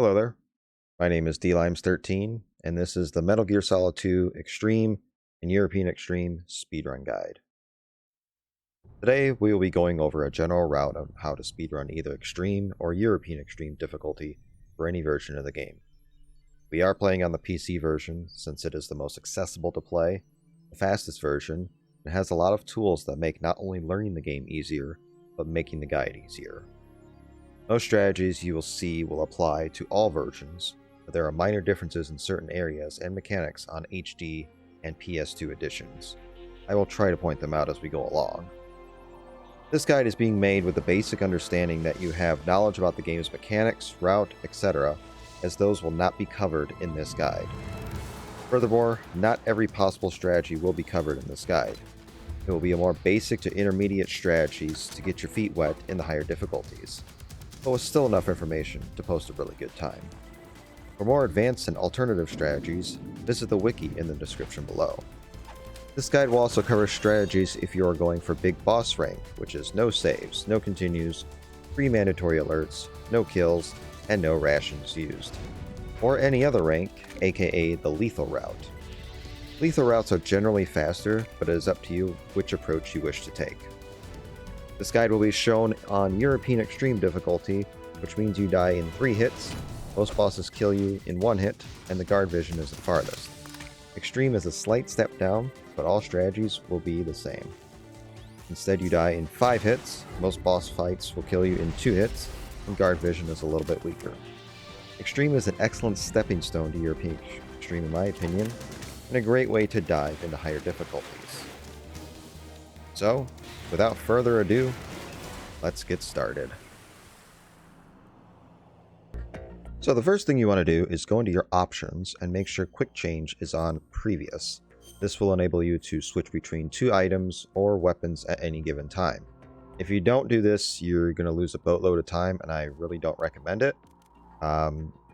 Hello there, my name is DLimes13, and this is the Metal Gear Solid 2 Extreme and European Extreme Speedrun Guide. Today we will be going over a general route on how to speedrun either Extreme or European Extreme difficulty for any version of the game. We are playing on the PC version since it is the most accessible to play, the fastest version, and has a lot of tools that make not only learning the game easier, but making the guide easier. Most strategies you will see will apply to all versions, but there are minor differences in certain areas and mechanics on HD and PS2 editions. I will try to point them out as we go along. This guide is being made with the basic understanding that you have knowledge about the game's mechanics, route, etc., as those will not be covered in this guide. Furthermore, not every possible strategy will be covered in this guide. It will be a more basic to intermediate strategies to get your feet wet in the higher difficulties, but with still enough information to post a really good time. For more advanced and alternative strategies, visit the wiki in the description below. This guide will also cover strategies if you are going for Big Boss rank, which is no saves, no continues, 3 mandatory alerts, no kills, and no rations used. Or any other rank, aka the lethal route. Lethal routes are generally faster, but it is up to you which approach you wish to take. This guide will be shown on European Extreme difficulty, which means you die in 3 hits, most bosses kill you in 1 hit, and the guard vision is the farthest. Extreme is a slight step down, but all strategies will be the same. Instead, you die in 5 hits, most boss fights will kill you in 2 hits, and guard vision is a little bit weaker. Extreme is an excellent stepping stone to European Extreme in my opinion, and a great way to dive into higher difficulties. So, without further ado, let's get started. So the first thing you want to do is go into your options and make sure quick change is on previous. This will enable you to switch between 2 items or weapons at any given time. If you don't do this, you're going to lose a boatload of time, and I really don't recommend it.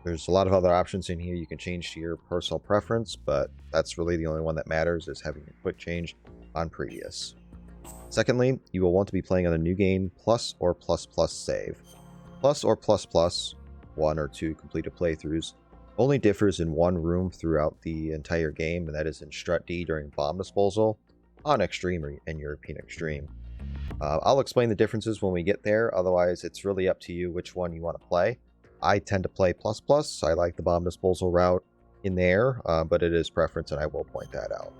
There's a lot of other options in here you can change to your personal preference, but that's really the only one that matters, is having a quick change on previous. Secondly, you will want to be playing on the new game plus or plus plus save. Plus or plus plus, 1 or 2 completed playthroughs, only differs in one room throughout the entire game, and that is in Strut D during bomb disposal on Extreme and European Extreme. I'll explain the differences when we get there, otherwise it's really up to you which one you want to play. I tend to play plus plus. I like the bomb disposal route in there, but it is preference and I will point that out.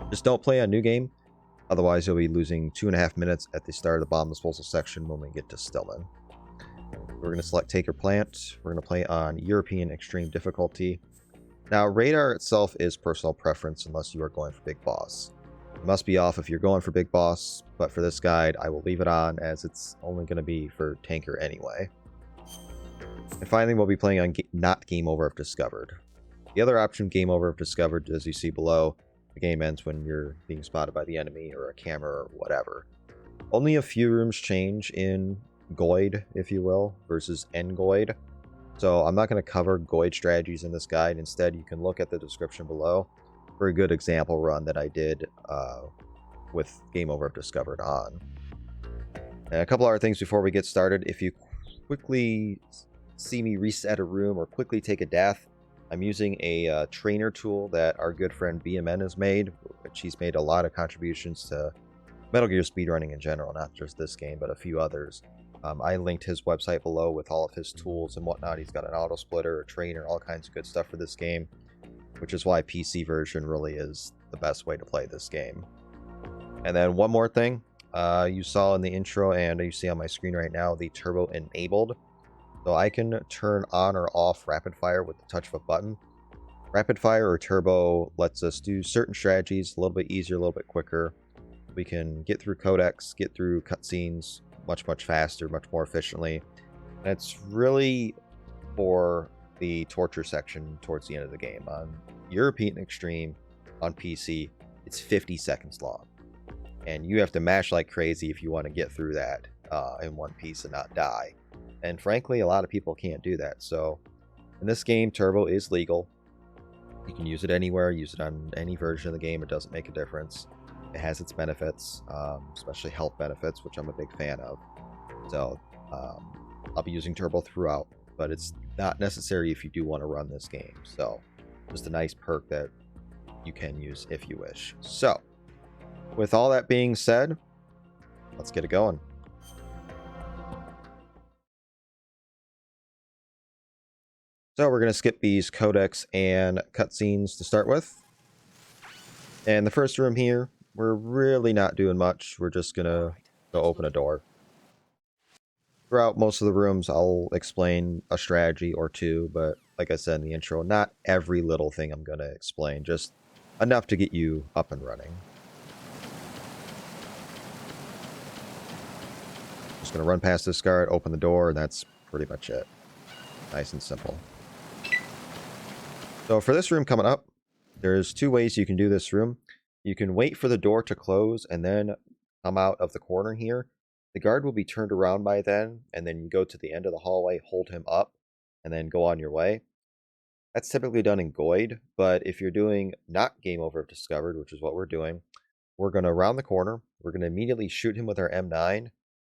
Just don't play on new game, otherwise you'll be losing 2.5 minutes at the start of the bomb disposal section when we get to Stillman. We're going to select Take or Plant. We're going to play on European Extreme difficulty. Now, radar itself is personal preference unless you are going for Big Boss. It must be off if you're going for Big Boss, but for this guide, I will leave it on as it's only going to be for Tanker anyway. And finally, we'll be playing on not Game Over if discovered. The other option, Game Over if discovered, as you see below, the game ends when you're being spotted by the enemy or a camera or whatever. Only a few rooms change in GOID, if you will, versus NGOID. So I'm not going to cover GOID strategies in this guide. Instead, you can look at the description below for a good example run that I did with Game Over if discovered on. And a couple other things before we get started. If you quickly see me reset a room or quickly take a death, I'm using a trainer tool that our good friend BMN has made, which he's made a lot of contributions to Metal Gear speedrunning in general, not just this game, but a few others. I linked his website below with all of his tools and whatnot. He's got an auto splitter, a trainer, all kinds of good stuff for this game, which is why PC version really is the best way to play this game. And then one more thing, you saw in the intro and you see on my screen right now, the turbo enabled. So I can turn on or off rapid fire with the touch of a button. Rapid fire or turbo lets us do certain strategies a little bit easier, a little bit quicker. We can get through codecs, get through cutscenes much faster, much more efficiently. And it's really for the torture section towards the end of the game. On European Extreme on PC, it's 50 seconds long. And you have to mash like crazy if you want to get through that in one piece and not die. And frankly, a lot of people can't do that. So in this game, turbo is legal. You can use it anywhere, use it on any version of the game. It doesn't make a difference. It has its benefits, especially health benefits, which I'm a big fan of. So I'll be using turbo throughout, but it's not necessary if you do want to run this game. So just a nice perk that you can use if you wish. So with all that being said, let's get it going. So we're going to skip these codex and cutscenes to start with. And the first room here, we're really not doing much. We're just going to go open a door. Throughout most of the rooms, I'll explain a strategy or two, but like I said in the intro, not every little thing I'm going to explain, just enough to get you up and running. Just going to run past this guard, open the door, and that's pretty much it. Nice and simple. So for this room coming up, there's two ways you can do this room. You can wait for the door to close and then come out of the corner here. The guard will be turned around by then, and then you go to the end of the hallway, hold him up, and then go on your way. That's typically done in GOID, but if you're doing not Game Over if Discovered, which is what we're doing, we're going to round the corner. We're going to immediately shoot him with our M9,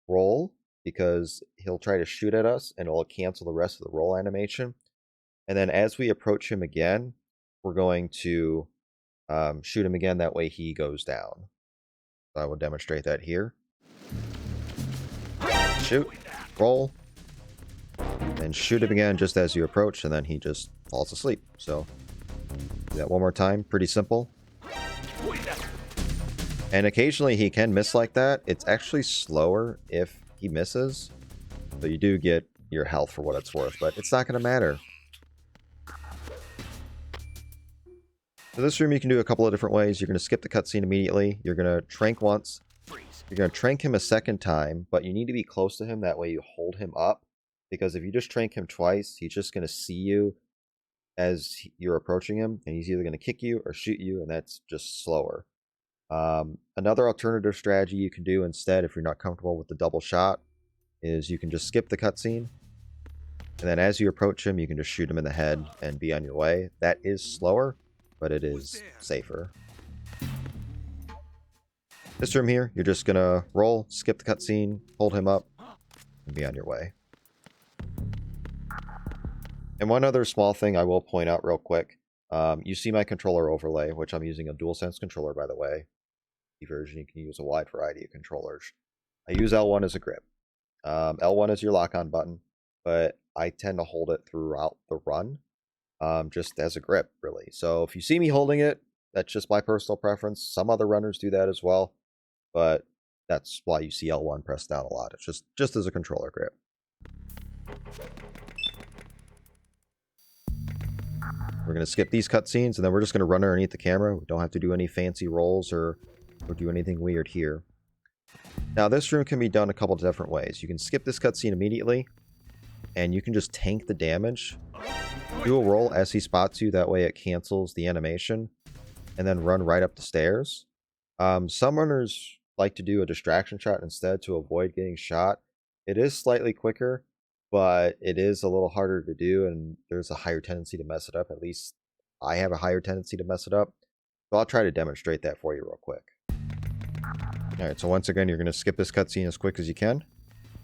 roll, because he'll try to shoot at us, and it'll cancel the rest of the roll animation. And then as we approach him again, we're going to shoot him again. That way he goes down. So I will demonstrate that here. Shoot, roll, and shoot him again just as you approach, and then he just falls asleep. So do that one more time. Pretty simple. And occasionally he can miss like that. It's actually slower if he misses. So you do get your health for what it's worth, but it's not going to matter. So this room you can do a couple of different ways. You're going to skip the cutscene immediately. You're going to trank once. You're going to trank him a second time, but you need to be close to him. That way you hold him up. Because if you just trank him twice, he's just going to see you as you're approaching him. And he's either going to kick you or shoot you, and that's just slower. Another alternative strategy you can do instead, if you're not comfortable with the double shot, is you can just skip the cutscene. And then as you approach him, you can just shoot him in the head and be on your way. That is slower, but it is safer. This room here, you're just going to roll, skip the cutscene, hold him up, and be on your way. And one other small thing I will point out real quick. You see my controller overlay, which I'm using a DualSense controller, by the way. Version, you can use a wide variety of controllers. I use L1 as a grip. L1 is your lock-on button, but I tend to hold it throughout the run, just as a grip, really. So if you see me holding it, that's just my personal preference. Some other runners do that as well, but that's why you see L1 pressed down a lot. It's just as a controller grip. We're going to skip these cutscenes, and then we're just going to run underneath the camera. We don't have to do any fancy rolls or do anything weird here. Now, this room can be done a couple of different ways. You can skip this cutscene immediately, and you can just tank the damage. Do a roll as he spots you. That way it cancels the animation, and then run right up the stairs. Some runners like to do a distraction shot instead to avoid getting shot. It is slightly quicker, but it is a little harder to do, and there's a higher tendency to mess it up. At least I have a higher tendency to mess it up. So I'll try to demonstrate that for you real quick. Alright, so once again, you're going to skip this cutscene as quick as you can.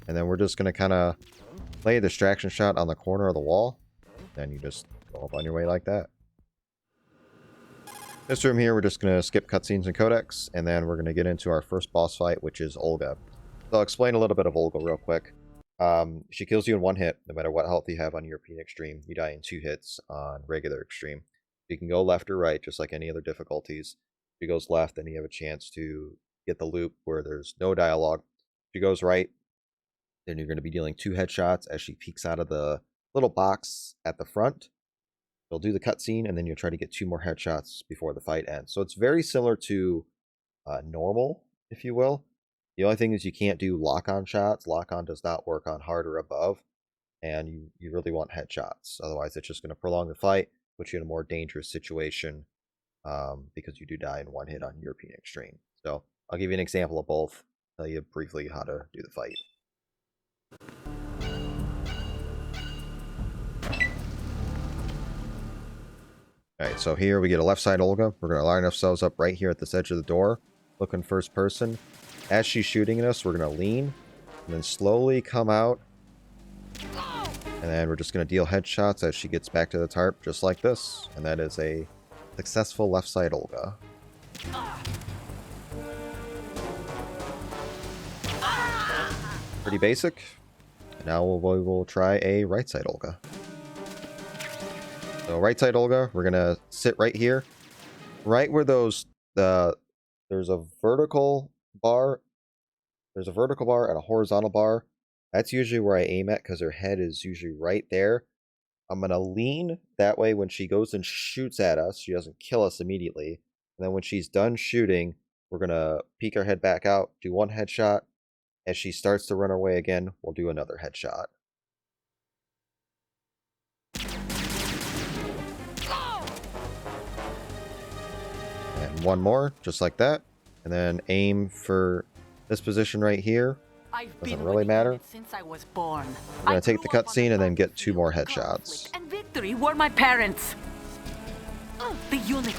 And then we're just going to kind of play a distraction shot on the corner of the wall. Then you just go up on your way like that. This room here, we're just going to skip cutscenes and codex. And then we're going to get into our first boss fight, which is Olga. So I'll explain a little bit of Olga real quick. She kills you in one hit, no matter what health you have on European Extreme. You die in 2 hits on regular Extreme. You can go left or right, just like any other difficulties. If she goes left, then you have a chance to get the loop where there's no dialogue. If she goes right, then you're going to be dealing 2 headshots as she peeks out of the little box at the front. You'll do the cutscene, and then you'll try to get 2 more headshots before the fight ends. So it's very similar to normal, if you will. The only thing is you can't do lock-on shots. Lock-on does not work on hard or above, and you really want headshots. Otherwise, it's just going to prolong the fight, put you in a more dangerous situation because you do die in 1 hit on European Extreme. So I'll give you an example of both, tell you briefly how to do the fight. Alright, so here we get a left side Olga. We're going to line ourselves up right here at this edge of the door, looking first person. As she's shooting at us, we're going to lean, and then slowly come out And then we're just going to deal headshots as she gets back to the tarp, just like this. And that is a successful left side Olga. Pretty basic. Now we will try a right side Olga. So right side Olga, we're going to sit right here. Right where there's a vertical bar. There's a vertical bar and a horizontal bar. That's usually where I aim at because her head is usually right there. I'm going to lean. That way when she goes and shoots at us, she doesn't kill us immediately. And then when she's done shooting, we're going to peek our head back out, do one headshot. As she starts to run away again, we'll do another headshot. And one more, just like that. And then aim for this position right here. Doesn't really matter. Since I was born. We're going to take the cutscene and then get 2 more headshots. And victory were my parents. The unit.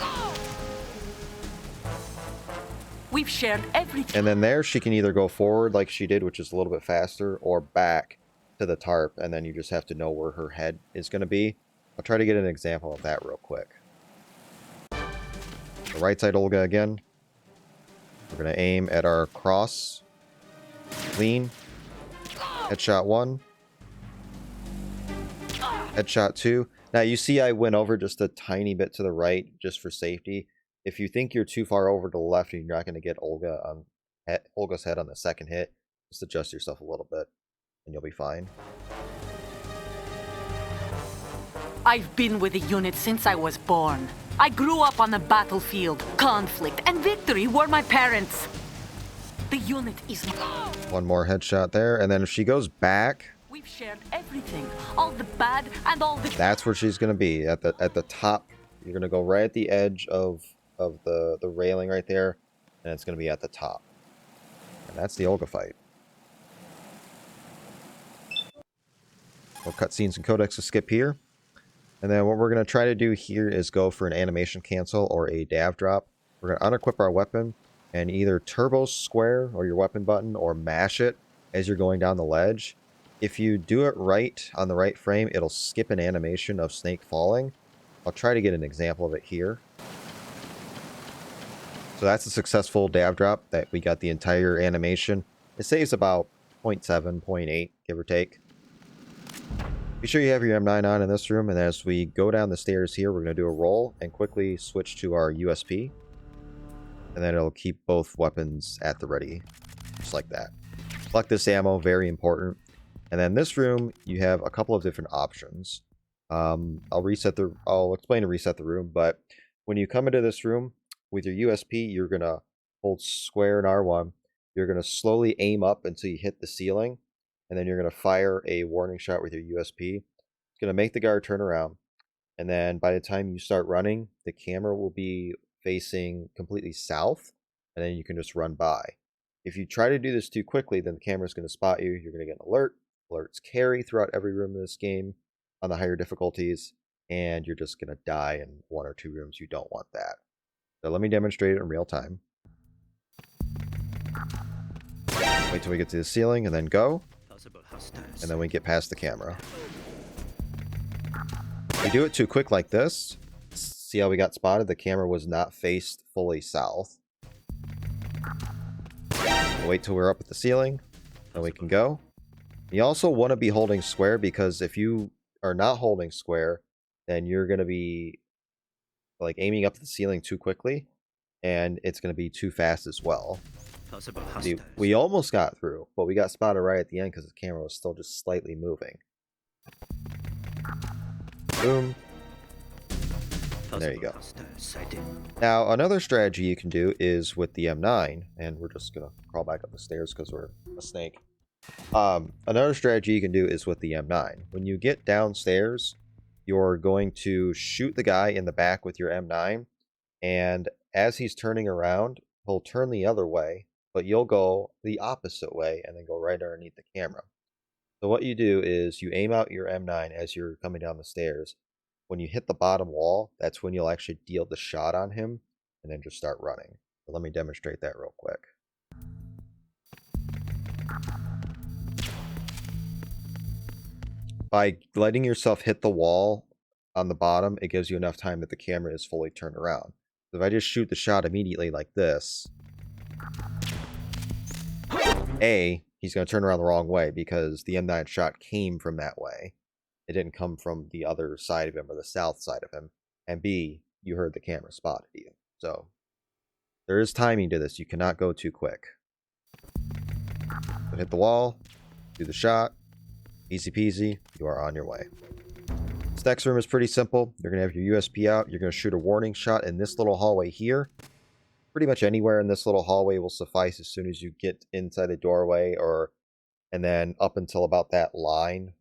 We've shared everything. And then there she can either go forward like she did, which is a little bit faster, or back to the tarp, and then you just have to know where her head is going to be. I'll try to get an example of that real quick. The right side Olga again. We're going to aim at our cross. Lean. Headshot 1. Headshot 2. Now you see I went over just a tiny bit to the right just for safety. If you think you're too far over to the left and you're not going to get Olga's head on the second hit, just adjust yourself a little bit and you'll be fine. I've been with the unit since I was born. I grew up on the battlefield. Conflict and victory were my parents. The unit is... One more headshot there, and then if she goes back... We've shared everything. All the bad and all the... That's where she's going to be, at the top. You're going to go right at the edge of the railing right there, and it's going to be at the top. And that's the Olga fight. More cutscenes and codecs to skip here. And then what we're going to try to do here is go for an animation cancel or a dav drop. We're going to unequip our weapon and either turbo square or your weapon button or mash it as you're going down the ledge. If you do it right on the right frame, it'll skip an animation of Snake falling. I'll try to get an example of it here. So that's a successful dav drop that we got the entire animation. It saves about 0.7, 0.8, give or take. Be sure you have your M9 on in this room, and as we go down the stairs here, we're going to do a roll and quickly switch to our USP. And then it'll keep both weapons at the ready, just like that. Collect this ammo, very important. And then this room, you have a couple of different options. I'll explain to reset the room, but when you come into this room with your USP, you're going to hold square and R1. You're going to slowly aim up until you hit the ceiling, and then you're going to fire a warning shot with your USP. It's going to make the guard turn around, and then by the time you start running, the camera will be facing completely south, and then you can just run by. If you try to do this too quickly, then the camera's going to spot you. You're going to get an alert. Alerts carry throughout every room in this game on the higher difficulties, and you're just going to die in 1 or 2 rooms. You don't want that. So let me demonstrate it in real time. Wait till we get to the ceiling and then go. And then we get past the camera. If we do it too quick like this, see how we got spotted? The camera was not faced fully south. Wait till we're up at the ceiling, then we can go. You also want to be holding square, because if you are not holding square, then you're going to be like aiming up at the ceiling too quickly, and it's going to be too fast as well. See, we almost got through, but we got spotted right at the end because the camera was still just slightly moving. Boom. And there you go. Now, another strategy you can do is with the M9, and we're just going to crawl back up the stairs because we're a snake. Another strategy you can do is with the M9. When you get downstairs, you're going to shoot the guy in the back with your M9, and as he's turning around, he'll turn the other way, but you'll go the opposite way and then go right underneath the camera. So what you do is you aim out your M9 as you're coming down the stairs. When you hit the bottom wall, that's when you'll actually deal the shot on him and then just start running. So let me demonstrate that real quick. By letting yourself hit the wall on the bottom, it gives you enough time that the camera is fully turned around. So if I just shoot the shot immediately like this, he's going to turn around the wrong way because the M9 shot came from that way. It didn't come from the other side of him or the south side of him. And B, you heard the camera spotted you. So there is timing to this. You cannot go too quick. So hit the wall, do the shot, easy peasy, you are on your way. This next room is pretty simple. You're going to have your USP out. You're going to shoot a warning shot in this little hallway here. Pretty much anywhere in this little hallway will suffice as soon as you get inside the doorway, and then up until about that line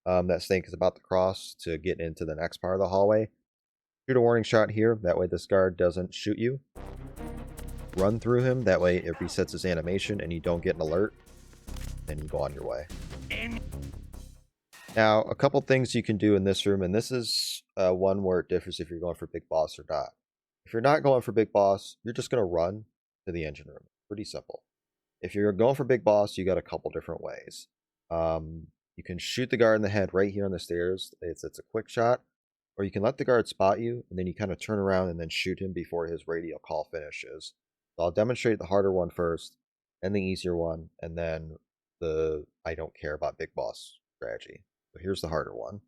that Snake is about to cross to get into the next part of the hallway. Shoot a warning shot here. That way this guard doesn't shoot you. Run through him. That way it resets his animation and you don't get an alert. Then you go on your way. Now, a couple things you can do in this room, and this is one where it differs if you're going for Big Boss or not. If you're not going for Big Boss, you're just going to run to the engine room. Pretty simple. If you're going for Big Boss, you got a couple different ways. You can shoot the guard in the head right here on the stairs. It's a quick shot. Or you can let the guard spot you, and then you kind of turn around and then shoot him before his radio call finishes. So I'll demonstrate the harder one first, and the easier one, and then the I don't care about Big Boss strategy. So here's the harder one.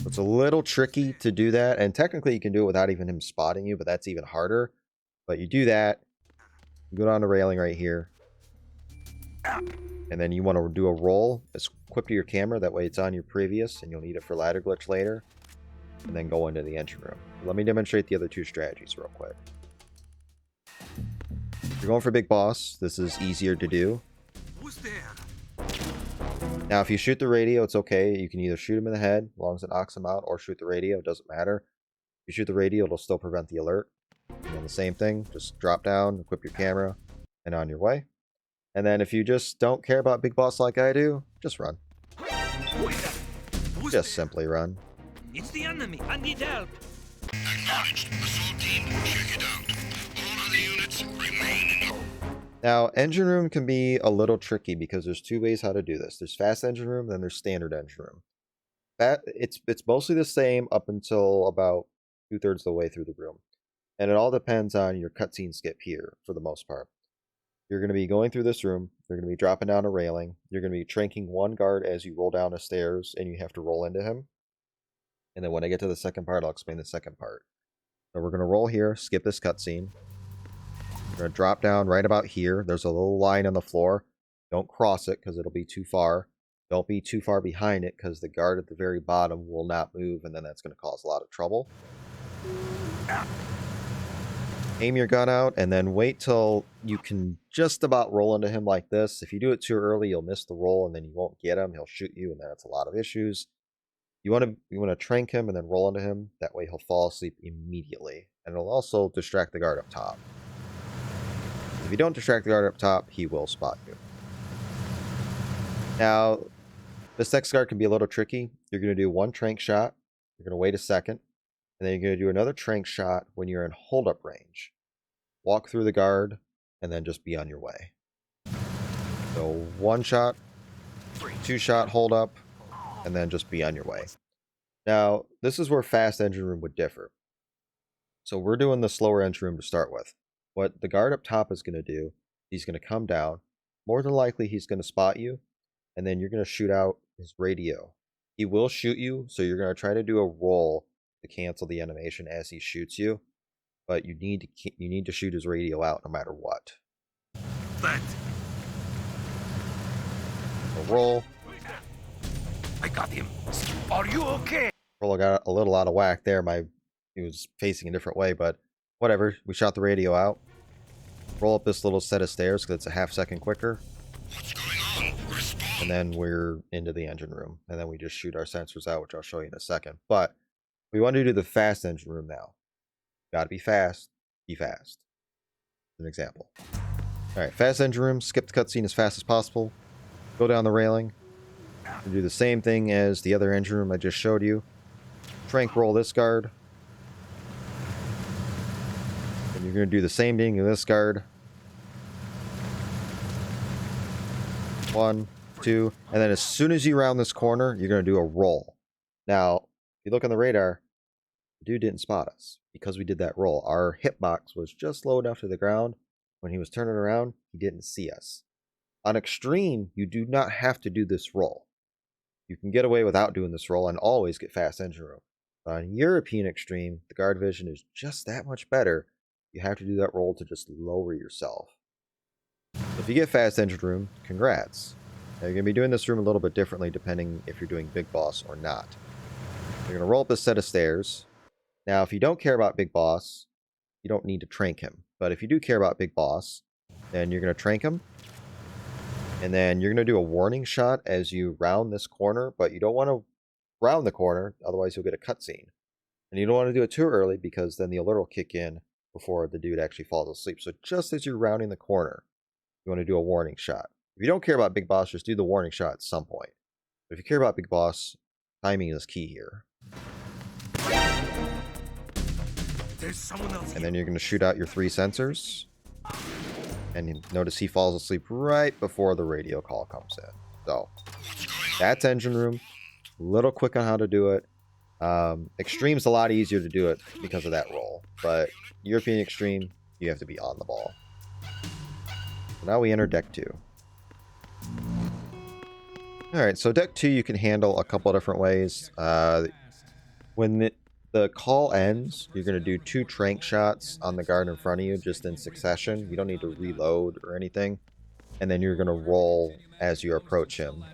It's a little tricky to do that, and technically you can do it without even him spotting you, but that's even harder. But you do that, you go down the railing right here, and then you want to do a roll. It's equipped to your camera, that way it's on your previous, and you'll need it for ladder glitch later, and then go into the engine room. Let me demonstrate the other two strategies real quick. If you're going for Big Boss, this is easier to do. Who's there? Now, if you shoot the radio, it's okay. You can either shoot him in the head, as long as it knocks him out, or shoot the radio. It doesn't matter. If you shoot the radio, it'll still prevent the alert. And then the same thing, just drop down, equip your camera, and on your way. And then if you just don't care about Big Boss like I do, just run. Just simply run. It's the enemy. I need help. Acknowledged. Assault team, check it out. All other units remain in the... Now, engine room can be a little tricky because there's two ways how to do this. There's fast engine room, then there's standard engine room. It's mostly the same up until about 2/3 of the way through the room. And it all depends on your cutscene skip here, for the most part. You're going to be going through this room. You're going to be dropping down a railing. You're going to be tranking one guard as you roll down the stairs, and you have to roll into him. And then when I get to the second part, I'll explain the second part. So we're going to roll here, skip this cutscene. We're going to drop down right about here. There's a little line on the floor. Don't cross it because it'll be too far. Don't be too far behind it because the guard at the very bottom will not move, and then that's going to cause a lot of trouble. Aim your gun out, and then wait till you can just about roll into him like this. If you do it too early, you'll miss the roll, and then you won't get him. He'll shoot you, and then it's a lot of issues. You want to trank him and then roll into him. That way he'll fall asleep immediately, and it'll also distract the guard up top. If you don't distract the guard up top, he will spot you. Now, this next guard can be a little tricky. You're going to do one trank shot. You're going to wait a second. And then you're going to do another trank shot when you're in hold-up range. Walk through the guard, and then just be on your way. So one shot, two shot hold-up, and then just be on your way. Now, this is where fast engine room would differ. So we're doing the slower engine room to start with. What the guard up top is going to do, he's going to come down. More than likely, he's going to spot you, and then you're going to shoot out his radio. He will shoot you, so you're going to try to do a roll to cancel the animation as he shoots you, but you need to shoot his radio out no matter what. But So roll. I got him. Are you okay? Roll got a little out of whack there. He was facing a different way, but whatever. We shot the radio out. Roll up this little set of stairs because it's a half second quicker. What's going on? Respond. And then we're into the engine room, and then we just shoot our sensors out, which I'll show you in a second. But we want to do the fast engine room now. Gotta be fast. Be fast. An example. Alright, fast engine room. Skip the cutscene as fast as possible. Go down the railing. And do the same thing as the other engine room I just showed you. Trank roll this guard. And you're going to do the same thing to this guard. 1, 2, and then as soon as you round this corner, you're going to do a roll. Now, if you look on the radar, the dude didn't spot us because we did that roll. Our hitbox was just low enough to the ground. When he was turning around, he didn't see us. On Extreme, you do not have to do this roll. You can get away without doing this roll and always get fast engine room. But on European Extreme, the guard vision is just that much better. You have to do that roll to just lower yourself. So if you get fast engine room, congrats. Now you're going to be doing this room a little bit differently depending if you're doing Big Boss or not. You're going to roll up this set of stairs. Now, if you don't care about Big Boss, you don't need to trank him. But if you do care about Big Boss, then you're going to trank him. And then you're going to do a warning shot as you round this corner, but you don't want to round the corner, otherwise you'll get a cutscene. And you don't want to do it too early because then the alert will kick in before the dude actually falls asleep. So just as you're rounding the corner, you want to do a warning shot. If you don't care about Big Boss, just do the warning shot at some point. But if you care about Big Boss, timing is key here. There's someone else. And then you're going to shoot out your 3 sensors. And you notice he falls asleep right before the radio call comes in. So, that's engine room. A little quick on how to do it. Extreme's a lot easier to do it because of that roll. But European Extreme, you have to be on the ball. So now we enter Deck 2. Alright, so Deck 2 you can handle a couple of different ways. When the call ends, you're going to do 2 trank shots on the guard in front of you just in succession. You don't need to reload or anything. And then you're going to roll as you approach him.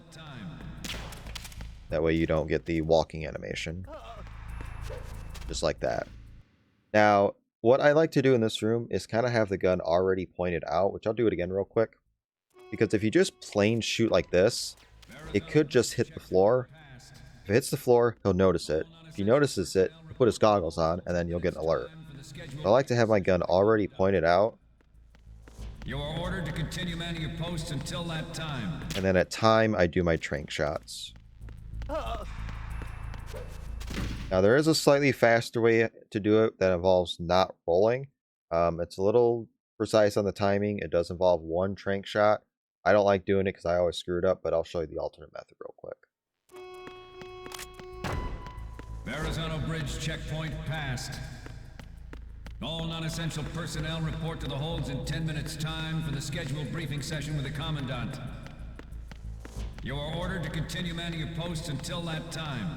That way you don't get the walking animation. Just like that. Now, what I like to do in this room is kind of have the gun already pointed out, which I'll do it again real quick. Because if you just plain shoot like this, it could just hit the floor. If it hits the floor, he'll notice it. If he notices it, he'll put his goggles on, and then you'll get an alert. So I like to have my gun already pointed out. You are ordered to continue manning your posts until that time. And then at time, I do my trank shots. Now, there is a slightly faster way to do it that involves not rolling. It's a little precise on the timing. It does involve 1 trank shot. I don't like doing it because I always screw it up, but I'll show you the alternate method real quick. Verrazano Bridge checkpoint passed. All non-essential personnel report to the holds in 10 minutes time for the scheduled briefing session with the Commandant. You are ordered to continue manning your posts until that time.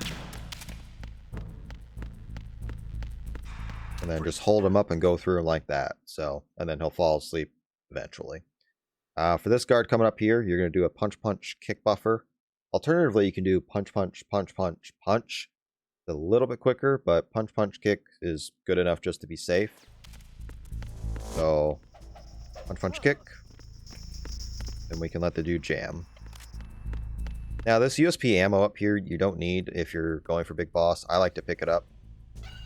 And then just hold him up and go through him like that. So, and then he'll fall asleep eventually. For this guard coming up here, you're going to do a punch, punch, kick buffer. Alternatively, you can do punch, punch, punch, punch, punch. A little bit quicker, but punch, punch, kick is good enough just to be safe. So, punch, punch, kick. And we can let the dude jam. Now, this USP ammo up here, you don't need if you're going for Big Boss. I like to pick it up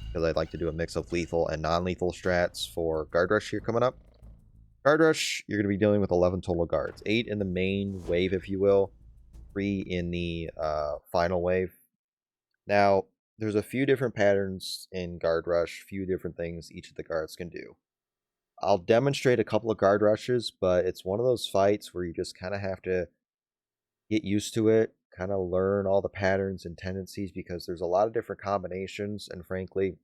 because I'd like to do a mix of lethal and non-lethal strats for Guard Rush here coming up. Guard Rush, you're going to be dealing with 11 total guards. 8 in the main wave, if you will. 3 in the final wave. Now, there's a few different patterns in Guard Rush, few different things each of the guards can do. I'll demonstrate a couple of Guard Rushes, but it's one of those fights where you just kind of have to get used to it, kind of learn all the patterns and tendencies, because there's a lot of different combinations, and frankly,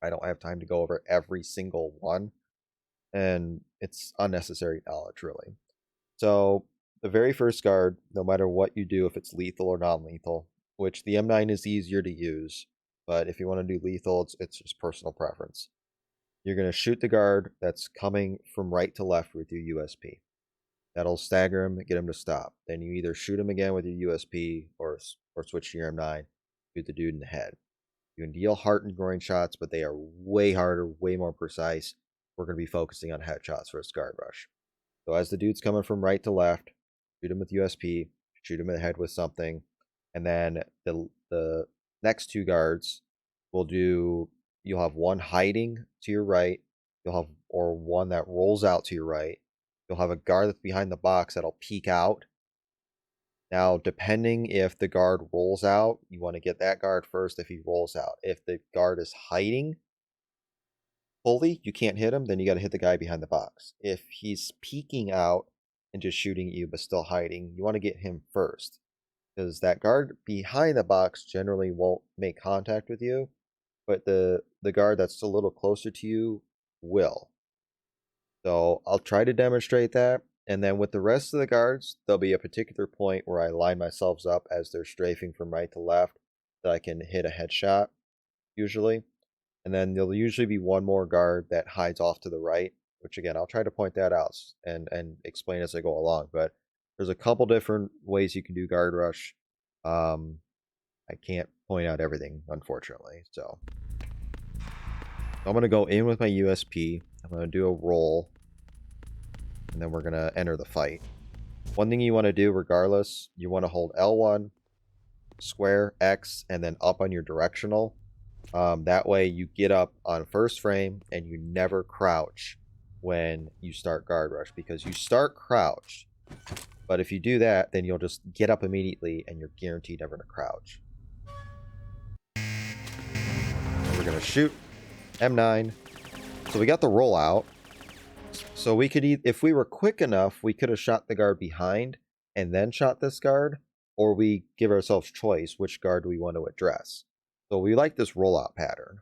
I don't have time to go over every single one, and it's unnecessary knowledge, really. So, the very first guard, no matter what you do, if it's lethal or non-lethal, which the M9 is easier to use, but if you want to do lethal, it's just personal preference. You're going to shoot the guard that's coming from right to left with your USP. That'll stagger him, get him to stop. Then you either shoot him again with your USP or switch to your M9, shoot the dude in the head. You can deal heart and groin shots, but they are way harder, way more precise. We're going to be focusing on headshots for this guard rush. So as the dude's coming from right to left, shoot him with USP, shoot him in the head with something, and then the next 2 guards will do, you'll have one hiding to your right, or one that rolls out to your right. You'll have a guard that's behind the box that'll peek out. Now, depending if the guard rolls out, you want to get that guard first if he rolls out. If the guard is hiding fully, you can't hit him, then you got to hit the guy behind the box. If he's peeking out, and just shooting at you but still hiding, you want to get him first. Because that guard behind the box generally won't make contact with you, but the guard that's a little closer to you will. So I'll try to demonstrate that, and then with the rest of the guards, there'll be a particular point where I line myself up as they're strafing from right to left that I can hit a headshot, usually. And then there'll usually be one more guard that hides off to the right, which again, I'll try to point that out and explain as I go along, but there's a couple different ways you can do guard rush. I can't point out everything, unfortunately. So I'm going to go in with my USP. I'm going to do a roll, and then we're going to enter the fight. One thing you want to do regardless, you want to hold L1, square, X, and then up on your directional. That way you get up on first frame and you never crouch when you start guard rush, because you start crouched. But if you do that, then you'll just get up immediately and you're guaranteed never to crouch. We're going to shoot M9. So we got the rollout. So we could, if we were quick enough, we could have shot the guard behind and then shot this guard, or we give ourselves choice which guard we want to address. So we like this rollout pattern.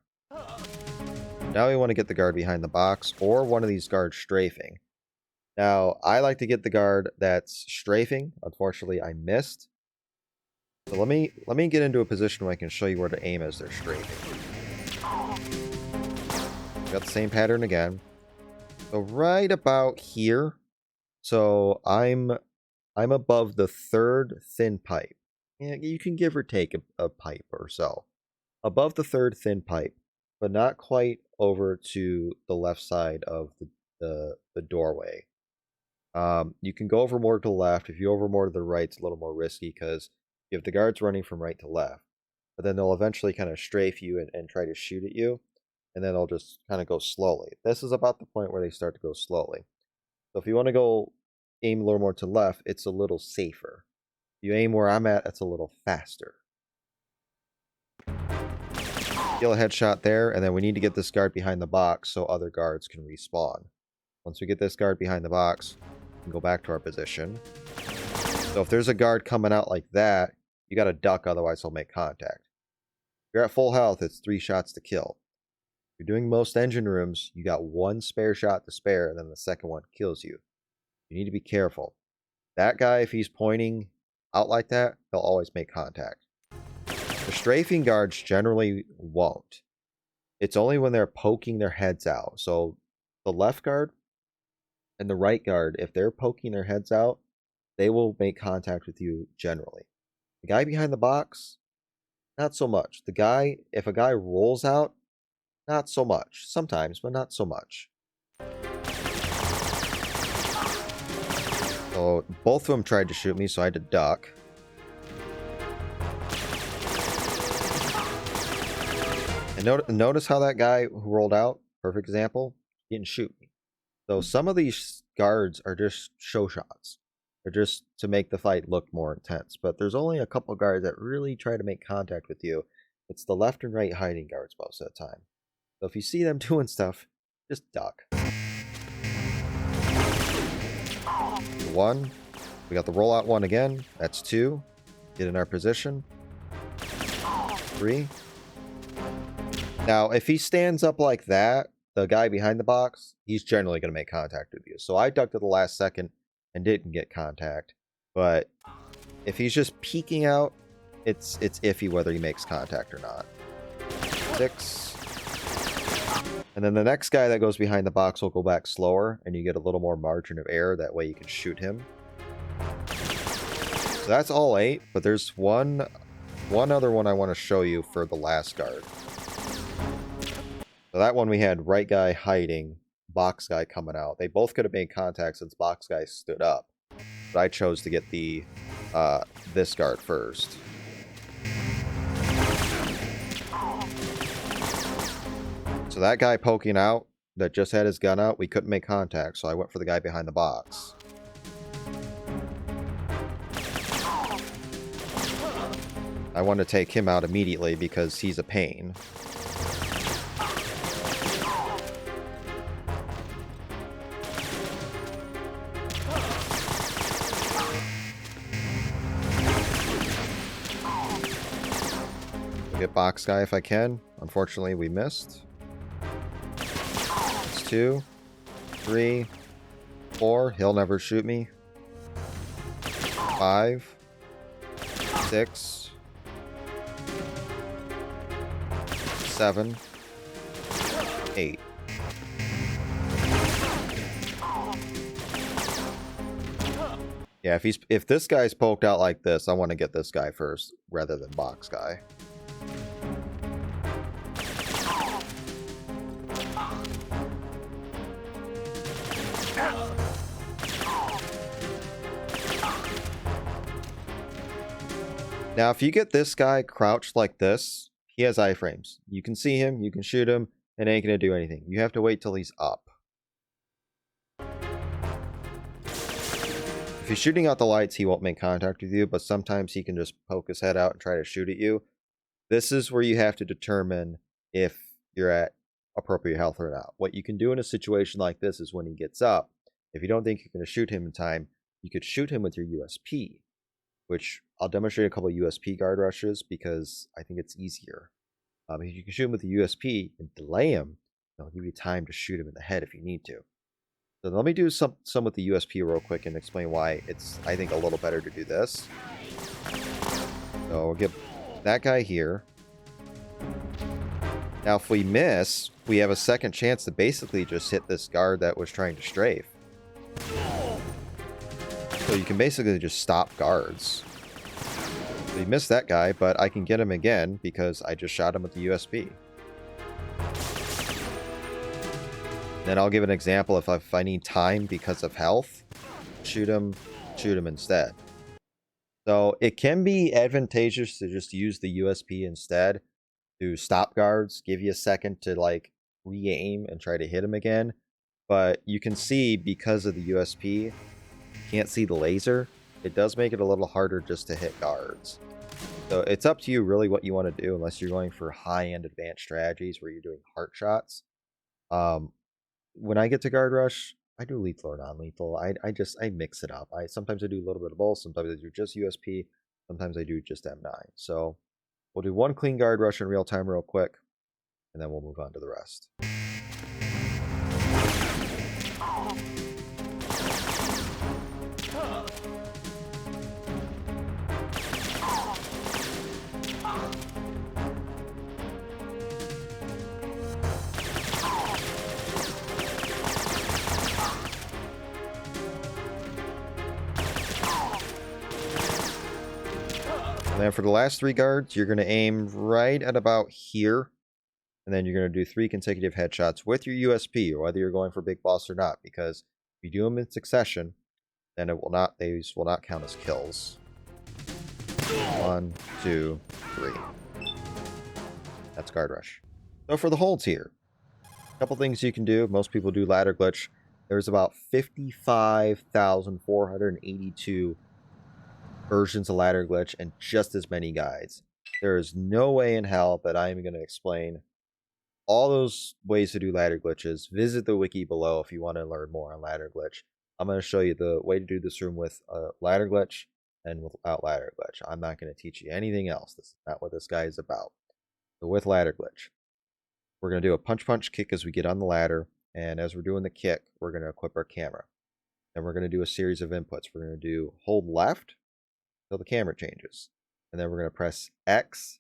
Now we want to get the guard behind the box or one of these guards strafing. Now, I like to get the guard that's strafing. Unfortunately, I missed. So let me get into a position where I can show you where to aim as they're strafing. Got the same pattern again. So right about here. So I'm above the third thin pipe. Yeah, you can give or take a pipe or so. Above the third thin pipe, but not quite over to the left side of the doorway. You can go over more to the left. If you over more to the right, it's a little more risky because you have the guards running from right to left. But then they'll eventually kind of strafe you and try to shoot at you. And then they'll just kind of go slowly. This is about the point where they start to go slowly. So if you want to go aim a little more to the left, it's a little safer. If you aim where I'm at, it's a little faster. Kill a headshot there, and then we need to get this guard behind the box so other guards can respawn. Once we get this guard behind the box, we can go back to our position. So if there's a guard coming out like that, you got to duck, otherwise he'll make contact. If you're at full health, it's 3 shots to kill. If you're doing most engine rooms, you got 1 spare shot to spare, and then the second one kills you. You need to be careful. That guy, if he's pointing out like that, he'll always make contact. The strafing guards generally won't. It's only when they're poking their heads out. So the left guard and the right guard, if they're poking their heads out, they will make contact with you generally. The guy behind the box, not so much. The guy, if a guy rolls out, not so much. Sometimes, but not so much. So both of them tried to shoot me, so I had to duck. And notice how that guy who rolled out, perfect example, didn't shoot me. So some of these guards are just show shots. They're just to make the fight look more intense. But there's only a couple guards that really try to make contact with you. It's the left and right hiding guards most of the time. So if you see them doing stuff, just duck. 1. We got the rollout one again. That's 2. Get in our position. 3. Now, if he stands up like that, the guy behind the box, he's generally going to make contact with you. So I ducked at the last second and didn't get contact. But if he's just peeking out, it's iffy whether he makes contact or not. 6. And then the next guy that goes behind the box will go back slower, and you get a little more margin of error. That way you can shoot him. So that's all 8, but there's one other one I want to show you for the last guard. So that one we had right guy hiding, box guy coming out. They both could have made contact since box guy stood up. But I chose to get the this guard first. So that guy poking out, that just had his gun out, we couldn't make contact, so I went for the guy behind the box. I want to take him out immediately because he's a pain. Get box guy if I can. Unfortunately, we missed. It's 2, 3, 4. He'll never shoot me. 5, 6, 7, 8. Yeah, if this guy's poked out like this, I want to get this guy first rather than box guy. Now, if you get this guy crouched like this, he has iframes. You can see him, you can shoot him, and it ain't gonna do anything. You have to wait till he's up. If he's shooting out the lights, he won't make contact with you, but sometimes he can just poke his head out and try to shoot at you. This is where you have to determine if you're at appropriate health or not. What you can do in a situation like this is when he gets up, if you don't think you're going to shoot him in time, you could shoot him with your USP, which I'll demonstrate a couple of USP guard rushes because I think it's easier. If you can shoot him with the USP and delay him, it'll give you time to shoot him in the head if you need to. So let me do some with the USP real quick and explain why it's, I think, a little better to do this. So we'll get that guy here. Now if we miss, we have a second chance to basically just hit this guard that was trying to strafe. So you can basically just stop guards. So you missed that guy, but I can get him again because I just shot him with the USP. Then I'll give an example if I need time because of health, shoot him instead. So it can be advantageous to just use the USP instead to stop guards, give you a second to like re-aim and try to hit him again. But you can see because of the USP, can't see the laser, it does make it a little harder just to hit guards. So it's up to you really what you want to do, unless you're going for high-end advanced strategies where you're doing heart shots. When I get to guard rush, I do lethal or non-lethal. I mix it up. Sometimes I do a little bit of both. Sometimes I do just USP. Sometimes I do just M9. So we'll do one clean guard rush in real time real quick, and then we'll move on to the rest. And then for the last 3 guards, you're going to aim right at about here. And then you're going to do 3 consecutive headshots with your USP, or whether you're going for big boss or not. Because if you do them in succession, then these will not count as kills. 1, 2, 3. That's guard rush. So for the holds here, a couple things you can do. Most people do ladder glitch. There's about 55,482 versions of ladder glitch and just as many guides. There is no way in hell that I'm going to explain all those ways to do ladder glitches. Visit the wiki below if you want to learn more on ladder glitch. I'm going to show you the way to do this room with a ladder glitch and without ladder glitch. I'm not going to teach you anything else. This is not what this guy is about. So with ladder glitch, we're going to do a punch kick as we get on the ladder, and as we're doing the kick, we're going to equip our camera. Then we're going to do a series of inputs. We're going to do hold left until the camera changes, and then we're going to press X,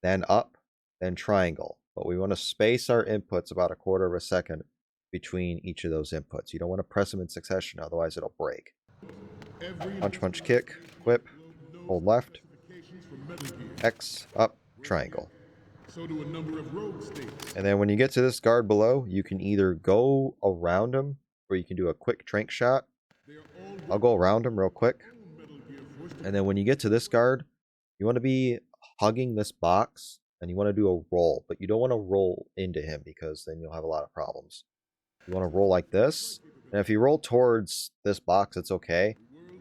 then up, then triangle. But we want to space our inputs about 1/4 of a second between each of those inputs. You don't want to press them in succession, otherwise it'll break. Punch kick, equip, hold left, X, up, triangle. And then when you get to this guard below, you can either go around him or you can do a quick trank shot. I'll go around him real quick. And then when you get to this guard, you want to be hugging this box and you want to do a roll, but you don't want to roll into him because then you'll have a lot of problems. You want to roll like this, and if you roll towards this box, it's okay.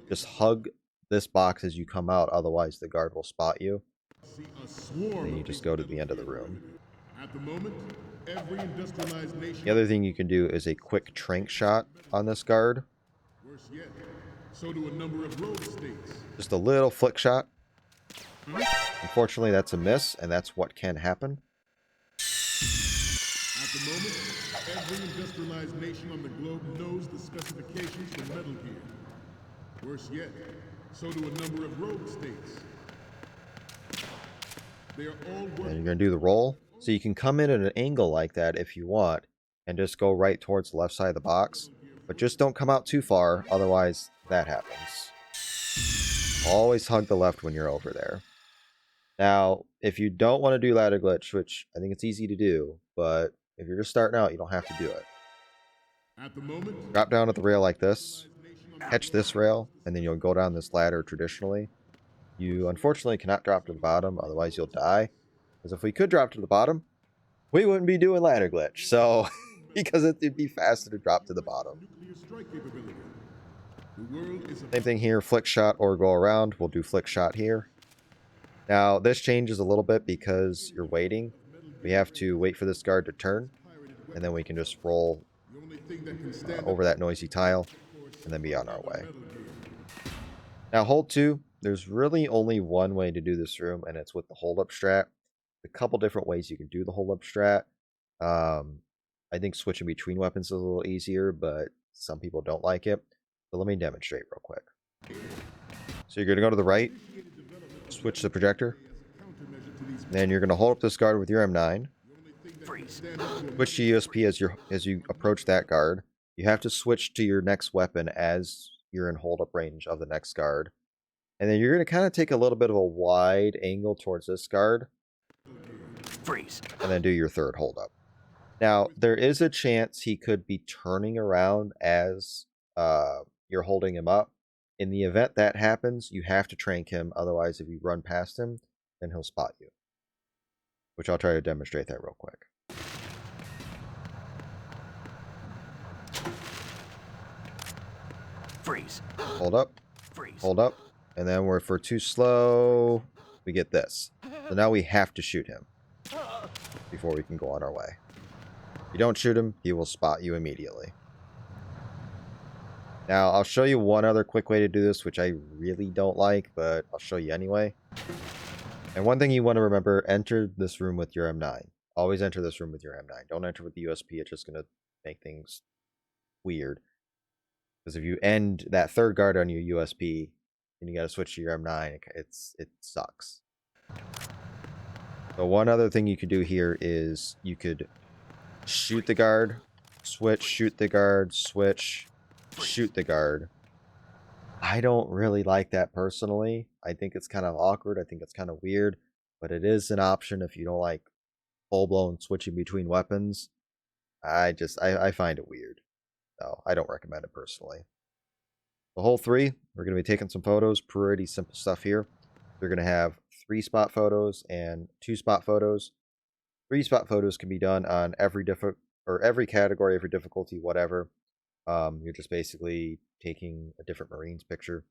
Just hug this box as you come out, otherwise the guard will spot you. Then you just go to the end of the room. The other thing you can do is a quick trank shot on this guard. Just a little flick shot. Unfortunately, that's a miss, and that's what can happen. At the moment, every industrialized nation on the globe knows the specifications for Metal Gear. Worse yet, so do a number of rogue states. They are all And working. you're going to do the roll. So you can come in at an angle like that if you want, and just go right towards the left side of the box. But just don't come out too far, otherwise that happens. Always hug the left when you're over there. Now, if you don't want to do ladder glitch, which I think it's easy to do, but if you're just starting out, you don't have to do it. At the moment, Drop down at the rail like this, catch this rail, and then you'll go down this ladder traditionally. You unfortunately cannot drop to the bottom, otherwise you'll die. Because if we could drop to the bottom, we wouldn't be doing ladder glitch. So, because it'd be faster to drop to the bottom. nuclear strike capability. The world is Same thing here, flick shot or go around. We'll do flick shot here. Now, this changes a little bit because you're waiting. We have to wait for this guard to turn, and then we can just roll the only thing that can stand over that noisy tile, and then be on our way. Now, hold 2. There's really only one way to do this room, and it's with the hold-up strat. A couple different ways you can do the hold-up strat. I think switching between weapons is a little easier, but some people don't like it. So let me demonstrate real quick. So you're going to go to the right, switch the projector. Then you're going to hold up this guard with your M9. Switch to USP as you approach that guard. You have to switch to your next weapon as you're in hold-up range of the next guard. And then you're going to kind of take a little bit of a wide angle towards this guard. Freeze. And then do your third hold-up. Now, there is a chance he could be turning around as you're holding him up. In the event that happens, you have to trank him. Otherwise, if you run past him, then he'll spot you. Which I'll try to demonstrate that real quick. Freeze. Hold up. Freeze. Hold up. And then if we're too slow, we get this. So now we have to shoot him before we can go on our way. If you don't shoot him, he will spot you immediately. Now, I'll show you one other quick way to do this, which I really don't like, but I'll show you anyway. And one thing you want to remember, enter this room with your M9. Always enter this room with your M9. Don't enter with the USP. It's just going to make things weird. Because if you end that third guard on your USP, and you got to switch to your M9, it sucks. So one other thing you could do here is you could shoot the guard, switch, shoot the guard, switch, shoot the guard. I don't really like that personally. I think it's kind of awkward. I think it's kind of weird, but it is an option if you don't like full-blown switching between weapons. I find it weird. So I don't recommend it personally. The whole 3, we're going to be taking some photos. Pretty simple stuff here. We're going to have 3 spot photos and 2 spot photos. 3 spot photos can be done on every category, every difficulty, whatever. You're just basically taking a different Marines picture.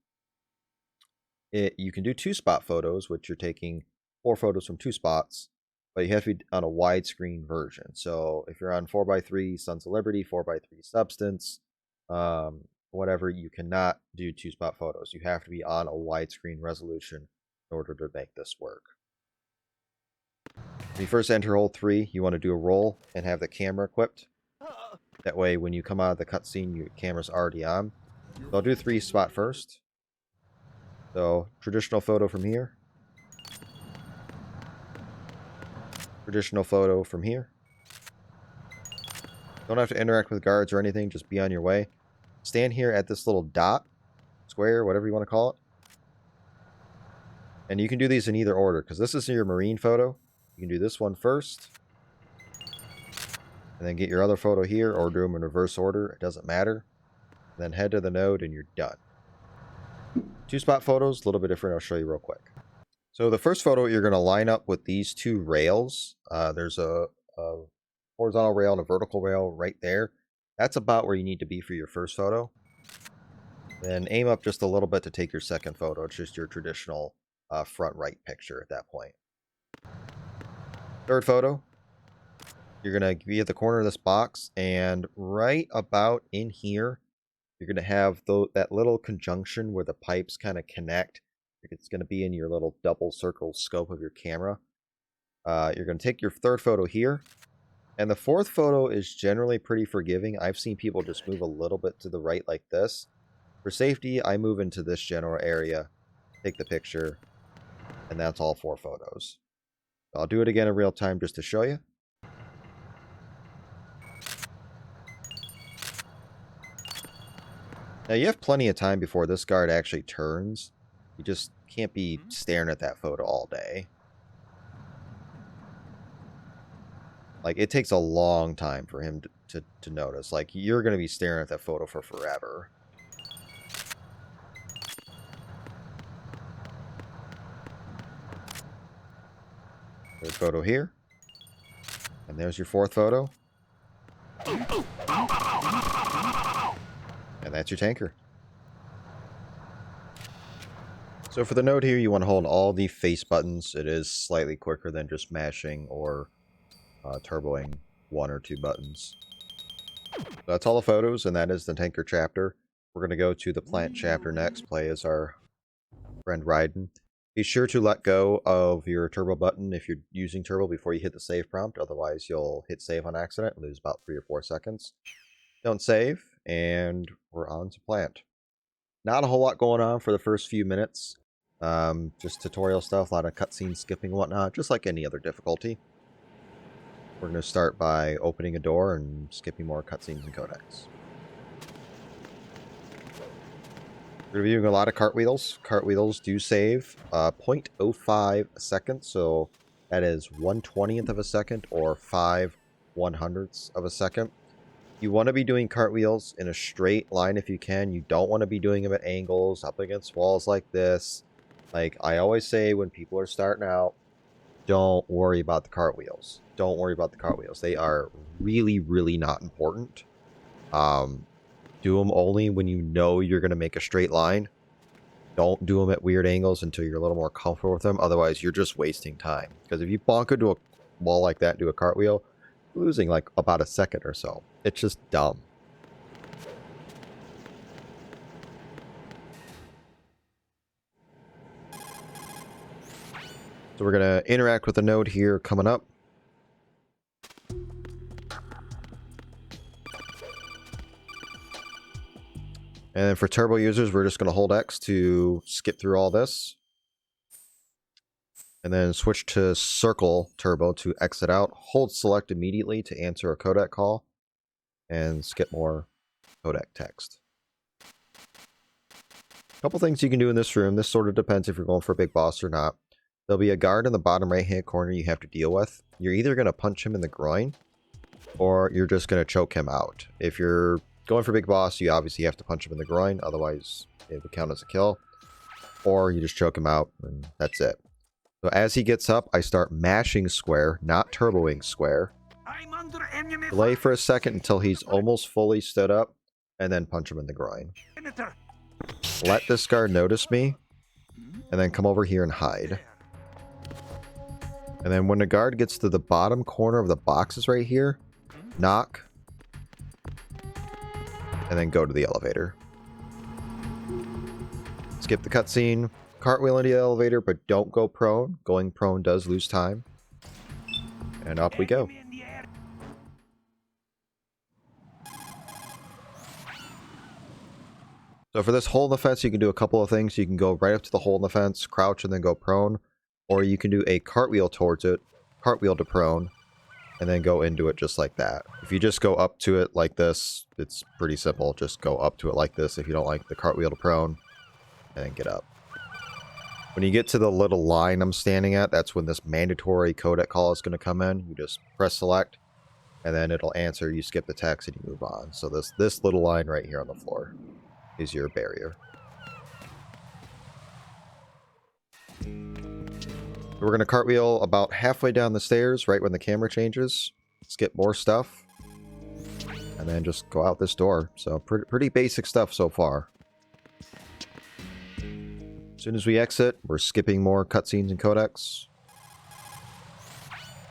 You can do 2 spot photos, which you're taking 4 photos from 2 spots, but you have to be on a widescreen version. So if you're on 4x3 Sons of Liberty, 4x3 Substance, whatever, you cannot do 2 spot photos. You have to be on a widescreen resolution in order to make this work. When you first enter hole 3, you want to do a roll and have the camera equipped. That way, when you come out of the cutscene, your camera's already on. So I'll do 3 spot first. So, traditional photo from here. Traditional photo from here. Don't have to interact with guards or anything, just be on your way. Stand here at this little dot, square, whatever you want to call it. And you can do these in either order, because this is your Marine photo. You can do this one first. And then get your other photo here, or do them in reverse order. It doesn't matter. And then head to the node, and you're done. 2 spot photos, a little bit different. I'll show you real quick. So the first photo, you're going to line up with these 2 rails. There's a horizontal rail and a vertical rail right there. That's about where you need to be for your first photo. Then aim up just a little bit to take your second photo. It's just your traditional front right picture at that point. Third photo, you're going to be at the corner of this box, and right about in here, you're going to have that little conjunction where the pipes kind of connect. It's going to be in your little double circle scope of your camera. You're going to take your third photo here. And the fourth photo is generally pretty forgiving. I've seen people just move a little bit to the right like this. For safety, I move into this general area, take the picture, and that's all 4 photos. I'll do it again in real time just to show you. Now you have plenty of time before this guard actually turns. You just can't be staring at that photo all day. Like, it takes a long time for him to notice. Like, you're going to be staring at that photo for forever. Third photo here. And there's your fourth photo. And that's your tanker. So for the node here, you want to hold all the face buttons. It is slightly quicker than just mashing or turboing 1 or 2 buttons. So that's all the photos, and that is the tanker chapter. We're going to go to the plant chapter next, play as our friend Raiden. Be sure to let go of your turbo button if you're using turbo before you hit the save prompt, otherwise you'll hit save on accident and lose about 3 or 4 seconds. Don't save, and we're on to plant. Not a whole lot going on for the first few minutes. Just tutorial stuff, a lot of cutscene skipping and whatnot, just like any other difficulty. We're going to start by opening a door and skipping more cutscenes and codecs. We're going to be doing a lot of cartwheels. Cartwheels do save 0.05 seconds, so that is 1/20th of a second or 5/100ths of a second. You want to be doing cartwheels in a straight line if you can. You don't want to be doing them at angles, up against walls like this. Like I always say when people are starting out, don't worry about the cartwheels. Don't worry about the cartwheels. They are really, really not important. Do them only when you know you're going to make a straight line. Don't do them at weird angles until you're a little more comfortable with them. Otherwise, you're just wasting time. Because if you bonk into a wall like that and do a cartwheel, you're losing like about a second or so. It's just dumb. So we're going to interact with the node here coming up. And then for turbo users, we're just going to hold X to skip through all this. And then switch to circle turbo to exit out. Hold select immediately to answer a codec call. And skip more codec text. A couple things you can do in this room. This sort of depends if you're going for a big boss or not. There'll be a guard in the bottom right-hand corner you have to deal with. You're either going to punch him in the groin, or you're just going to choke him out. If you're going for big boss, you obviously have to punch him in the groin, otherwise it would count as a kill. Or you just choke him out, and that's it. So as he gets up, I start mashing square, not turboing square. Delay for a second until he's almost fully stood up, and then punch him in the groin. Let this guard notice me, and then come over here and hide. And then when the guard gets to the bottom corner of the boxes right here, knock, and then go to the elevator. Skip the cutscene, cartwheel into the elevator, but don't go prone. Going prone does lose time. And up we go. So for this hole in the fence, you can do a couple of things. You can go right up to the hole in the fence, crouch, and then go prone. Or you can do a cartwheel towards it, cartwheel to prone, and then go into it just like that. If you just go up to it like this, it's pretty simple. Just go up to it like this if you don't like the cartwheel to prone, and then get up. When you get to the little line I'm standing at, that's when this mandatory codec call is going to come in. You just press select, and then it'll answer. You skip the text, and you move on. So this little line right here on the floor is your barrier. We're going to cartwheel about halfway down the stairs right when the camera changes. Skip more stuff. And then just go out this door. So pretty basic stuff so far. As soon as we exit, we're skipping more cutscenes and codecs.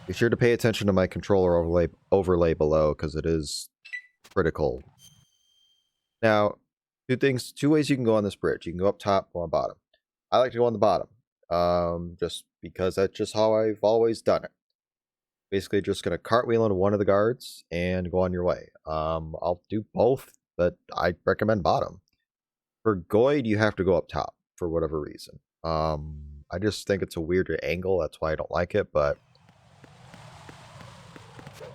Be sure to pay attention to my controller overlay below, because it is critical. Now, two ways you can go on this bridge. You can go up top or on bottom. I like to go on the bottom. Just because that's just how I've always done it. Basically, just going to cartwheel into one of the guards and go on your way. I'll do both, but I recommend bottom. For GOID, you have to go up top for whatever reason. I just think it's a weirder angle. That's why I don't like it, but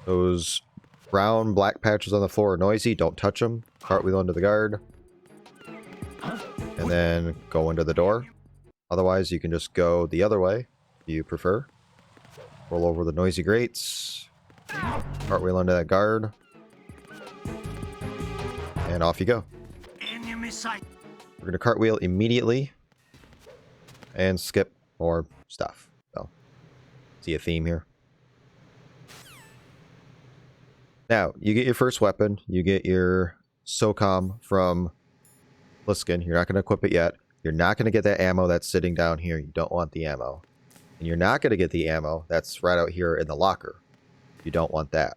those brown black patches on the floor are noisy. Don't touch them. Cartwheel into the guard. And then go into the door. Otherwise, you can just go the other way if you prefer. Roll over the noisy grates. Cartwheel into that guard. And off you go. We're going to cartwheel immediately. And skip more stuff. So, see a theme here. Now, you get your first weapon. You get your SOCOM from Bliskin. You're not going to equip it yet. You're not going to get that ammo that's sitting down here. You don't want the ammo. And you're not going to get the ammo that's right out here in the locker. You don't want that.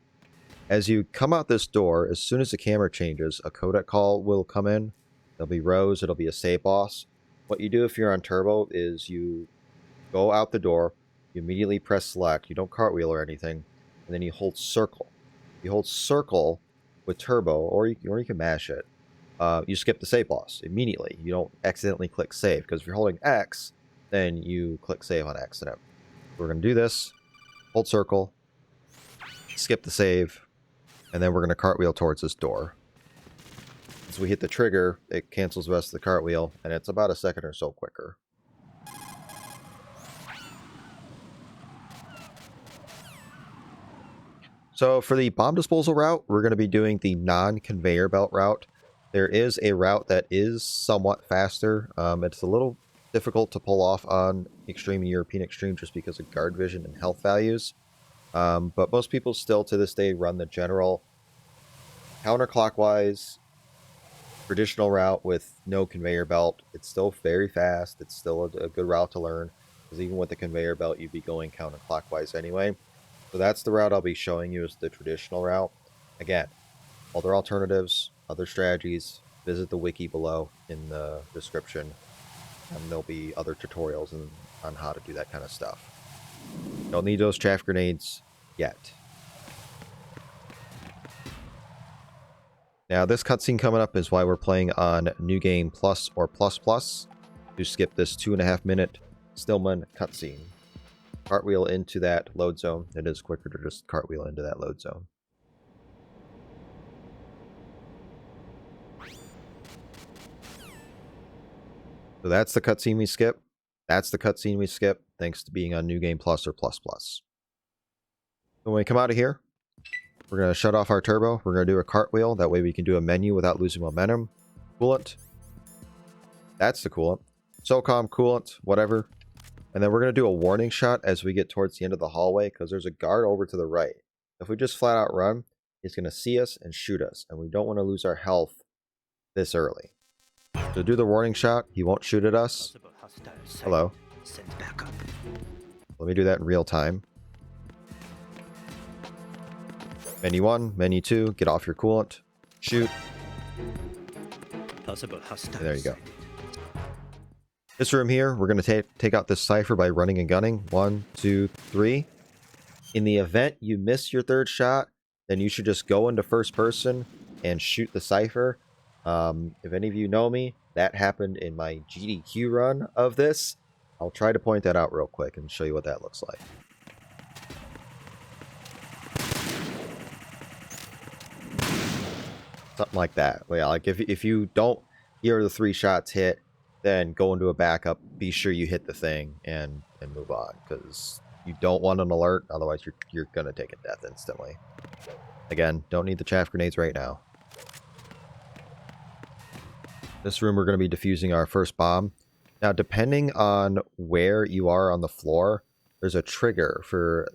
As you come out this door, as soon as the camera changes, a codec call will come in. There'll be rows. It'll be a save boss. What you do if you're on turbo is you go out the door. You immediately press select. You don't cartwheel or anything. And then you hold circle. You hold circle with turbo, or you can mash it. You skip the save boss immediately. You don't accidentally click save, because if you're holding X, then you click save on accident. We're going to do this. Hold circle. Skip the save. And then we're going to cartwheel towards this door. As we hit the trigger, it cancels the rest of the cartwheel, and it's about a second or so quicker. So for the bomb disposal route, we're going to be doing the non-conveyor belt route. There is a route that is somewhat faster. It's a little difficult to pull off on Extreme and European Extreme just because of guard vision and health values. But most people still to this day run the general counterclockwise traditional route with no conveyor belt. It's still very fast. It's still a good route to learn, because even with the conveyor belt, you'd be going counterclockwise anyway. So that's the route I'll be showing you, is the traditional route. Again, other alternatives, other strategies, visit the wiki below in the description, and there'll be other tutorials on how to do that kind of stuff. Don't need those chaff grenades yet. Now, this cutscene coming up is why we're playing on New Game Plus or Plus Plus to skip this 2.5 minute Stillman cutscene. Cartwheel into that load zone. It is quicker to just cartwheel into that load zone. So that's the cutscene we skip. That's the cutscene we skip, thanks to being on New Game Plus or Plus Plus. So when we come out of here, we're going to shut off our turbo. We're going to do a cartwheel. That way we can do a menu without losing momentum. Coolant. That's the coolant. SOCOM, coolant, whatever. And then we're going to do a warning shot as we get towards the end of the hallway, because there's a guard over to the right. If we just flat out run, he's going to see us and shoot us. And we don't want to lose our health this early. So do the warning shot. He won't shoot at us. Hello. Let me do that in real time. Menu 1, menu 2, get off your coolant, shoot. And there you go. This room here, we're going to take out this cipher by running and gunning. 1, 2, 3. In the event you miss your third shot, then you should just go into first person and shoot the cipher. If any of you know me, that happened in my GDQ run of this. I'll try to point that out real quick and show you what that looks like. Something like that. Yeah, like if you don't hear the 3 shots hit, then go into a backup. Be sure you hit the thing and move on, because you don't want an alert. Otherwise, you're gonna take a death instantly. Again, don't need the chaff grenades right now. This room, we're going to be defusing our first bomb. Now, depending on where you are on the floor, there's a trigger for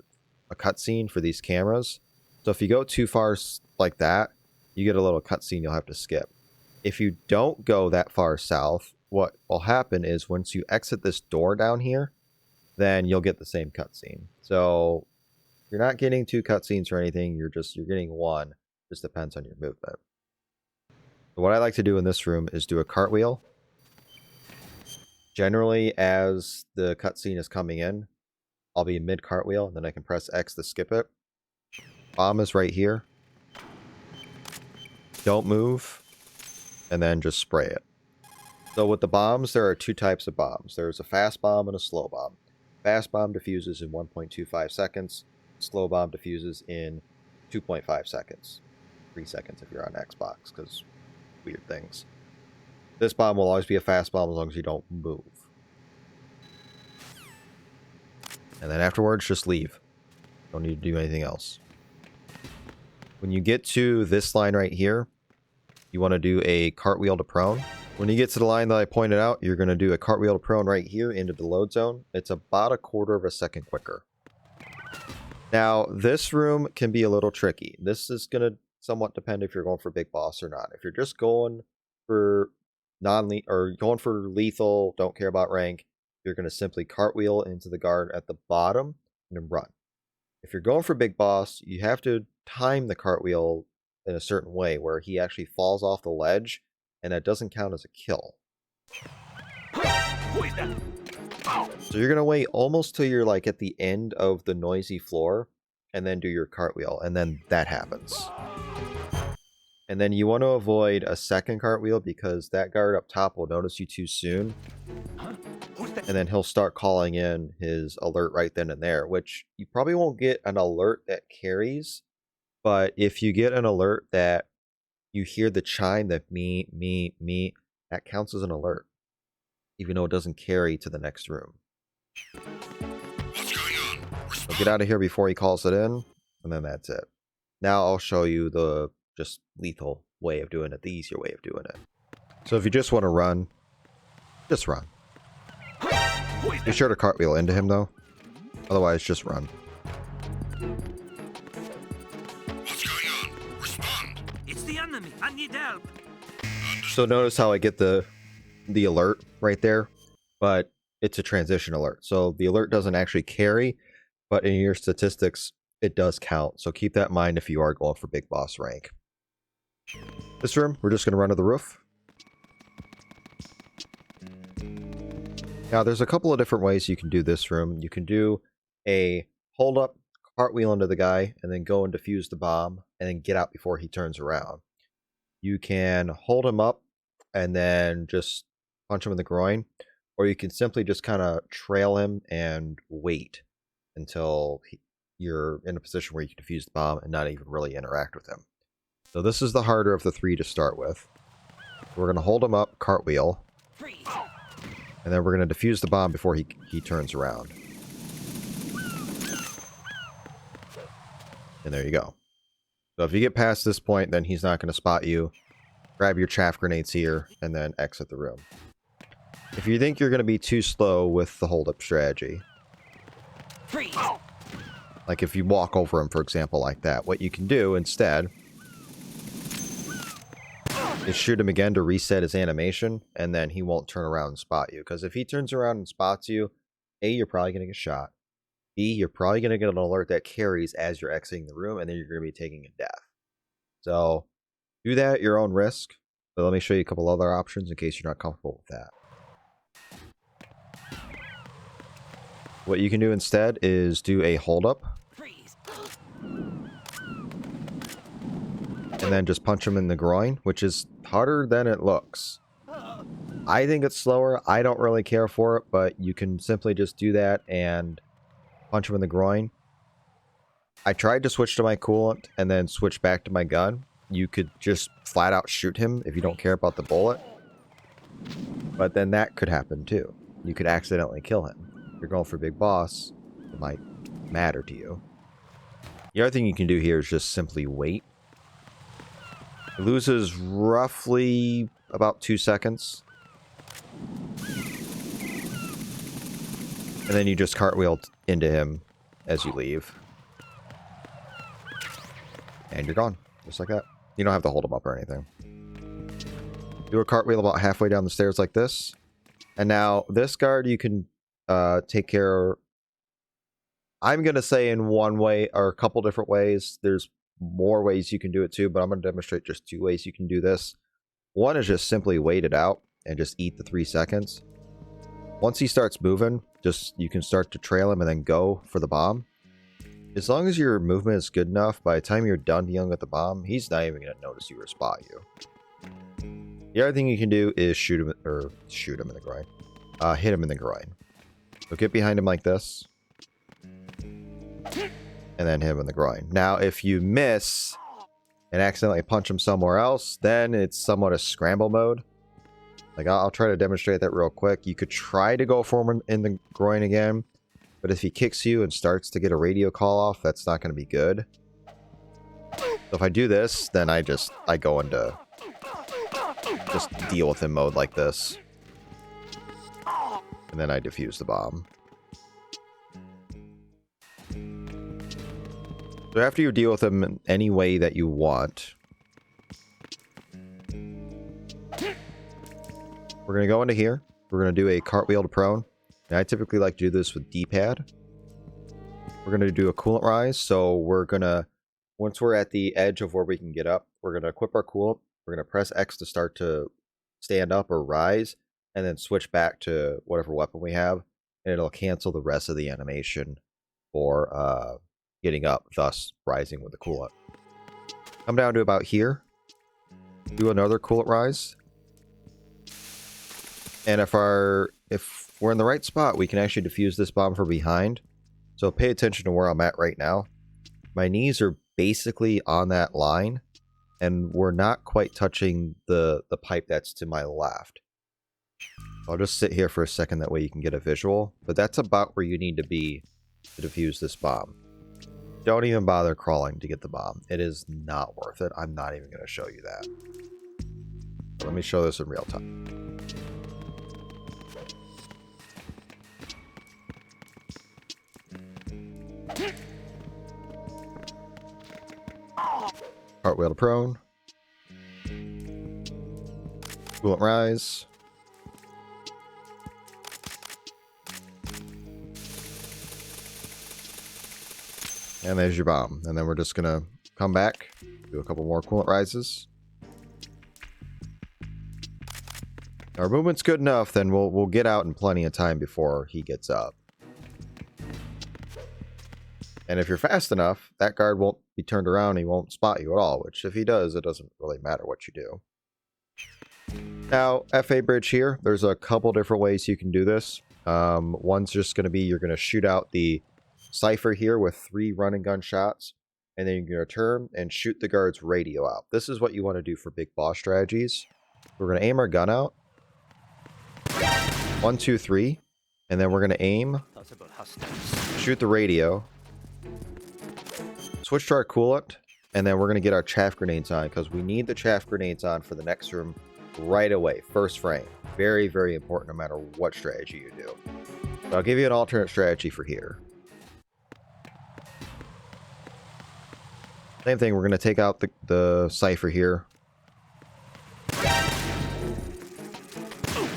a cutscene for these cameras. So if you go too far like that, you get a little cutscene you'll have to skip. If you don't go that far south, what will happen is once you exit this door down here, then you'll get the same cutscene. So you're not getting 2 cutscenes or anything. You're getting 1. Just depends on your movement. So what I like to do in this room is do a cartwheel, Generally, as the cutscene is coming in, I'll be mid cartwheel, and then I can press X to skip it. Bomb is right here. Don't move, and then just spray it. So with the bombs, there are two types of bombs. There's a fast bomb and a slow bomb. Fast bomb diffuses in 1.25 seconds. Slow bomb diffuses in 2.5 seconds. 3 seconds if you're on Xbox, because weird things. This bomb will always be a fast bomb as long as you don't move. And then afterwards, just leave. Don't need to do anything else. When you get to this line right here, you want to do a cartwheel to prone. When you get to the line that I pointed out, you're going to do a cartwheel to prone right here into the load zone. It's about 1/4 of a second quicker. Now, this room can be a little tricky. This is going to somewhat depend if you're going for big boss or not. If you're just going for going for lethal, don't care about rank, you're going to simply cartwheel into the guard at the bottom and then run. If you're going for big boss, you have to time the cartwheel in a certain way where he actually falls off the ledge, and that doesn't count as a kill. Who is that? So you're going to wait almost till you're like at the end of the noisy floor, and then do your cartwheel, and then that happens. And then you want to avoid a second cartwheel because that guard up top will notice you too soon. And then he'll start calling in his alert right then and there, which you probably won't get an alert that carries. But if you get an alert that you hear the chime that me, that counts as an alert. Even though it doesn't carry to the next room. What's going on? So get out of here before he calls it in, and then that's it. Now I'll show you the just lethal way of doing it, the easier way of doing it. So if you just want to run, just run. Be sure to cartwheel into him though. Otherwise, just run. What's going on? Respond. It's the enemy. I need help. So notice how I get the alert right there, but it's a transition alert. So the alert doesn't actually carry, but in your statistics, it does count. So keep that in mind if you are going for big boss rank. This room, we're just going to run to the roof. Now, there's a couple of different ways you can do this room. You can do a hold up, cartwheel into the guy, and then go and defuse the bomb, and then get out before he turns around. You can hold him up, and then just punch him in the groin, or you can simply just kind of trail him and wait until you're in a position where you can defuse the bomb and not even really interact with him. So this is the harder of the three to start with. We're going to hold him up, cartwheel, and then we're going to defuse the bomb before he turns around. And there you go. So if you get past this point, then he's not going to spot you. Grab your chaff grenades here, and then exit the room. If you think you're going to be too slow with the hold-up strategy, like if you walk over him, for example, like that, what you can do instead is shoot him again to reset his animation, and then he won't turn around and spot you. Because if he turns around and spots you, A, you're probably going to get shot. B, you're probably going to get an alert that carries as you're exiting the room, and then you're going to be taking a death. So do that at your own risk, but let me show you a couple other options in case you're not comfortable with that. What you can do instead is do a hold up. And then just punch him in the groin, which is harder than it looks. I think it's slower. I don't really care for it, but you can simply just do that and punch him in the groin. I tried to switch to my coolant and then switch back to my gun. You could just flat out shoot him if you don't care about the bullet. But then that could happen too. You could accidentally kill him. If you're going for big boss, it might matter to you. The other thing you can do here is just simply wait. It loses roughly about 2 seconds. And then you just cartwheel into him as you leave. And you're gone. Just like that. You don't have to hold him up or anything. Do a cartwheel about halfway down the stairs like this. And now this guard you can take care. I'm going to say in one way or a couple different ways. There's more ways you can do it too, but I'm going to demonstrate just 2 ways you can do this. One is just simply wait it out and just eat the 3 seconds. Once he starts moving, you can start to trail him and then go for the bomb. As long as your movement is good enough, by the time you're done dealing with the bomb, he's not even going to notice you or spot you. The other thing you can do is shoot him in the groin. Hit him in the groin. So get behind him like this. And then hit him in the groin. Now, if you miss and accidentally punch him somewhere else, then it's somewhat a scramble mode. Like, I'll try to demonstrate that real quick. You could try to go for him in the groin again, but if he kicks you and starts to get a radio call off, that's not going to be good. So if I do this, then I go into just deal with him mode like this. And then I defuse the bomb. So after you deal with him in any way that you want, we're going to go into here. We're going to do a cartwheel to prone. And I typically like to do this with D-pad. We're going to do a coolant rise. So we're going to, once we're at the edge of where we can get up, we're going to equip our coolant. We're going to press X to start to stand up or rise, and then switch back to whatever weapon we have. And it'll cancel the rest of the animation for getting up, thus rising with the coolant. Come down to about here. Do another coolant rise. And if we're in the right spot, we can actually defuse this bomb from behind. So pay attention to where I'm at right now. My knees are basically on that line, and we're not quite touching the pipe that's to my left. I'll just sit here for a second, that way you can get a visual. But that's about where you need to be to defuse this bomb. Don't even bother crawling to get the bomb. It is not worth it. I'm not even going to show you that. So let me show this in real time. Cartwheel to prone. Coolant rise. And there's your bomb. And then we're just going to come back, do a couple more coolant rises. Our movement's good enough, then we'll get out in plenty of time before he gets up. And if you're fast enough, that guard won't be turned around, he won't spot you at all, which if he does, it doesn't really matter what you do. Now, FA bridge here, there's a couple different ways you can do this. One's just going to be, you're going to shoot out the cipher here with 3 run and gun shots, and then you're going to turn and shoot the guard's radio out. This is what you want to do for big boss strategies. We're going to aim our gun out. 1, 2, 3. And then we're going to aim, shoot the radio, switch to our coolant, and then we're going to get our chaff grenades on, because we need the chaff grenades on for the next room right away, first frame. Very, very important no matter what strategy you do. But I'll give you an alternate strategy for here. Same thing, we're going to take out the cipher here.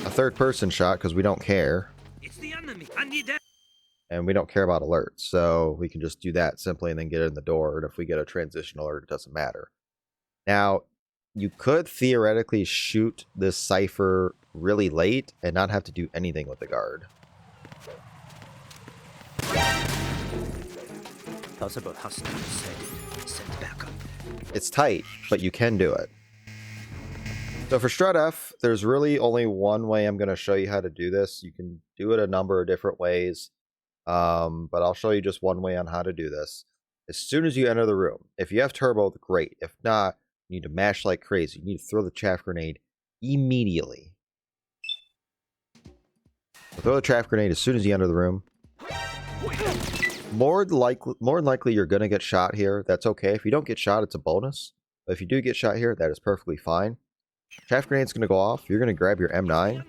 A third person shot, because we don't care. It's the enemy. I need that. And we don't care about alerts, so we can just do that simply and then get in the door. And if we get a transition alert, it doesn't matter. Now, you could theoretically shoot this cipher really late and not have to do anything with the guard. Possible hostiles sent back up. It's tight, but you can do it. So for Strut F, there's really only one way I'm going to show you how to do this. You can do it a number of different ways, but I'll show you just one way on how to do this. As soon as you enter the room, if you have turbo, great. If not, you need to mash like crazy. You need to throw the chaff grenade immediately. So throw the chaff grenade as soon as you enter the room. More than likely you're going to get shot here. That's okay. If you don't get shot, it's a bonus. But if you do get shot here, that is perfectly fine. Chaff grenade's going to go off. You're going to grab your M9,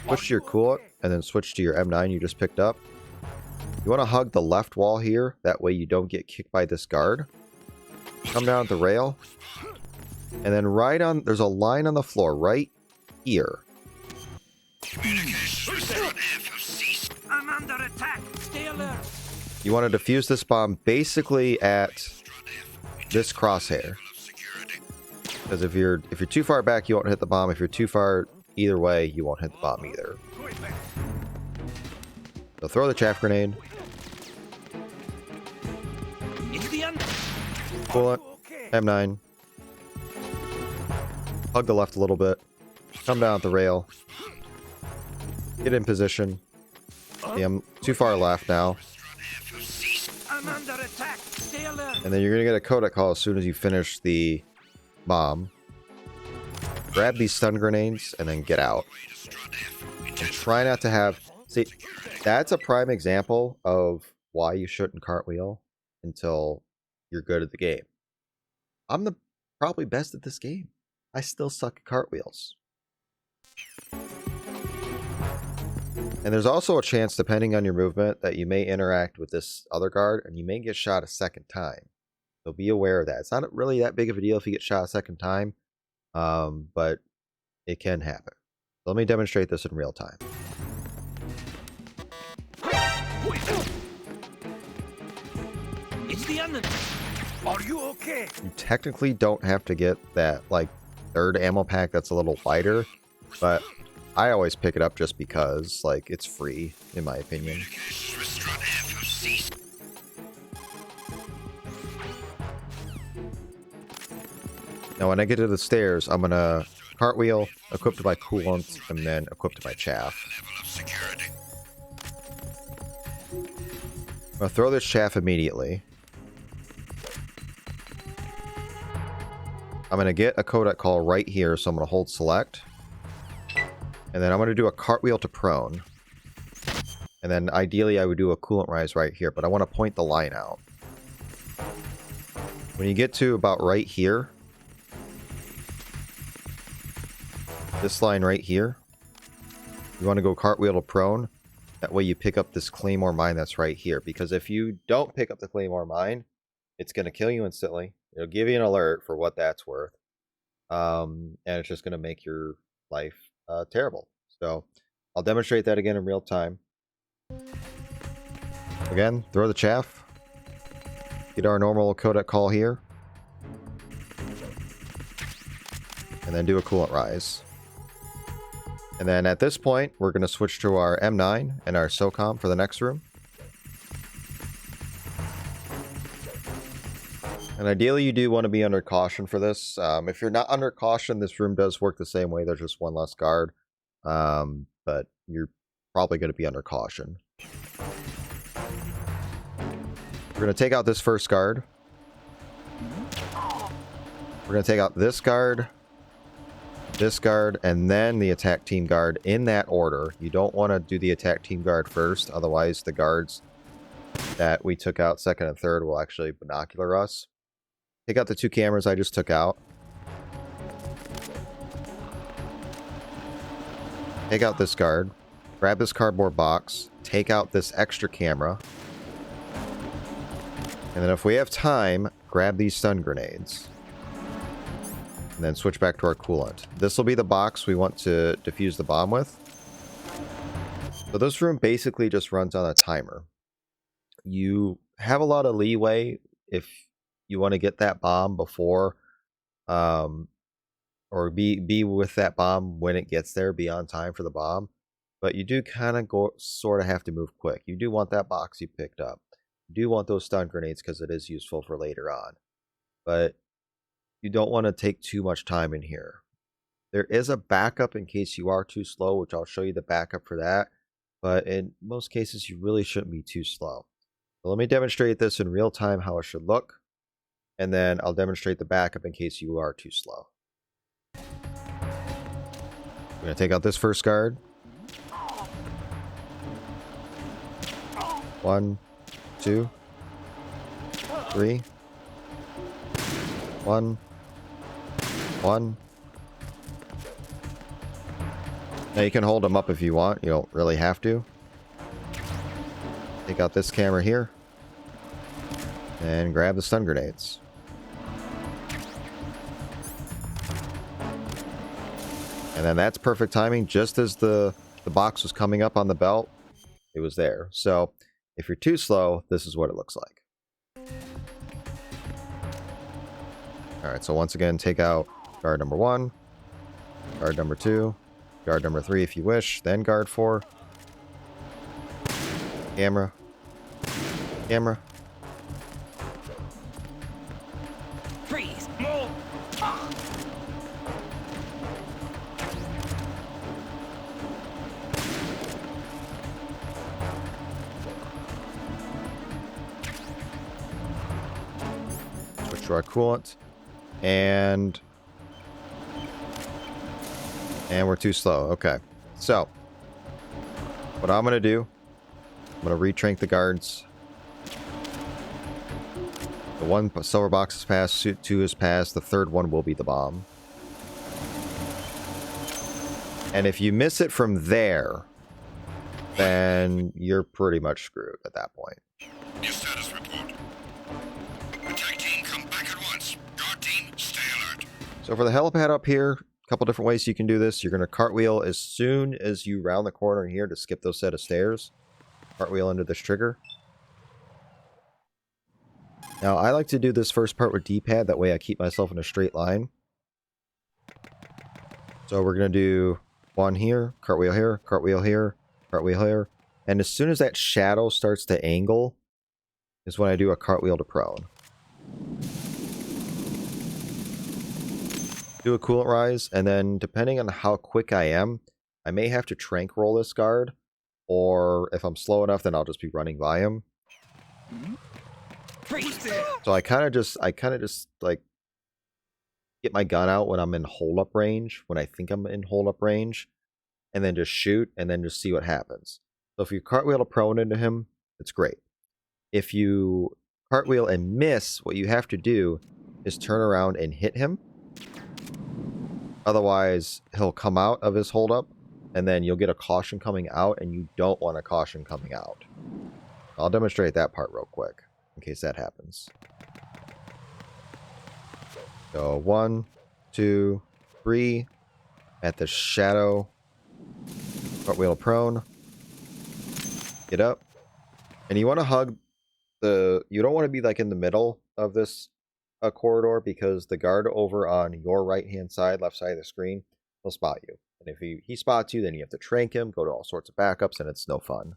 switch to your coolant, and then switch to your M9 you just picked up. You want to hug the left wall here. That way you don't get kicked by this guard. Come down the rail. And then there's a line on the floor right here. I'm under attack. Stay alert. You want to defuse this bomb basically at this crosshair. Because if you're too far back, you won't hit the bomb. If you're too far either way, you won't hit the bomb either. So throw the chaff grenade. Pull it. M9. Hug the left a little bit. Come down at the rail. Get in position. Yeah, I'm too far left now. I'm under attack. Stay alert. And then you're going to get a codec call as soon as you finish the bomb. Grab these stun grenades and then get out. And try not to have... See, that's a prime example of why you shouldn't cartwheel until you're good at the game. I'm the probably best at this game. I still suck at cartwheels. And there's also a chance, depending on your movement, that you may interact with this other guard and you may get shot a second time. So be aware of that. It's not really that big of a deal if you get shot a second time, but it can happen. So let me demonstrate this in real time. It's the enemy. Are you okay? You technically don't have to get that like third ammo pack that's a little lighter, but I always pick it up just because, like, it's free, in my opinion. Now, when I get to the stairs, I'm gonna cartwheel, equip to my coolant, and then equip to my chaff. I'm gonna throw this chaff immediately. I'm gonna get a codec call right here, so I'm gonna hold select. And then I'm going to do a cartwheel to prone. And then ideally I would do a coolant rise right here, but I want to point the line out. When you get to about right here, this line right here, you want to go cartwheel to prone. That way you pick up this claymore mine that's right here. Because if you don't pick up the claymore mine, it's going to kill you instantly. It'll give you an alert for what that's worth. And it's just going to make your life terrible. So I'll demonstrate that again in real time. Again, throw the chaff. Get our normal codec call here. And then do a coolant rise. And then at this point, we're going to switch to our M9 and our SOCOM for the next room. And ideally, you do want to be under caution for this. If you're not under caution, this room does work the same way. There's just one less guard. But you're probably going to be under caution. We're going to take out this first guard. We're going to take out this guard, and then the attack team guard in that order. You don't want to do the attack team guard first. Otherwise, the guards that we took out second and third will actually binocular us. Take out the two cameras I just took out. Take out this guard. Grab this cardboard box. Take out this extra camera. And then if we have time, grab these stun grenades. And then switch back to our coolant. This will be the box we want to defuse the bomb with. So this room basically just runs on a timer. You have a lot of leeway if you want to get that bomb before, or be with that bomb when it gets there, be on time for the bomb. But you do kind of sort of have to move quick. You do want that box you picked up. You do want those stun grenades because it is useful for later on. But you don't want to take too much time in here. There is a backup in case you are too slow, which I'll show you the backup for that. But in most cases, you really shouldn't be too slow. So let me demonstrate this in real time, how it should look. And then I'll demonstrate the backup in case you are too slow. I'm going to take out this first guard. 1, 2, 3. 1. 1. Now you can hold them up if you want. You don't really have to. Take out this camera here. And grab the stun grenades. And then that's perfect timing. Just as the box was coming up on the belt, it was there. So if you're too slow, this is what it looks like. Alright, so once again, take out guard number 1, guard number 2, Guard number 3 if you wish. Then guard 4. Camera. Camera. Freeze! Move! Ah. Switch to our coolant. And we're too slow. Okay. So, what I'm going to do, I'm going to retrank the guards. The 1 silver box is passed, suit 2 is passed, the 3rd one will be the bomb. And if you miss it from there, then you're pretty much screwed at that point. New status report. Attack team, come back at once. Guard team, stay alert. So for the helipad up here, a couple different ways you can do this. You're going to cartwheel as soon as you round the corner here to skip those set of stairs. Cartwheel into this trigger. Now, I like to do this first part with D-pad. That way I keep myself in a straight line. So we're going to do 1 here, cartwheel here, cartwheel here, cartwheel here. And as soon as that shadow starts to angle is when I do a cartwheel to prone. Do a coolant rise, and then depending on how quick I am, I may have to trank roll this guard. Or if I'm slow enough, then I'll just be running by him. So I kind of just like get my gun out when I'm in hold up range, when I think I'm in hold up range, and then just shoot and then just see what happens. So if you cartwheel a prone into him, it's great. If you cartwheel and miss, what you have to do is turn around and hit him. Otherwise, he'll come out of his hold up and then you'll get a caution coming out, and you don't want a caution coming out. I'll demonstrate that part real quick in case that happens. So 1, 2, 3 at the shadow. Cartwheel prone. Get up. And you want to hug the... You don't want to be like in the middle of this corridor, because the guard over on your right-hand side, left side of the screen, will spot you. And if he spots you, then you have to trank him, go to all sorts of backups, and it's no fun.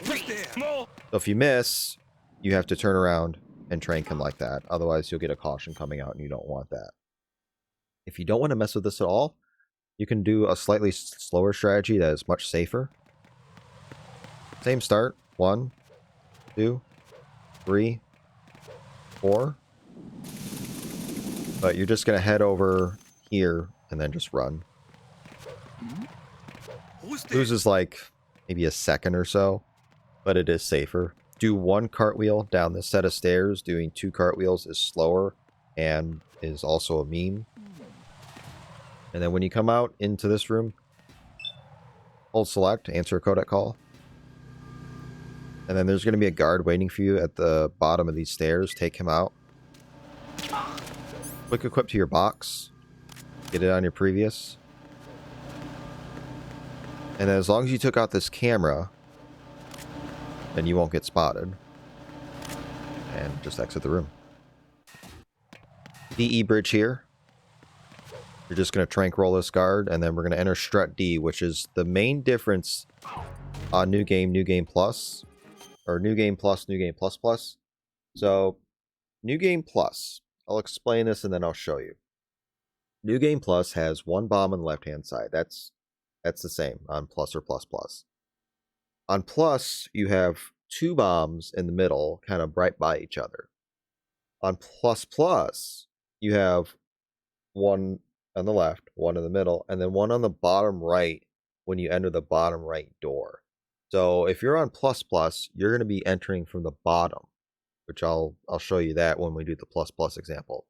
So if you miss, you have to turn around and trank him like that. Otherwise, you'll get a caution coming out, and you don't want that. If you don't want to mess with this at all, you can do a slightly slower strategy that is much safer. Same start. 1, 2, 3, 4. But you're just going to head over here and then just run. Loses like maybe a second or so, but it is safer. Do 1 cartwheel down this set of stairs. Doing 2 cartwheels is slower and is also a meme. And then when you come out into this room, hold select, answer a codec call. And then there's going to be a guard waiting for you at the bottom of these stairs. Take him out. Quick equip to your box. Get it on your previous. And then as long as you took out this camera, then you won't get spotted. And just exit the room. DE bridge here. You're just going to trank roll this guard, and then we're going to enter Strut D, which is the main difference on New Game Plus. Or New Game Plus, New Game Plus Plus. So, New Game Plus. I'll explain this and then I'll show you. New Game Plus has 1 bomb on the left-hand side. That's the same on Plus or Plus Plus. On Plus, you have 2 bombs in the middle, kind of right by each other. On Plus Plus, you have 1 on the left, 1 in the middle, and then 1 on the bottom right when you enter the bottom right door. So if you're on Plus Plus, you're going to be entering from the bottom, which I'll show you that when we do the Plus Plus example.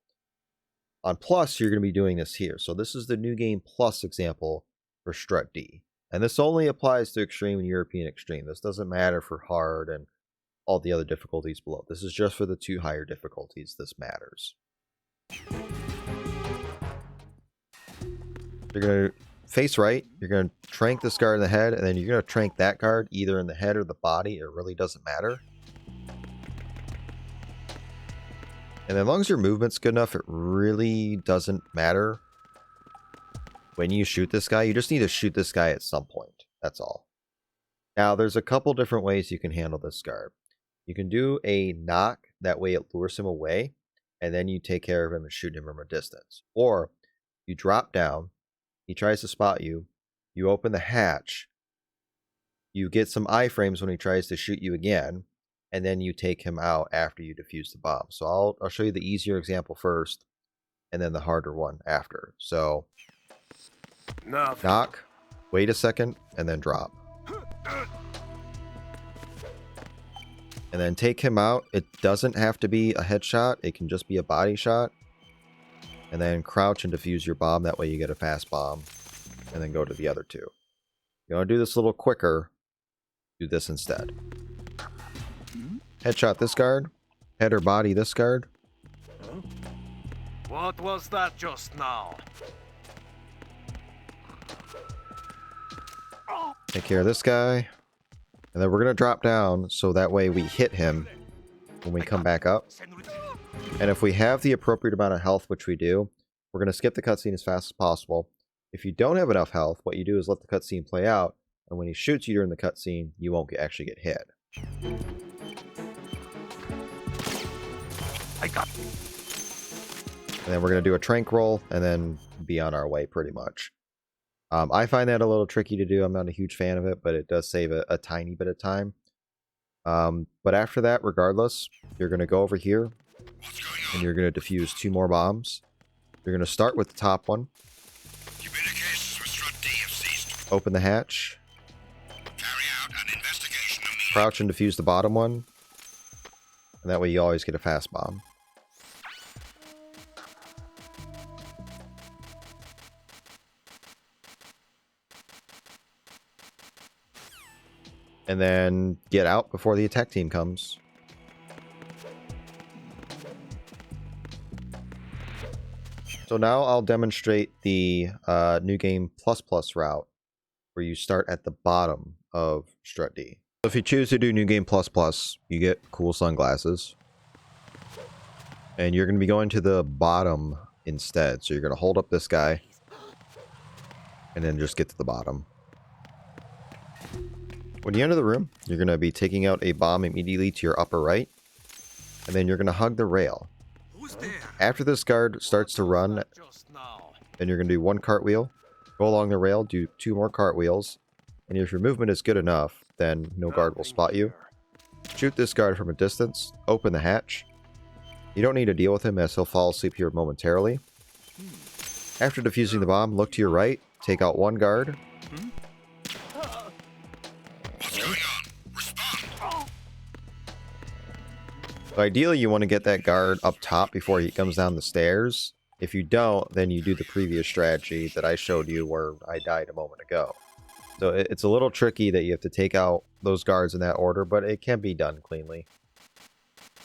On Plus, you're going to be doing this here. So this is the New Game Plus example for Strut D. And this only applies to Extreme and European Extreme. This doesn't matter for Hard and all the other difficulties below. This is just for the 2 higher difficulties. This matters. You're going to face right. You're going to trank this guard in the head, and then you're going to trank that guard either in the head or the body. It really doesn't matter. And as long as your movement's good enough, it really doesn't matter when you shoot this guy, you just need to shoot this guy at some point. That's all. Now, there's a couple different ways you can handle this guard. You can do a knock, that way it lures him away, and then you take care of him and shoot him from a distance. Or you drop down, he tries to spot you, you open the hatch, you get some iframes when he tries to shoot you again, and then you take him out after you defuse the bomb. So I'll show you the easier example first, and then the harder one after. So knock, wait a second, and then drop. And then take him out. It doesn't have to be a headshot. It can just be a body shot. And then crouch and defuse your bomb. That way you get a fast bomb. And then go to the other two. You want to do this a little quicker, do this instead. Headshot this guard. Head or body this guard. What was that just now? Take care of this guy. And then we're going to drop down so that way we hit him when we come back up. And if we have the appropriate amount of health, which we do, we're going to skip the cutscene as fast as possible. If you don't have enough health, what you do is let the cutscene play out. And when he shoots you during the cutscene, you won't actually get hit. I got. And then we're going to do a trank roll and then be on our way pretty much. I find that a little tricky to do. I'm not a huge fan of it, but it does save a tiny bit of time. But after that, regardless, you're going to go over here and you're going to defuse 2 more bombs. You're going to start with the top one. Communications with Strut D have ceased. Open the hatch. Carry out an investigation immediately. Crouch and defuse the bottom one. And that way you always get a fast bomb. And then get out before the attack team comes. So now I'll demonstrate the New Game Plus Plus route, where you start at the bottom of Strut D. So if you choose to do New Game Plus Plus, you get cool sunglasses. And you're going to be going to the bottom instead. So you're going to hold up this guy. And then just get to the bottom. When you enter the room, you're going to be taking out a bomb immediately to your upper right. And then you're going to hug the rail. Who's there? After this guard starts to run, Just now. then you're going to do 1 cartwheel. Go along the rail, do 2 more cartwheels. And if your movement is good enough, then no guard will spot you. Shoot this guard from a distance. Open the hatch. You don't need to deal with him as he'll fall asleep here momentarily. After defusing the bomb, look to your right. Take out 1 guard. What's going on? Respond. So ideally, you want to get that guard up top before he comes down the stairs. If you don't, then you do the previous strategy that I showed you where I died a moment ago. So it's a little tricky that you have to take out those guards in that order, but it can be done cleanly.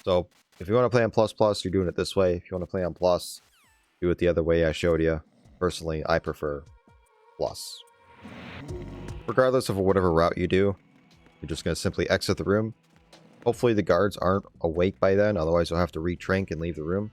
So if you want to play on Plus Plus, you're doing it this way. If you want to play on Plus, do it the other way I showed you. Personally, I prefer Plus. Regardless of whatever route you do, you're just going to simply exit the room. Hopefully the guards aren't awake by then, otherwise you'll have to retrank and leave the room.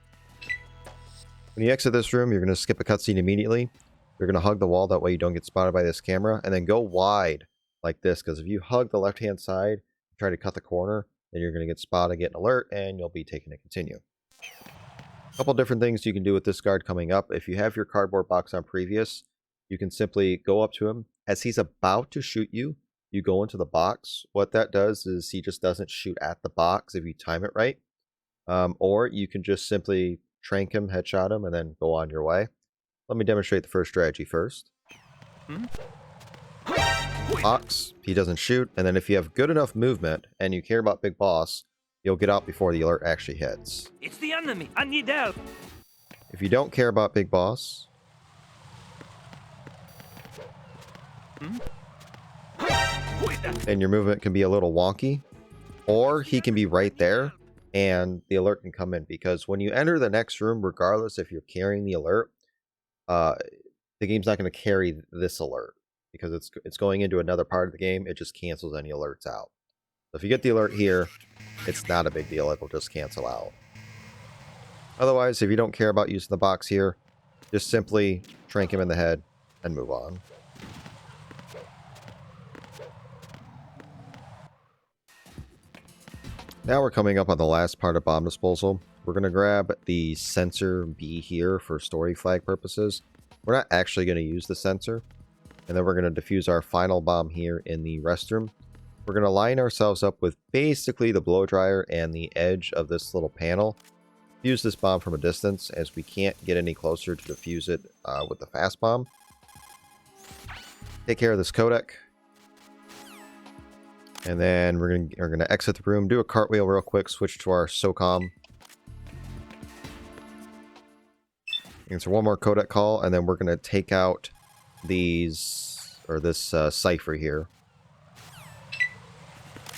When you exit this room, you're going to skip a cutscene immediately. You're going to hug the wall, that way you don't get spotted by this camera, and then go wide like this, because if you hug the left-hand side, try to cut the corner, then you're going to get spotted, get an alert, and you'll be taken to continue. A couple different things you can do with this guard coming up. If you have your cardboard box on previous, you can simply go up to him. As he's about to shoot you, you go into the box. What that does is he just doesn't shoot at the box if you time it right. Or you can just simply trank him, headshot him, and then go on your way. Let me demonstrate the first strategy first. Box, he doesn't shoot, and then if you have good enough movement and you care about Big Boss, you'll get out before the alert actually hits. It's the enemy. I need help. If you don't care about Big Boss, then your movement can be a little wonky, or he can be right there and the alert can come in, because when you enter the next room, regardless if you're carrying the alert, the game's not going to carry this alert because it's going into another part of the game. It just cancels any alerts out. So if you get the alert here, it's not a big deal. It will just cancel out. Otherwise, if you don't care about using the box here, just simply trank him in the head, and move on. Now we're coming up on the last part of bomb disposal. We're going to grab the sensor B here for story flag purposes. We're not actually going to use the sensor. And then we're going to defuse our final bomb here in the restroom. We're going to line ourselves up with basically the blow dryer and the edge of this little panel. Use this bomb from a distance, as we can't get any closer to defuse it with the fast bomb. Take care of this codec. And then we're gonna exit the room, do a cartwheel real quick, switch to our SOCOM. Answer one more codec call, and then we're gonna take out these, or this cipher here.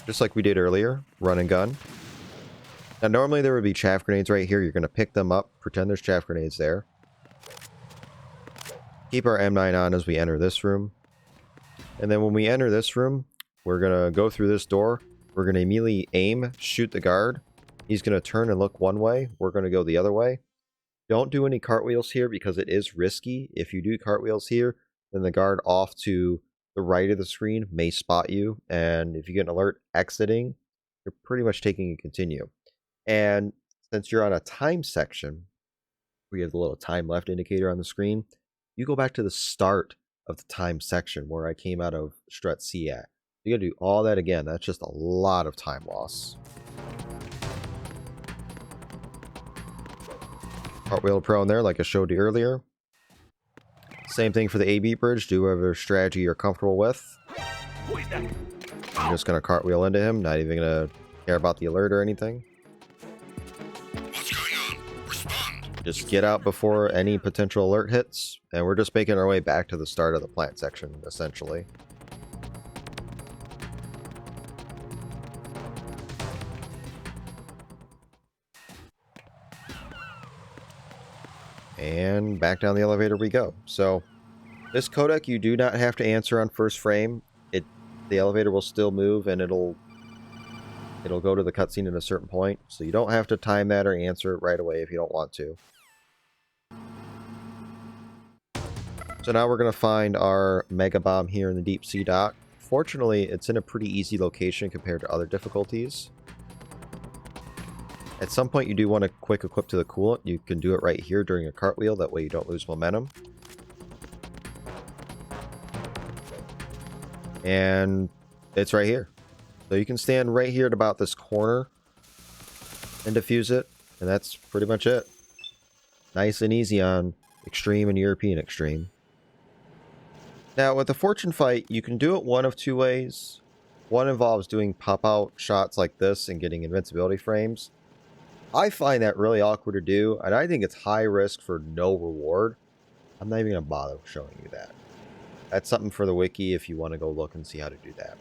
Just like we did earlier, run and gun. Now normally there would be chaff grenades right here. You're gonna pick them up, pretend there's chaff grenades there. Keep our M9 on as we enter this room. And then when we enter this room, we're going to go through this door. We're going to immediately aim, shoot the guard. He's going to turn and look one way. We're going to go the other way. Don't do any cartwheels here because it is risky. If you do cartwheels here, then the guard off to the right of the screen may spot you. And if you get an alert exiting, you're pretty much taking a continue. And since you're on a time section, where you have the little time left indicator on the screen, you go back to the start of the time section where I came out of Strut C at. You gotta do all that again. That's just a lot of time loss. Cartwheel prone there, like I showed you earlier. Same thing for the AB bridge. Do whatever strategy you're comfortable with. I'm just gonna cartwheel into him. Not even gonna care about the alert or anything. What's going on? Respond. Just get out before any potential alert hits, and we're just making our way back to the start of the plant section, essentially. And back down the elevator we go. So this codec you do not have to answer on first frame. The elevator will still move, and it'll go to the cutscene at a certain point. So you don't have to time that or answer it right away if you don't want to. So now we're going to find our mega bomb here in the deep sea dock. Fortunately, it's in a pretty easy location compared to other difficulties. At some point, you do want to quick equip to the coolant. You can do it right here during a cartwheel. That way you don't lose momentum. And it's right here. So you can stand right here at about this corner and defuse it. And that's pretty much it. Nice and easy on Extreme and European Extreme. Now, with the Fortune fight, you can do it one of two ways. One involves doing pop-out shots like this and getting invincibility frames. I find that really awkward to do, and I think it's high risk for no reward. I'm not even going to bother showing you that. That's something for the wiki if you want to go look and see how to do that.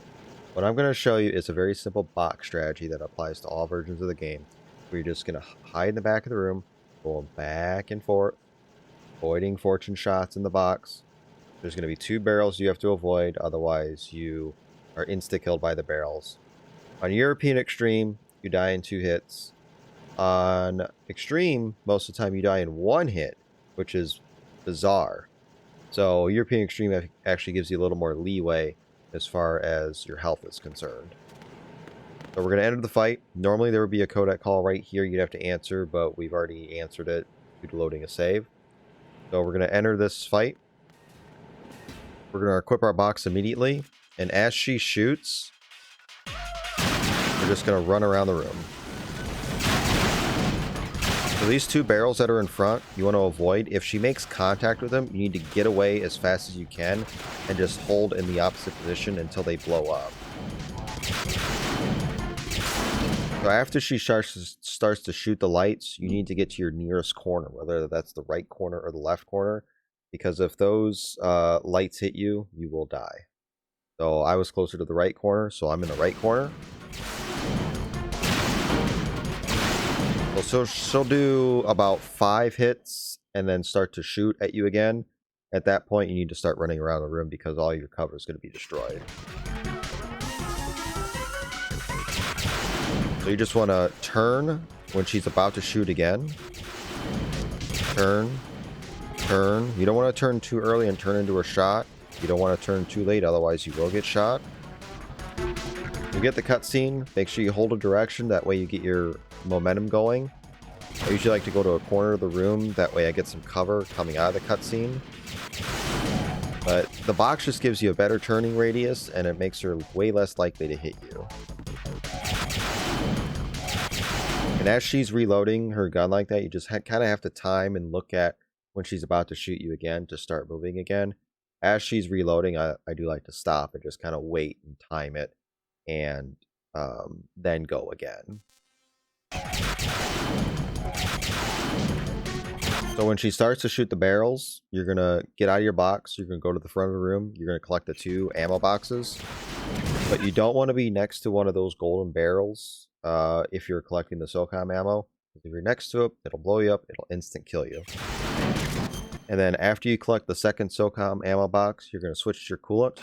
What I'm going to show you is a very simple box strategy that applies to all versions of the game, where you're just going to hide in the back of the room, going back and forth, avoiding fortune shots in the box. There's going to be 2 barrels you have to avoid, otherwise you are insta-killed by the barrels. On European Extreme, you die in 2 hits. On Extreme, most of the time you die in 1 hit, which is bizarre. So European Extreme actually gives you a little more leeway as far as your health is concerned. So we're going to enter the fight. Normally there would be a codec call right here you'd have to answer, but we've already answered it due to loading a save. So we're going to enter this fight. We're going to equip our box immediately, and as she shoots, we're just going to run around the room. So these 2 barrels that are in front, you want to avoid. If she makes contact with them, you need to get away as fast as you can and just hold in the opposite position until they blow up. So after she starts to shoot the lights, you need to get to your nearest corner, whether that's the right corner or the left corner, because if those lights hit you, you will die. So I was closer to the right corner, so I'm in the right corner. So she'll do about 5 hits and then start to shoot at you again. At that point, you need to start running around the room because all your cover is going to be destroyed. So you just want to turn when she's about to shoot again. Turn. turn. You don't want to turn too early and turn into a shot. You don't want to turn too late, otherwise you will get shot. You get the cutscene, make sure you hold a direction, that way you get your momentum going. I usually like to go to a corner of the room, that way I get some cover coming out of the cutscene. But the box just gives you a better turning radius, and it makes her way less likely to hit you. And as she's reloading her gun like that, you just kind of have to time and look at when she's about to shoot you again to start moving again. As she's reloading, I do like to stop and just kind of wait and time it, and then go again. So when she starts to shoot the barrels, you're going to get out of your box, you're going to go to the front of the room, you're going to collect the 2 ammo boxes. But you don't want to be next to one of those golden barrels if you're collecting the SOCOM ammo. If you're next to it, it'll blow you up, it'll instant kill you. And then after you collect the second SOCOM ammo box, you're going to switch to your coolant.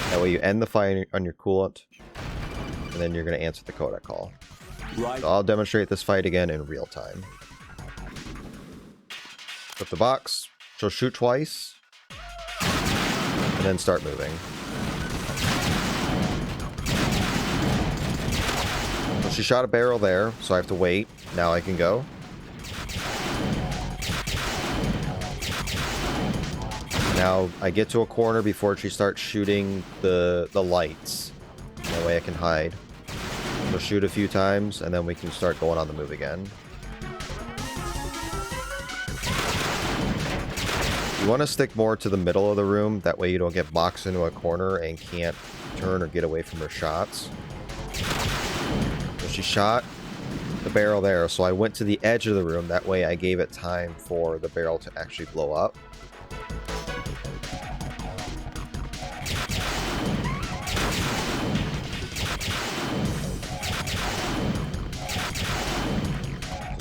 That way you end the fight on your coolant, and then you're going to answer the codec call. So I'll demonstrate this fight again in real time. Flip the box, she'll shoot twice, and then start moving. So she shot a barrel there, so I have to wait. Now I can go. Now I get to a corner before she starts shooting the lights. That way I can hide. She'll shoot a few times, and then we can start going on the move again. You want to stick more to the middle of the room, that way you don't get boxed into a corner and can't turn or get away from her shots. So she shot the barrel there, so I went to the edge of the room, that way I gave it time for the barrel to actually blow up.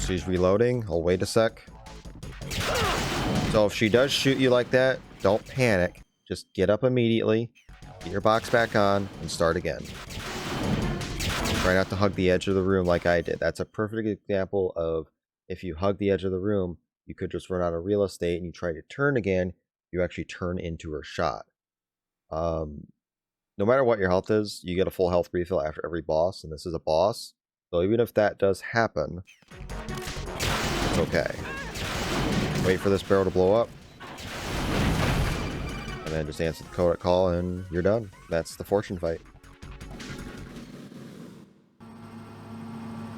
She's reloading, I'll wait a sec. So if she does shoot you like that, don't panic. Just get up immediately, get your box back on, and start again. Try not to hug the edge of the room like I did. That's a perfect example of if you hug the edge of the room, you could just run out of real estate and you try to turn again, you actually turn into her shot. No matter what your health is, you get a full health refill after every boss, and this is a boss. So even if that does happen, it's okay. Wait for this barrel to blow up, and then just answer the codec call and you're done. That's the fortune fight.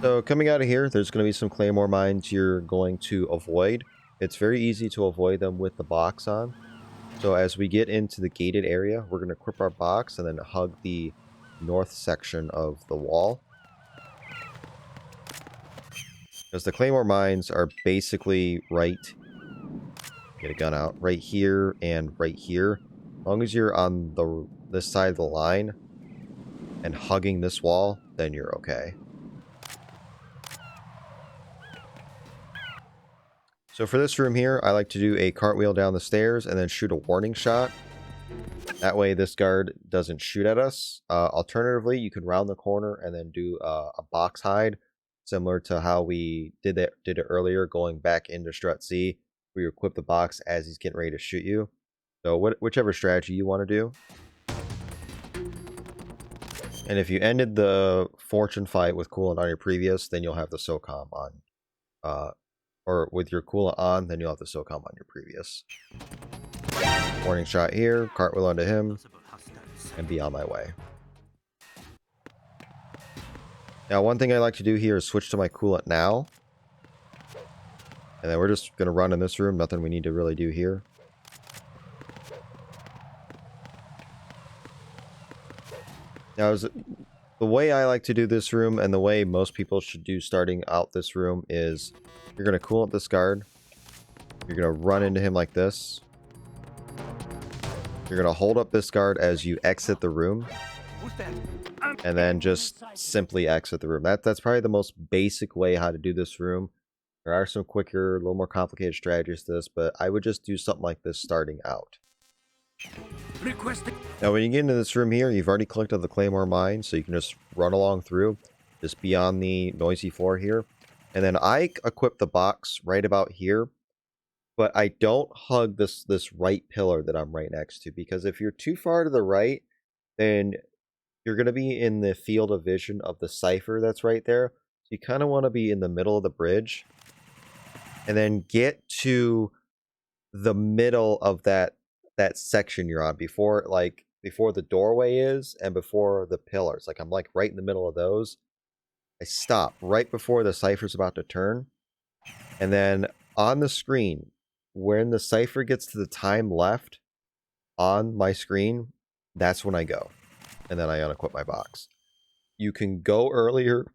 So coming out of here, there's going to be some claymore mines you're going to avoid. It's very easy to avoid them with the box on. So as we get into the gated area, we're going to equip our box and then hug the north section of the wall. Because the claymore mines are basically right... Get a gun out right here and right here. As long as you're on this side of the line and hugging this wall, then you're okay. So for this room here, I like to do a cartwheel down the stairs and then shoot a warning shot. That way this guard doesn't shoot at us. Alternatively, you can round the corner and then do a box hide, similar to how we did it earlier, going back into Strut C. We equip the box as he's getting ready to shoot you. So whichever strategy you want to do. And if you ended the fortune fight with coolant on your previous, then you'll have the SOCOM on. Or with your coolant on, then you'll have the SOCOM on your previous. Warning shot here, cartwheel onto him, and be on my way. Now one thing I like to do here is switch to my coolant now. And then we're just going to run in this room. Nothing we need to really do here. Now, the way I like to do this room, and the way most people should do starting out this room, is you're going to coolant this guard. You're going to run into him like this. You're going to hold up this guard as you exit the room. And then just simply exit the room. That's probably the most basic way how to do this room. There are some quicker, a little more complicated strategies to this, but I would just do something like this starting out. Now, when you get into this room here, you've already collected the claymore mine, so you can just run along through, just be on the noisy floor here. And then I equip the box right about here. but I don't hug this right pillar that I'm right next to, because if you're too far to the right, then you're going to be in the field of vision of the cipher that's right there. So you kind of want to be in the middle of the bridge and then get to the middle of that section you're on before the doorway is and before the pillars. Like I'm like right in the middle of those. I stop right before the cipher's about to turn. And then on the screen, when the cipher gets to the time left on my screen, that's when I go. And then I unequip my box. You can go earlier.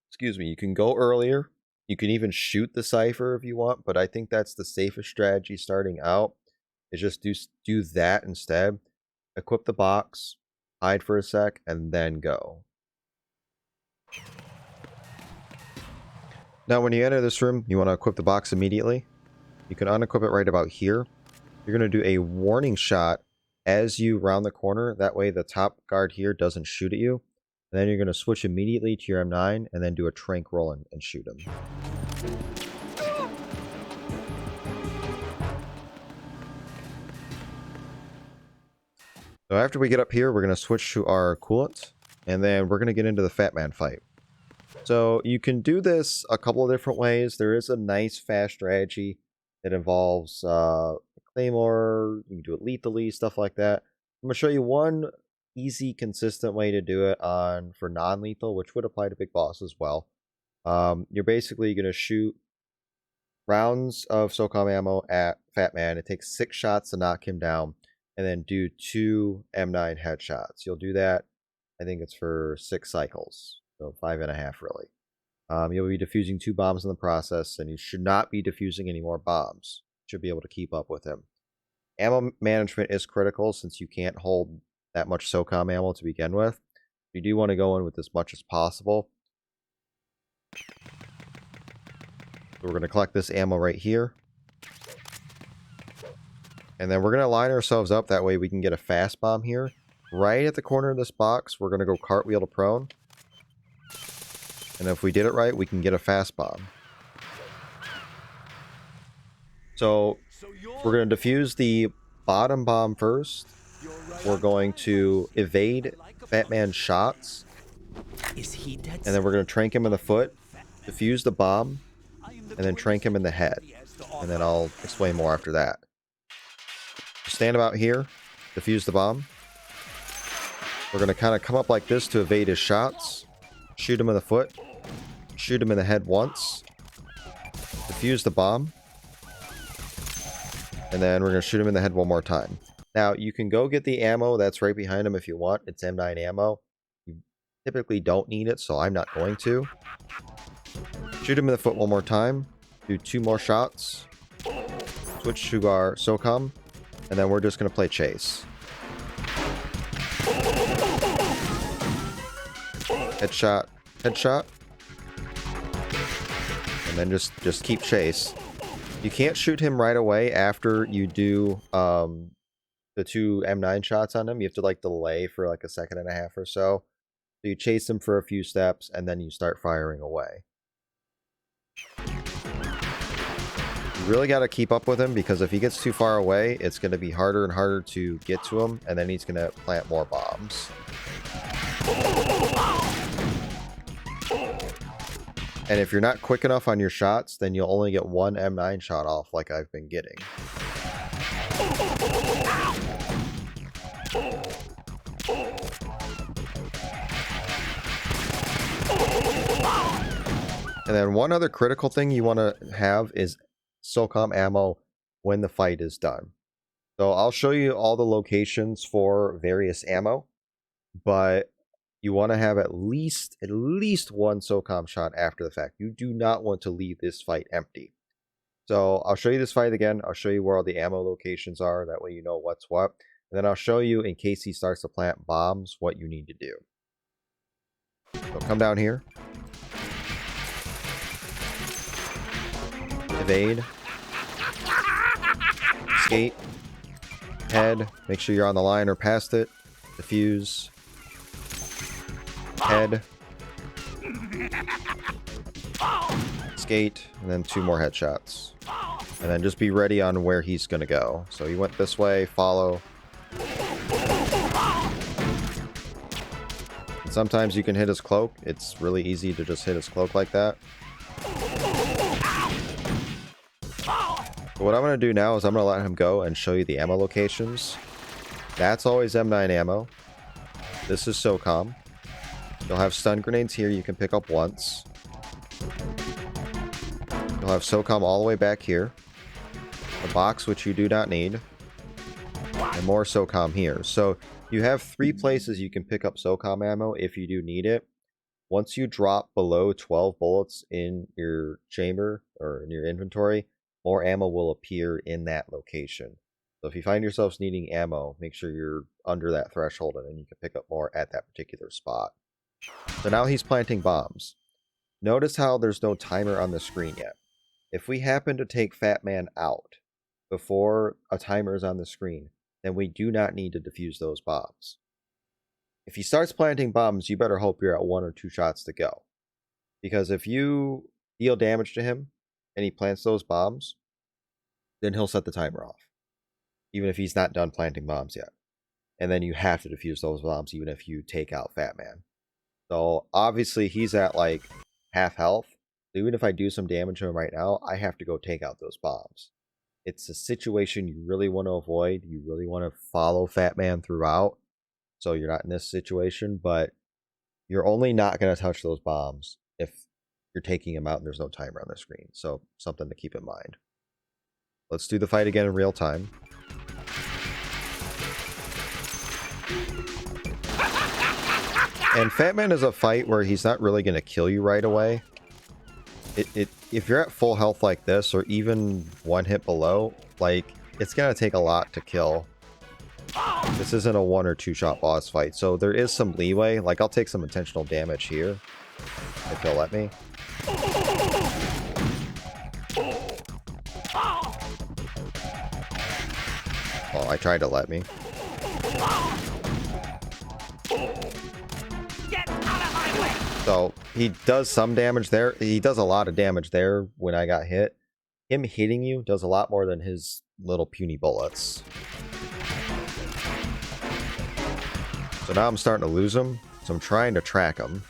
Excuse me. You can go earlier. You can even shoot the cipher if you want, but I think that's the safest strategy starting out, is just do that instead. Equip the box, hide for a sec, and then go. Now, when you enter this room, you want to equip the box immediately. You can unequip it right about here. You're going to do a warning shot as you round the corner. That way the top guard here doesn't shoot at you. And then you're going to switch immediately to your M9 and then do a trank roll and shoot him. So after we get up here, we're going to switch to our coolant. And then we're going to get into the Fatman fight. So you can do this a couple of different ways. There is a nice fast strategy that involves Claymore. You can do it lethally, stuff like that. I'm going to show you one easy, consistent way to do it for non-lethal, which would apply to Big Boss as well. You're basically going to shoot rounds of SOCOM ammo at Fatman. It takes 6 shots to knock him down, and then do 2 M9 headshots. You'll do that, I think it's for 6 cycles, so 5.5 really. You'll be defusing 2 bombs in the process, and you should not be defusing any more bombs. You should be able to keep up with him. Ammo management is critical since you can't hold that much SOCOM ammo to begin with. You do want to go in with as much as possible. So we're going to collect this ammo right here. And then we're going to line ourselves up, that way we can get a fast bomb here. Right at the corner of this box, we're going to go cartwheel to prone. And if we did it right, we can get a fast bomb. So we're going to defuse the bottom bomb first. We're going to evade Fatman's shots. And then we're going to trank him in the foot, defuse the bomb, and then trank him in the head. And then I'll explain more after that. Stand about here, defuse the bomb. We're going to kind of come up like this to evade his shots. Shoot him in the foot. Shoot him in the head once. Defuse the bomb. And then we're going to shoot him in the head one more time. Now, you can go get the ammo that's right behind him if you want. It's M9 ammo. You typically don't need it, so I'm not going to. Shoot him in the foot one more time. Do 2 more shots. Switch to our SOCOM. And then we're just going to play chase. Headshot. Headshot. And then just keep chase. You can't shoot him right away after you do the 2 M9 shots on him. You have to like delay for like 1.5 seconds or so. So you chase him for a few steps and then you start firing away. You really got to keep up with him, because if he gets too far away, it's going to be harder and harder to get to him, and then he's going to plant more bombs. And if you're not quick enough on your shots, then you'll only get 1 M9 shot off like I've been getting. And then one other critical thing you want to have is SOCOM ammo when the fight is done. So I'll show you all the locations for various ammo, but you want to have at least 1 SOCOM shot after the fact. You do not want to leave this fight empty. So I'll show you this fight again. I'll show you where all the ammo locations are. That way you know what's what. And then I'll show you, in case he starts to plant bombs, what you need to do. So come down here. Evade. Skate. Head. Make sure you're on the line or past it. Defuse. Head. Skate. And then 2 more headshots. And then just be ready on where he's going to go. So he went this way, follow. And sometimes you can hit his cloak. It's really easy to just hit his cloak like that. But what I'm going to do now is I'm going to let him go and show you the ammo locations. That's always M9 ammo. This is SOCOM. You'll have stun grenades here you can pick up once. You'll have SOCOM all the way back here. A box which you do not need. And more SOCOM here. So you have 3 places you can pick up SOCOM ammo if you do need it. Once you drop below 12 bullets in your chamber or in your inventory, more ammo will appear in that location. So if you find yourselves needing ammo, make sure you're under that threshold and then you can pick up more at that particular spot. So now he's planting bombs. Notice how there's no timer on the screen yet. If we happen to take Fatman out before a timer is on the screen, then we do not need to defuse those bombs. If he starts planting bombs, you better hope you're at 1 or 2 shots to go. Because if you deal damage to him and he plants those bombs, then he'll set the timer off. Even if he's not done planting bombs yet. And then you have to defuse those bombs even if you take out Fatman. So obviously he's at like half health. Even if I do some damage to him right now, I have to go take out those bombs. It's a situation you really want to avoid. You really want to follow Fatman throughout. So you're not in this situation, but you're only not going to touch those bombs if you're taking them out and there's no timer on the screen. So something to keep in mind. Let's do the fight again in real time. And Fatman is a fight where he's not really going to kill you right away. If you're at full health like this, or even 1 hit below, like, it's going to take a lot to kill. This isn't a 1 or 2 shot boss fight, so there is some leeway. Like, I'll take some intentional damage here, if he'll let me. Well, I tried to let me. So he does some damage there. He does a lot of damage there when I got hit. Him hitting you does a lot more than his little puny bullets. So now I'm starting to lose him. So I'm trying to track him.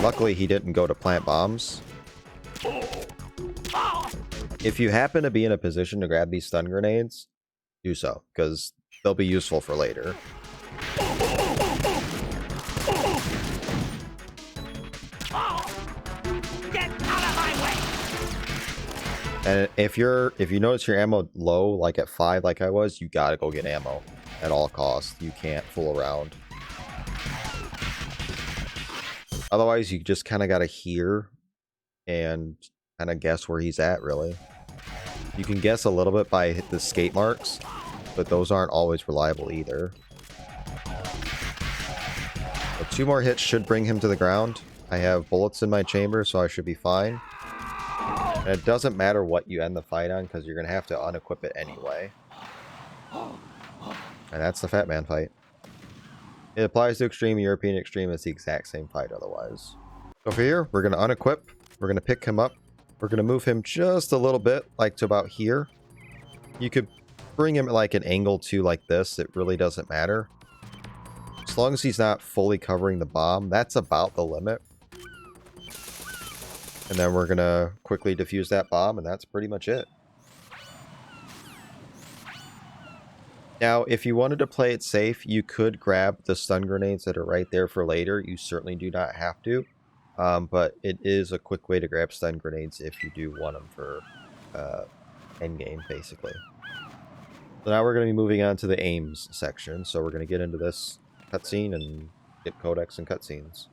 Luckily he didn't go to plant bombs. If you happen to be in a position to grab these stun grenades, do so, because they'll be useful for later. And if you notice your ammo low, like at 5 like I was, you gotta go get ammo at all costs. You can't fool around. Otherwise, you just kind of gotta hear and kind of guess where he's at, really. You can guess a little bit by the skate marks, but those aren't always reliable either. But 2 more hits should bring him to the ground. I have bullets in my chamber, so I should be fine. And it doesn't matter what you end the fight on, because you're going to have to unequip it anyway. And that's the Fatman fight. It applies to Extreme, European Extreme. It's the exact same fight otherwise. So for here, we're going to unequip. We're going to pick him up. We're going to move him just a little bit, like to about here. You could bring him at like an angle to like this. It really doesn't matter. As long as he's not fully covering the bomb, that's about the limit. And then we're going to quickly defuse that bomb, and that's pretty much it. Now, if you wanted to play it safe, you could grab the stun grenades that are right there for later. You certainly do not have to. But it is a quick way to grab stun grenades if you do want them for endgame, basically. So now we're going to be moving on to the Ames section. So we're going to get into this cutscene and get codecs and cutscenes.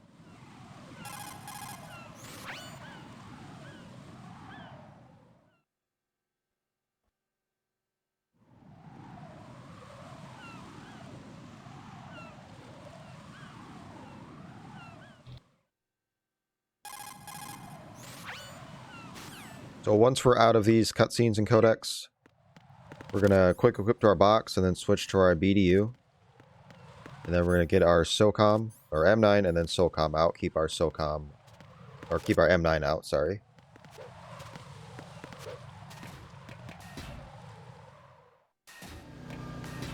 So once we're out of these cutscenes and codecs, we're going to quick equip to our box and then switch to our BDU. And then we're going to get our SOCOM, or M9, and then SOCOM out. Keep our SOCOM, or keep our M9 out, sorry.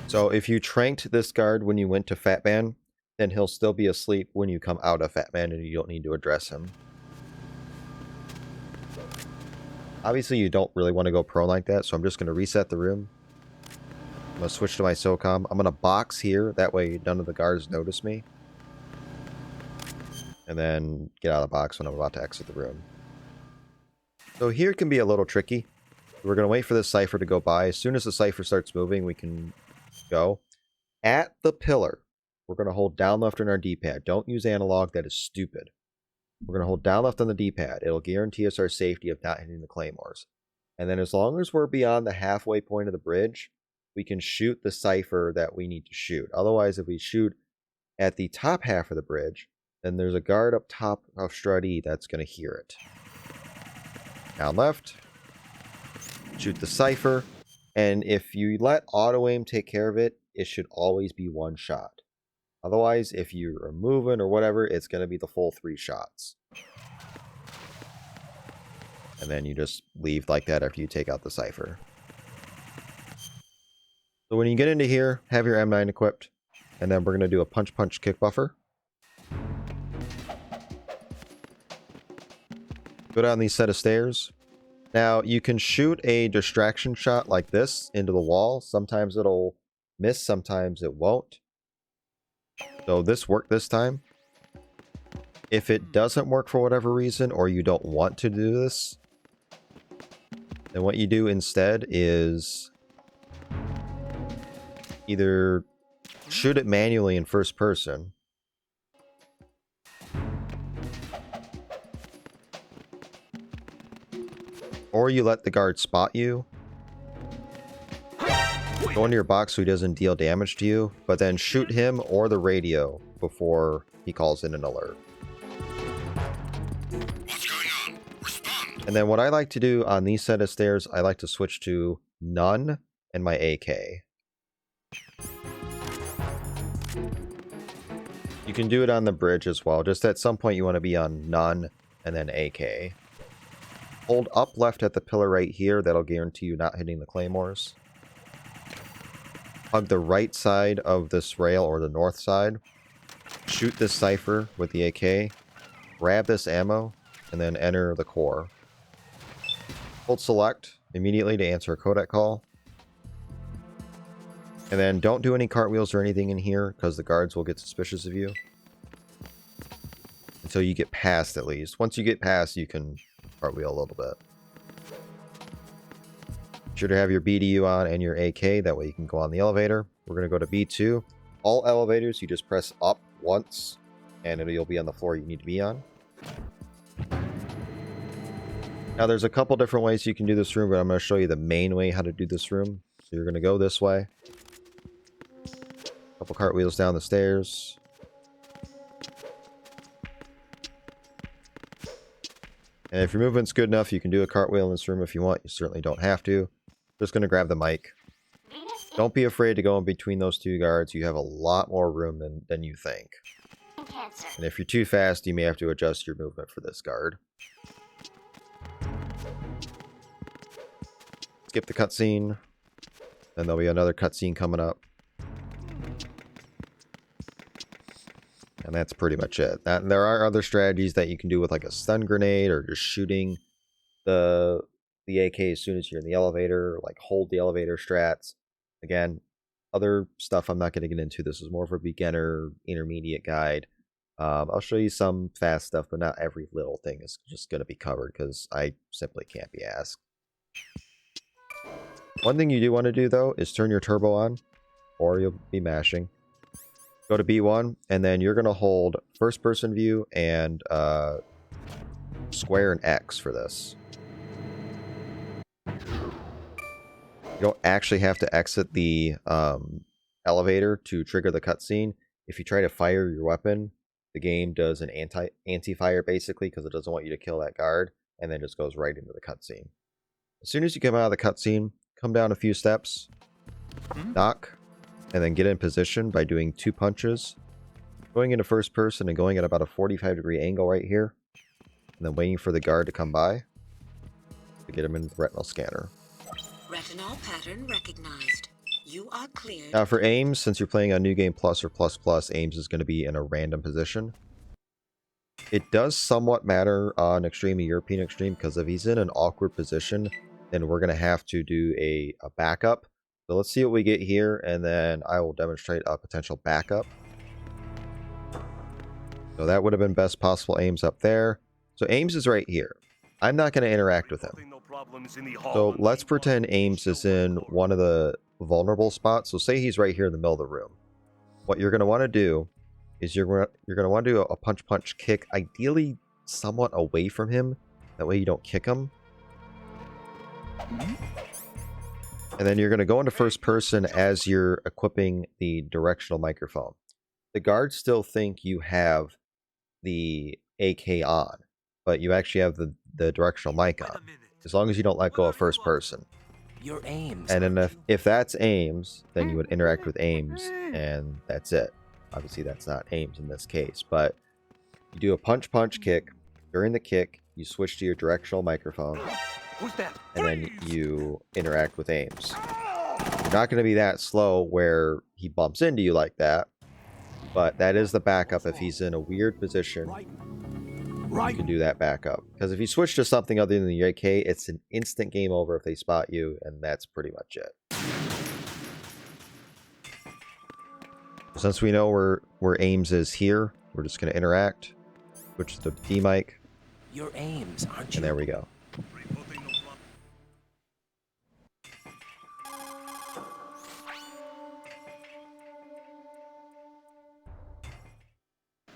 So if you tranked this guard when you went to Fatman, then he'll still be asleep when you come out of Fatman and you don't need to address him. Obviously, you don't really want to go prone like that, so I'm just going to reset the room. I'm going to switch to my SOCOM. I'm going to box here, that way none of the guards notice me. And then get out of the box when I'm about to exit the room. So here can be a little tricky. We're going to wait for this cipher to go by. As soon as the cipher starts moving, we can go. At the pillar, we're going to hold down left on our D-pad. Don't use analog, that is stupid. We're going to hold down left on the D-pad. It'll guarantee us our safety of not hitting the claymores. And then as long as we're beyond the halfway point of the bridge, we can shoot the cipher that we need to shoot. Otherwise, if we shoot at the top half of the bridge, then there's a guard up top of Strut E that's going to hear it. Down left. Shoot the cipher. And if you let auto-aim take care of it, it should always be one shot. Otherwise, if you're moving or whatever, it's going to be the full 3 shots. And then you just leave like that after you take out the cipher. So when you get into here, have your M9 equipped. And then we're going to do a punch-punch kick buffer. Go down these set of stairs. Now, you can shoot a distraction shot like this into the wall. Sometimes it'll miss, sometimes it won't. So this worked this time. If it doesn't work for whatever reason, or you don't want to do this, then what you do instead is either shoot it manually in first person, or you let the guard spot you. Go into your box so he doesn't deal damage to you, but then shoot him or the radio before he calls in an alert. What's going on? Respond! And then what I like to do on these set of stairs, I like to switch to none and my AK. You can do it on the bridge as well. Just at some point you want to be on none and then AK. Hold up left at the pillar right here. That'll guarantee you not hitting the claymores. Hug the right side of this rail or the north side. Shoot this cipher with the AK. Grab this ammo and then enter the core. Hold select immediately to answer a codec call. And then don't do any cartwheels or anything in here because the guards will get suspicious of you. Until you get past at least. Once you get past, you can cartwheel a little bit. Sure to have your BDU on and your AK, that way you can go on the elevator. We're going to go to B2. All elevators, you just press up once, and you'll be on the floor you need to be on. Now there's a couple different ways you can do this room, but I'm going to show you the main way how to do this room. So you're going to go this way. Couple cartwheels down the stairs. And if your movement's good enough, you can do a cartwheel in this room if you want. You certainly don't have to. Just going to grab the mic. Don't be afraid to go in between those two guards. You have a lot more room than you think. And if you're too fast, you may have to adjust your movement for this guard. Skip the cutscene. Then there'll be another cutscene coming up. And that's pretty much it. There are other strategies that you can do with like a stun grenade or just shooting the AK as soon as you're in the elevator, like hold the elevator strats. Again, other stuff I'm not going to get into. This is more of a beginner, intermediate guide. I'll show you some fast stuff, but not every little thing is just going to be covered because I simply can't be asked. One thing you do want to do though is turn your turbo on, or you'll be mashing. Go to B1, and then you're going to hold first person view and square and X for this. You don't actually have to exit the elevator to trigger the cutscene. If you try to fire your weapon, the game does an anti-fire basically because it doesn't want you to kill that guard, and then just goes right into the cutscene. As soon as you come out of the cutscene, come down a few steps, knock, and then get in position by doing 2 punches. Going into first person and going at about a 45-degree angle right here, and then waiting for the guard to come by to get him into the retinal scanner. Retinal pattern recognized. You are cleared. Now for Ames, since you're playing on New Game Plus or Plus Plus, Ames is going to be in a random position. It does somewhat matter on Extreme and European Extreme, because if he's in an awkward position, then we're going to have to do a backup. So let's see what we get here, and then I will demonstrate a potential backup. So that would have been best possible Ames up there. So Ames is right here. I'm not going to interact with him. So let's pretend Ames is in one of the vulnerable spots. So say he's right here in the middle of the room. What you're going to want to do is you're going to want to do a punch kick, ideally somewhat away from him. That way you don't kick him. And then you're going to go into first person as you're equipping the directional microphone. The guards still think you have the AK on, but you actually have the directional mic on, as long as you don't let go of first person. Your Ames. And then if that's Ames, then you would interact with Ames, and that's it. Obviously, that's not Ames in this case, but you do a punch kick. During the kick, you switch to your directional microphone, and then you interact with Ames. You're not going to be that slow where he bumps into you like that, but that is the backup. If he's in a weird position, you can do that backup. Because if you switch to something other than the AK, it's an instant game over if they spot you, and that's pretty much it. Since we know where Ames is here, we're just going to interact. Switch to the D mic. Your Ames, aren't you? And there we go.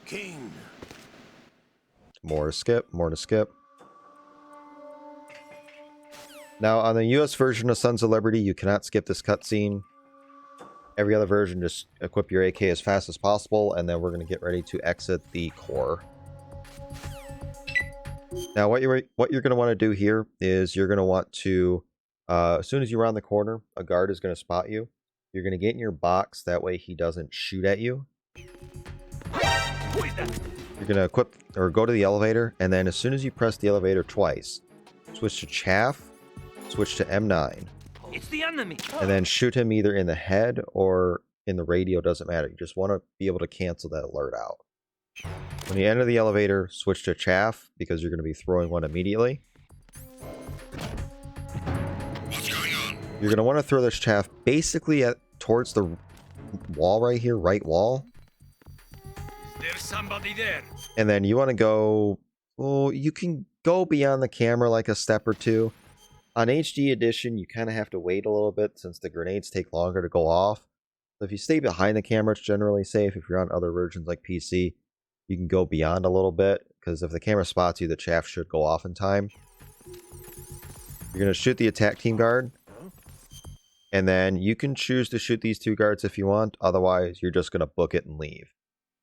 King. More to skip, more to skip. Now, on the US version of Sons of Liberty, you cannot skip this cutscene. Every other version, just equip your AK as fast as possible, and then we're going to get ready to exit the core. Now, what you're going to want to do here is you're going to want to, as soon as you round the corner, a guard is going to spot you. You're going to get in your box, that way he doesn't shoot at you. You're going to equip or go to the elevator, and then as soon as you press the elevator twice, switch to chaff, switch to M9. It's the enemy. And then shoot him either in the head or in the radio, doesn't matter. You just want to be able to cancel that alert out. When you enter the elevator, switch to chaff because you're going to be throwing one immediately. What's going on? You're going to want to throw this chaff basically towards the wall right here, right wall. There's somebody there. And then you want to go, well, you can go beyond the camera like a step or two. On HD edition, you kind of have to wait a little bit since the grenades take longer to go off. So if you stay behind the camera, it's generally safe. If you're on other versions like PC, you can go beyond a little bit, because if the camera spots you, the chaff should go off in time. You're going to shoot the attack team guard. And then you can choose to shoot these two guards if you want. Otherwise, you're just going to book it and leave.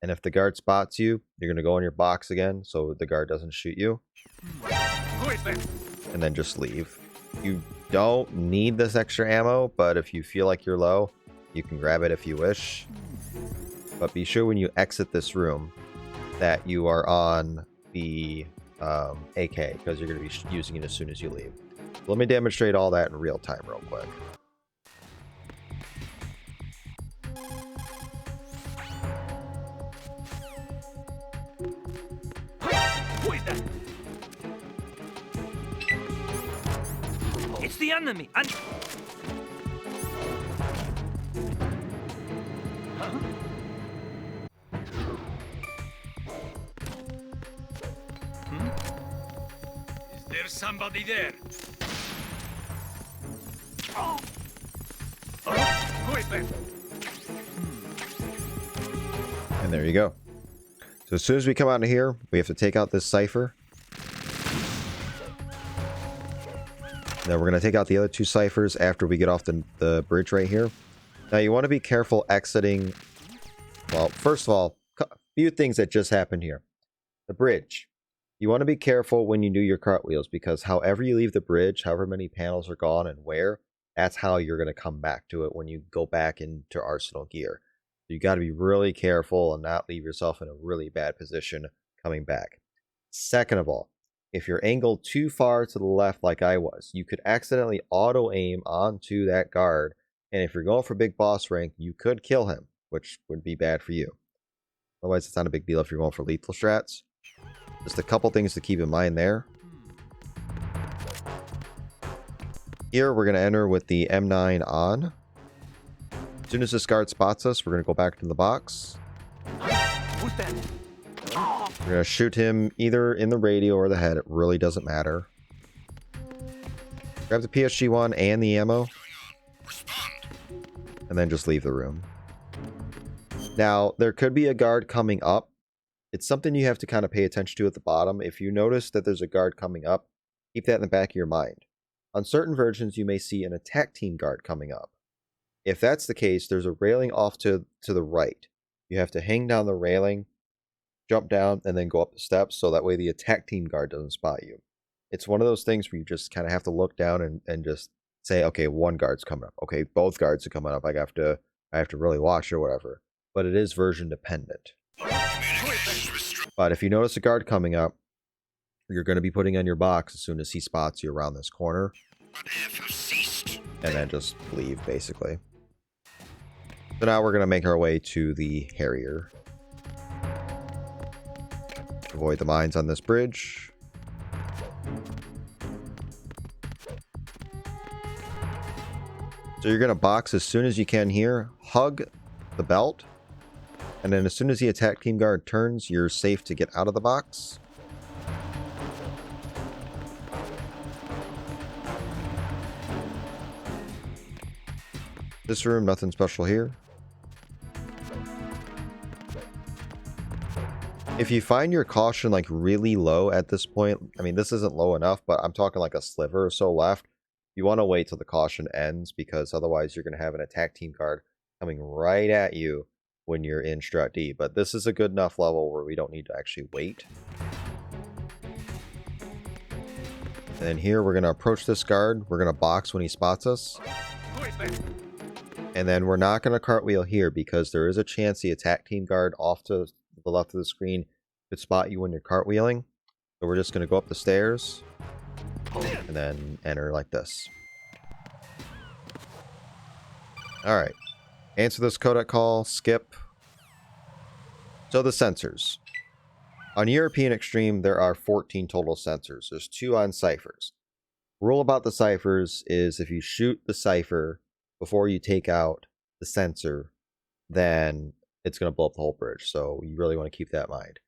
And if the guard spots you, you're going to go in your box again so the guard doesn't shoot you. And then just leave. You don't need this extra ammo, but if you feel like you're low, you can grab it if you wish. But be sure when you exit this room that you are on the AK, because you're going to be using it as soon as you leave. So let me demonstrate all that in real time real quick. Who is that? It's the enemy. And Is there somebody there? Who is that? And there you go. So as soon as we come out of here, we have to take out this cipher. Then we're going to take out the other two ciphers after we get off the bridge right here. Now you want to be careful exiting. Well, first of all, a few things that just happened here. The bridge. You want to be careful when you do your cartwheels, because however you leave the bridge, however many panels are gone and where, that's how you're going to come back to it when you go back into Arsenal gear. You got to be really careful and not leave yourself in a really bad position coming back. Second of all, if you're angled too far to the left like I was, you could accidentally auto-aim onto that guard And if you're going for big boss rank, you could kill him, which would be bad for you. Otherwise, it's not a big deal if you're going for lethal strats. Just a couple things to keep in mind there. Here, we're going to enter with the M9 on. As soon as this guard spots us, we're going to go back to the box. Who's that? We're going to shoot him either in the radio or the head. It really doesn't matter. Grab the PSG-1 and the ammo. And then just leave the room. Now, there could be a guard coming up. It's something you have to kind of pay attention to at the bottom. If you notice that there's a guard coming up, keep that in the back of your mind. On certain versions, you may see an attack team guard coming up. If that's the case, there's a railing off to the right. You have to hang down the railing, jump down, and then go up the steps, so that way the attack team guard doesn't spot you. It's one of those things where you just kind of have to look down and just say, okay, one guard's coming up. Okay, both guards are coming up. I have to really watch or whatever. But it is version dependent. But if you notice a guard coming up, you're going to be putting on your box as soon as he spots you around this corner. And then just leave, basically. So now we're going to make our way to the Harrier. Avoid the mines on this bridge. So you're going to box as soon as you can here. Hug the belt. And then as soon as the attack team guard turns, you're safe to get out of the box. This room, nothing special here. If you find your caution like really low at this point, I mean, this isn't low enough, but I'm talking like a sliver or so left. You want to wait till the caution ends, because otherwise you're going to have an attack team guard coming right at you when you're in Strut D. But this is a good enough level where we don't need to actually wait. And then here we're going to approach this guard. We're going to box when he spots us. And then we're not going to cartwheel here, because there is a chance the attack team guard off to the left of the screen could spot you when you're cartwheeling. So we're just going to go up the stairs and then enter like this. Alright. Answer this codec call. Skip. So the sensors. On European Extreme, there are 14 total sensors. There's 2 on ciphers. Rule about the ciphers is if you shoot the cipher before you take out the sensor, then it's going to blow up the whole bridge. So you really want to keep that in mind.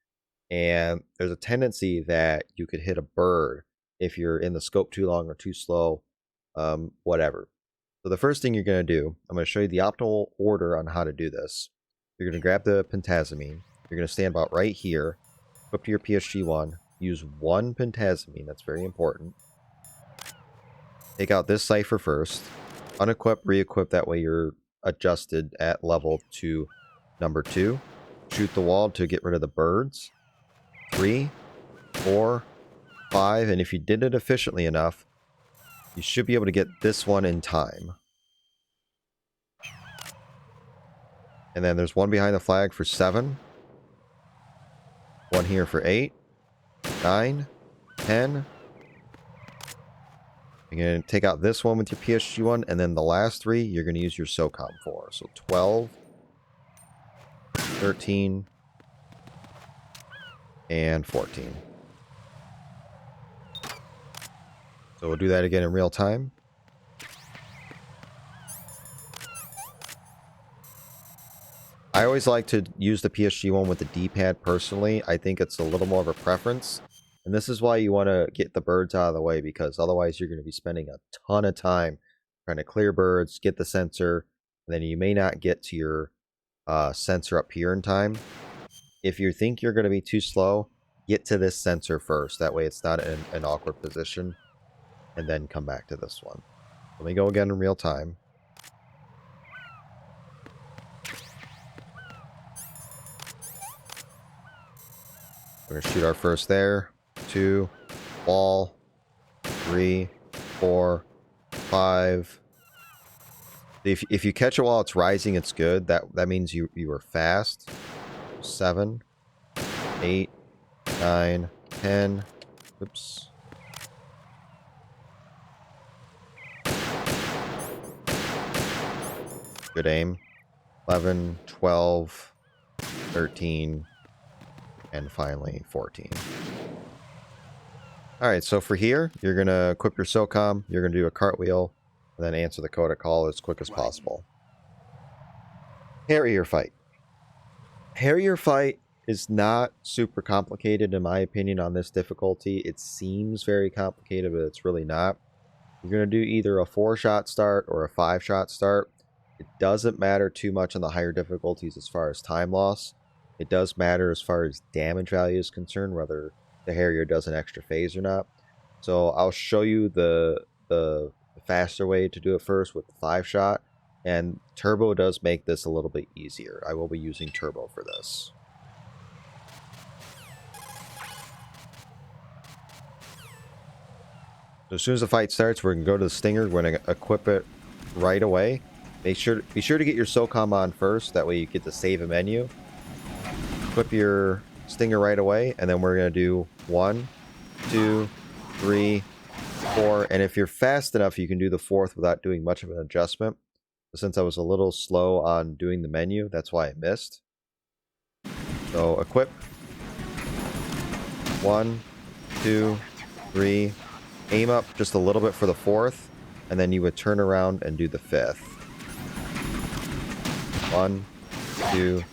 And there's a tendency that you could hit a bird if you're in the scope too long or too slow, whatever. So the first thing you're going to do, I'm going to show you the optimal order on how to do this. You're going to grab the pentazamine. You're going to stand about right here, go up to your PSG-1, use 1 pentazamine, that's very important. Take out this cipher first. Unequip, re-equip, that way you're adjusted at level to number 2. Shoot the wall to get rid of the birds. 3, 4, 5, and if you did it efficiently enough, you should be able to get this one in time. And then there's one behind the flag for 7. One here for 8, 9, 10. You're going to take out this one with your PSG-1, and then the last 3, you're going to use your SOCOM for. So 12, 13, and 14. So we'll do that again in real time. I always like to use the PSG-1 with the D-pad personally. I think it's a little more of a preference. And this is why you want to get the birds out of the way, because otherwise you're going to be spending a ton of time trying to clear birds, get the sensor, and then you may not get to your sensor up here in time. If you think you're going to be too slow, get to this sensor first. That way it's not in an awkward position. And then come back to this one. Let me go again in real time. We're going to shoot our first there. 2, wall, 3, 4, 5. If you catch it while it's rising, it's good. That means you were fast. 7, 8, 9, 10. Oops. Good aim. 11, 12, 13, and finally 14. Alright, so for here, you're going to equip your SOCOM, you're going to do a cartwheel, and then answer the Coda call as quick as possible. Harrier fight. Harrier fight is not super complicated in my opinion on this difficulty. It seems very complicated, but it's really not. You're going to do either a 4-shot start or a 5-shot start. It doesn't matter too much on the higher difficulties as far as time loss. It does matter as far as damage value is concerned, whether the Harrier does an extra phase or not. So I'll show you the faster way to do it first with the 5-shot. And Turbo does make this a little bit easier. I will be using Turbo for this. So as soon as the fight starts, we're going to go to the Stinger. We're going to equip it right away. Be sure to get your SOCOM on first. That way you get to save a menu. Equip your Stinger right away. And then we're going to do 1, 2, 3, 4. And if you're fast enough, you can do the 4th without doing much of an adjustment. But since I was a little slow on doing the menu, that's why I missed. So equip. 1, 2, 3. Aim up just a little bit for the 4th, and then you would turn around and do the 5th. 1, 2,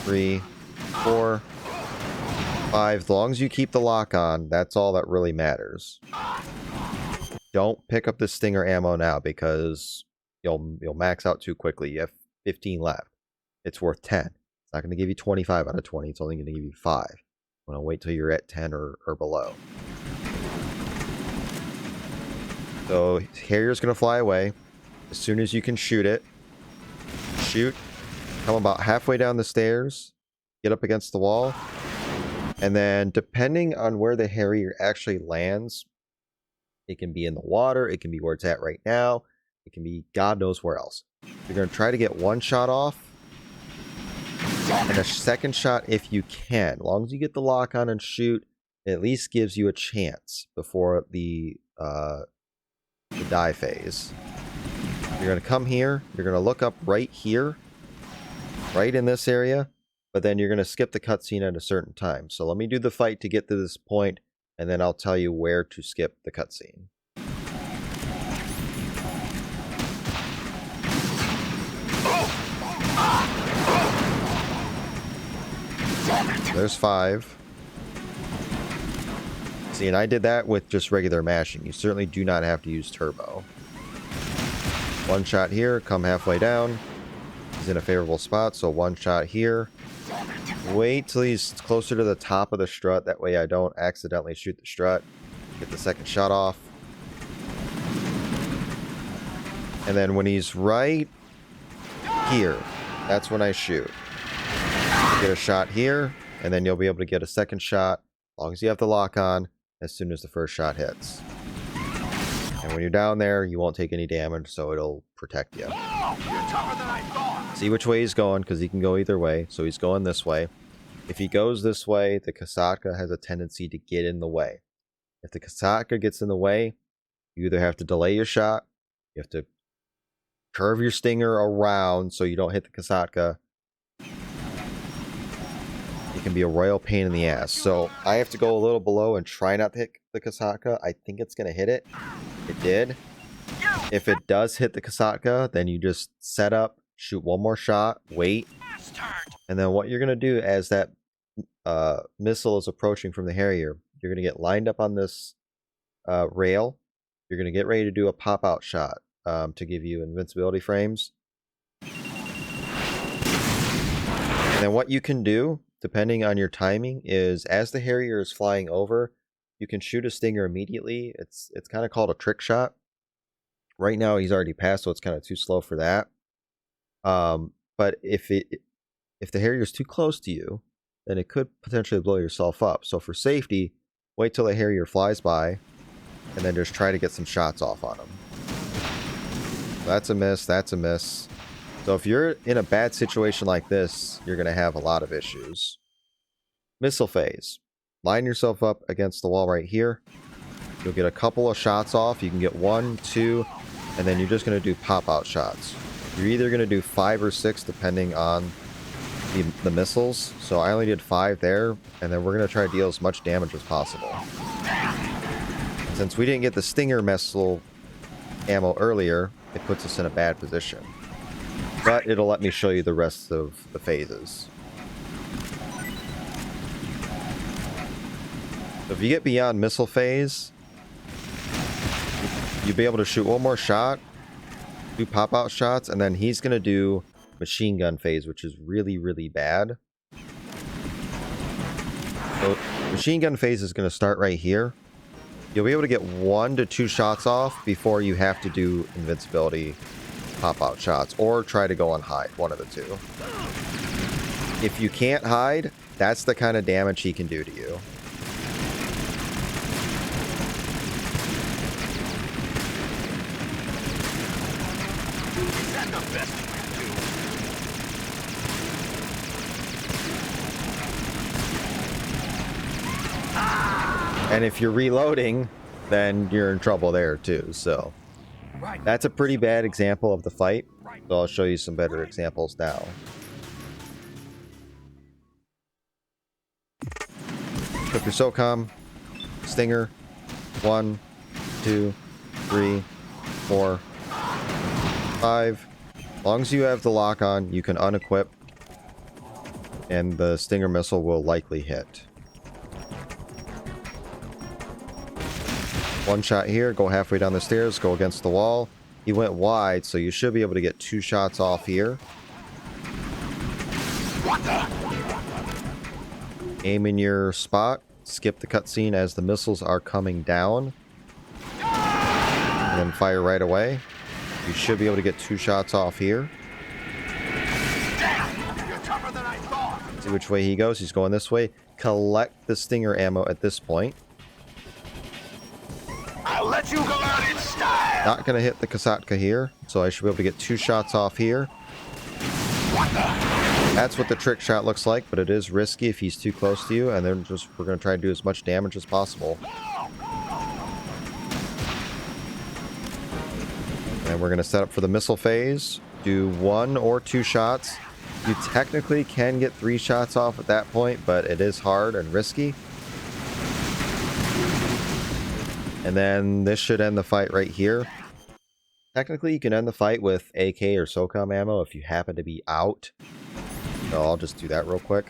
3, 4, 5. As long as you keep the lock on, that's all that really matters. Don't pick up the Stinger ammo now because you'll max out too quickly. You have 15 left. It's worth 10. It's not going to give you 25 out of 20. It's only going to give you 5. I'm going to wait till you're at 10 or below. So Harrier's going to fly away. As soon as you can shoot it, shoot. Come about halfway down the stairs. Get up against the wall. And then depending on where the Harrier actually lands, it can be in the water. It can be where it's at right now. It can be God knows where else. You're going to try to get 1 shot off. And a 2nd shot if you can. As long as you get the lock on and shoot, it at least gives you a chance before the die phase. You're going to come here. You're going to look up right here. Right in this area. But then you're going to skip the cutscene at a certain time. So let me do the fight to get to this point, and then I'll tell you where to skip the cutscene. There's 5. See, and I did that with just regular mashing. You certainly do not have to use Turbo. 1 shot here, come halfway down. He's in a favorable spot, so 1 shot here. Wait till he's closer to the top of the strut. That way I don't accidentally shoot the strut. Get the 2nd shot off. And then when he's right here, that's when I shoot. Get a shot here, and then you'll be able to get a 2nd shot, as long as you have the lock on, as soon as the 1st shot hits. And when you're down there, you won't take any damage, so it'll protect you. See which way he's going, because he can go either way. So he's going this way. If he goes this way, the Kasatka has a tendency to get in the way. If the Kasatka gets in the way, you either have to delay your shot, you have to curve your Stinger around so you don't hit the Kasatka. It can be a royal pain in the ass. So I have to go a little below and try not to hit the Kasatka. I think it's going to hit it. It did. If it does hit the Kasatka, then you just set up, shoot 1 more shot, wait. And then what you're going to do as that missile is approaching from the Harrier, you're going to get lined up on this rail. You're going to get ready to do a pop-out shot to give you invincibility frames. And then what you can do, depending on your timing, is as the Harrier is flying over, you can shoot a Stinger immediately. It's kind of called a trick shot. Right now he's already passed, so it's kind of too slow for that. But if the Harrier is too close to you, then it could potentially blow yourself up. So for safety, wait till the Harrier flies by, and then just try to get some shots off on him. That's a miss. That's a miss. So if you're in a bad situation like this, you're going to have a lot of issues. Missile phase. Line yourself up against the wall right here. You'll get a couple of shots off. You can get 1, 2, and then you're just going to do pop-out shots. You're either going to do 5 or 6 depending on the missiles. So I only did 5 there, and then we're going to try to deal as much damage as possible. Since we didn't get the Stinger missile ammo earlier, it puts us in a bad position. But it'll let me show you the rest of the phases. So if you get beyond missile phase, you'll be able to shoot one more shot, do pop-out shots, and then he's going to do machine gun phase, which is really, really bad. So machine gun phase is going to start right here. You'll be able to get 1 to 2 shots off before you have to do invincibility pop-out shots, or try to go on hide, one of the two. If you can't hide, that's the kind of damage he can do to you. Is that the best you can do? And if you're reloading, then you're in trouble there too. So that's a pretty bad example of the fight. So I'll show you some better examples now. Equip your SOCOM, Stinger, 1, 2, 3, 4, 5. As long as you have the lock on, you can unequip, and the Stinger missile will likely hit. 1 shot here, go halfway down the stairs, go against the wall. He went wide, so you should be able to get 2 shots off here. Aim in your spot, skip the cutscene as the missiles are coming down, and then fire right away. You should be able to get 2 shots off here. See which way he goes. He's going this way. Collect the Stinger ammo at this point. I'll let you go out in style. Not going to hit the Kasatka here, so I should be able to get 2 shots off here. That's what the trick shot looks like, but it is risky if he's too close to you, and then we're going to try to do as much damage as possible. And we're going to set up for the missile phase. Do 1 or 2 shots. You technically can get 3 shots off at that point, but it is hard and risky. And then this should end the fight right here. Technically, you can end the fight with AK or SOCOM ammo if you happen to be out. So I'll just do that real quick.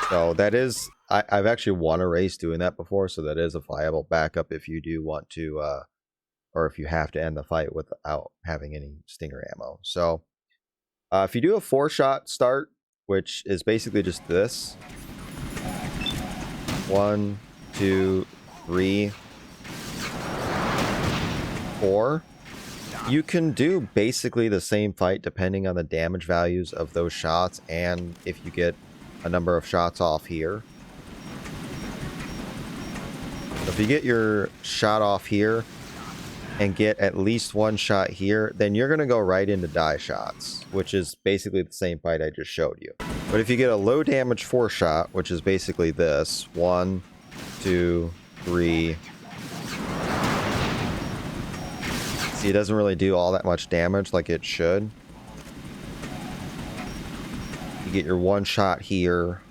So that is... I've actually won a race doing that before, so that is a viable backup if you do want to... or if you have to end the fight without having any Stinger ammo. So if you do a 4-shot start, which is basically just this. 1, 2, 3, 4. You can do basically the same fight depending on the damage values of those shots and if you get a number of shots off here. So if you get your shot off here and get at least 1 shot here, then you're going to go right into die shots, which is basically the same fight I just showed you. But if you get a low damage 4 shot, which is basically this, 1, 2, 3. See, it doesn't really do all that much damage like it should. You get your 1 shot here.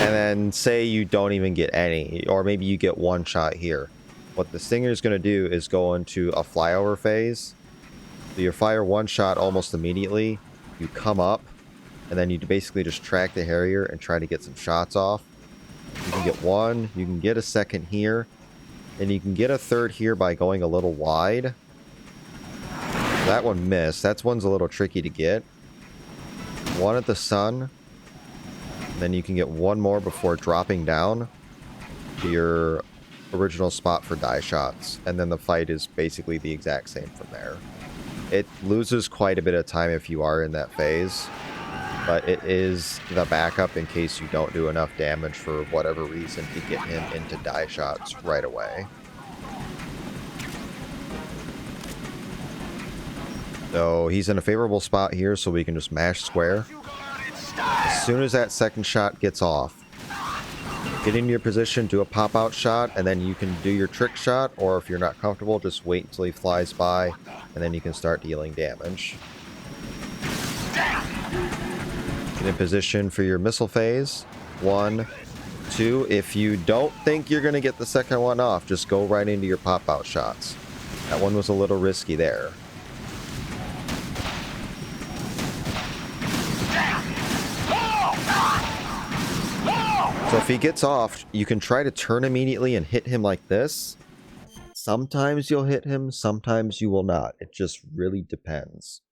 And then say you don't even get any, or maybe you get 1 shot here. What the Stinger is going to do is go into a flyover phase. So you fire 1 shot almost immediately. You come up, and then you basically just track the Harrier and try to get some shots off. You can get 1, you can get a 2nd here, and you can get a 3rd here by going a little wide. That one missed. That one's a little tricky to get. 1 at the sun. Then you can get 1 more before dropping down to your original spot for die shots. And then the fight is basically the exact same from there. It loses quite a bit of time if you are in that phase. But it is the backup in case you don't do enough damage for whatever reason to get him into die shots right away. So he's in a favorable spot here, so we can just mash square. As soon as that 2nd shot gets off, Get in your position, do a pop-out shot, and then you can do your trick shot, or if you're not comfortable, just wait until he flies by, and then you can start dealing damage. Get in position for your missile phase. 1, 2. If you don't think you're going to get the second one off, just go right into your pop-out shots. That one was a little risky there. So if he gets off, you can try to turn immediately and hit him like this. Sometimes you'll hit him, sometimes you will not. It just really depends.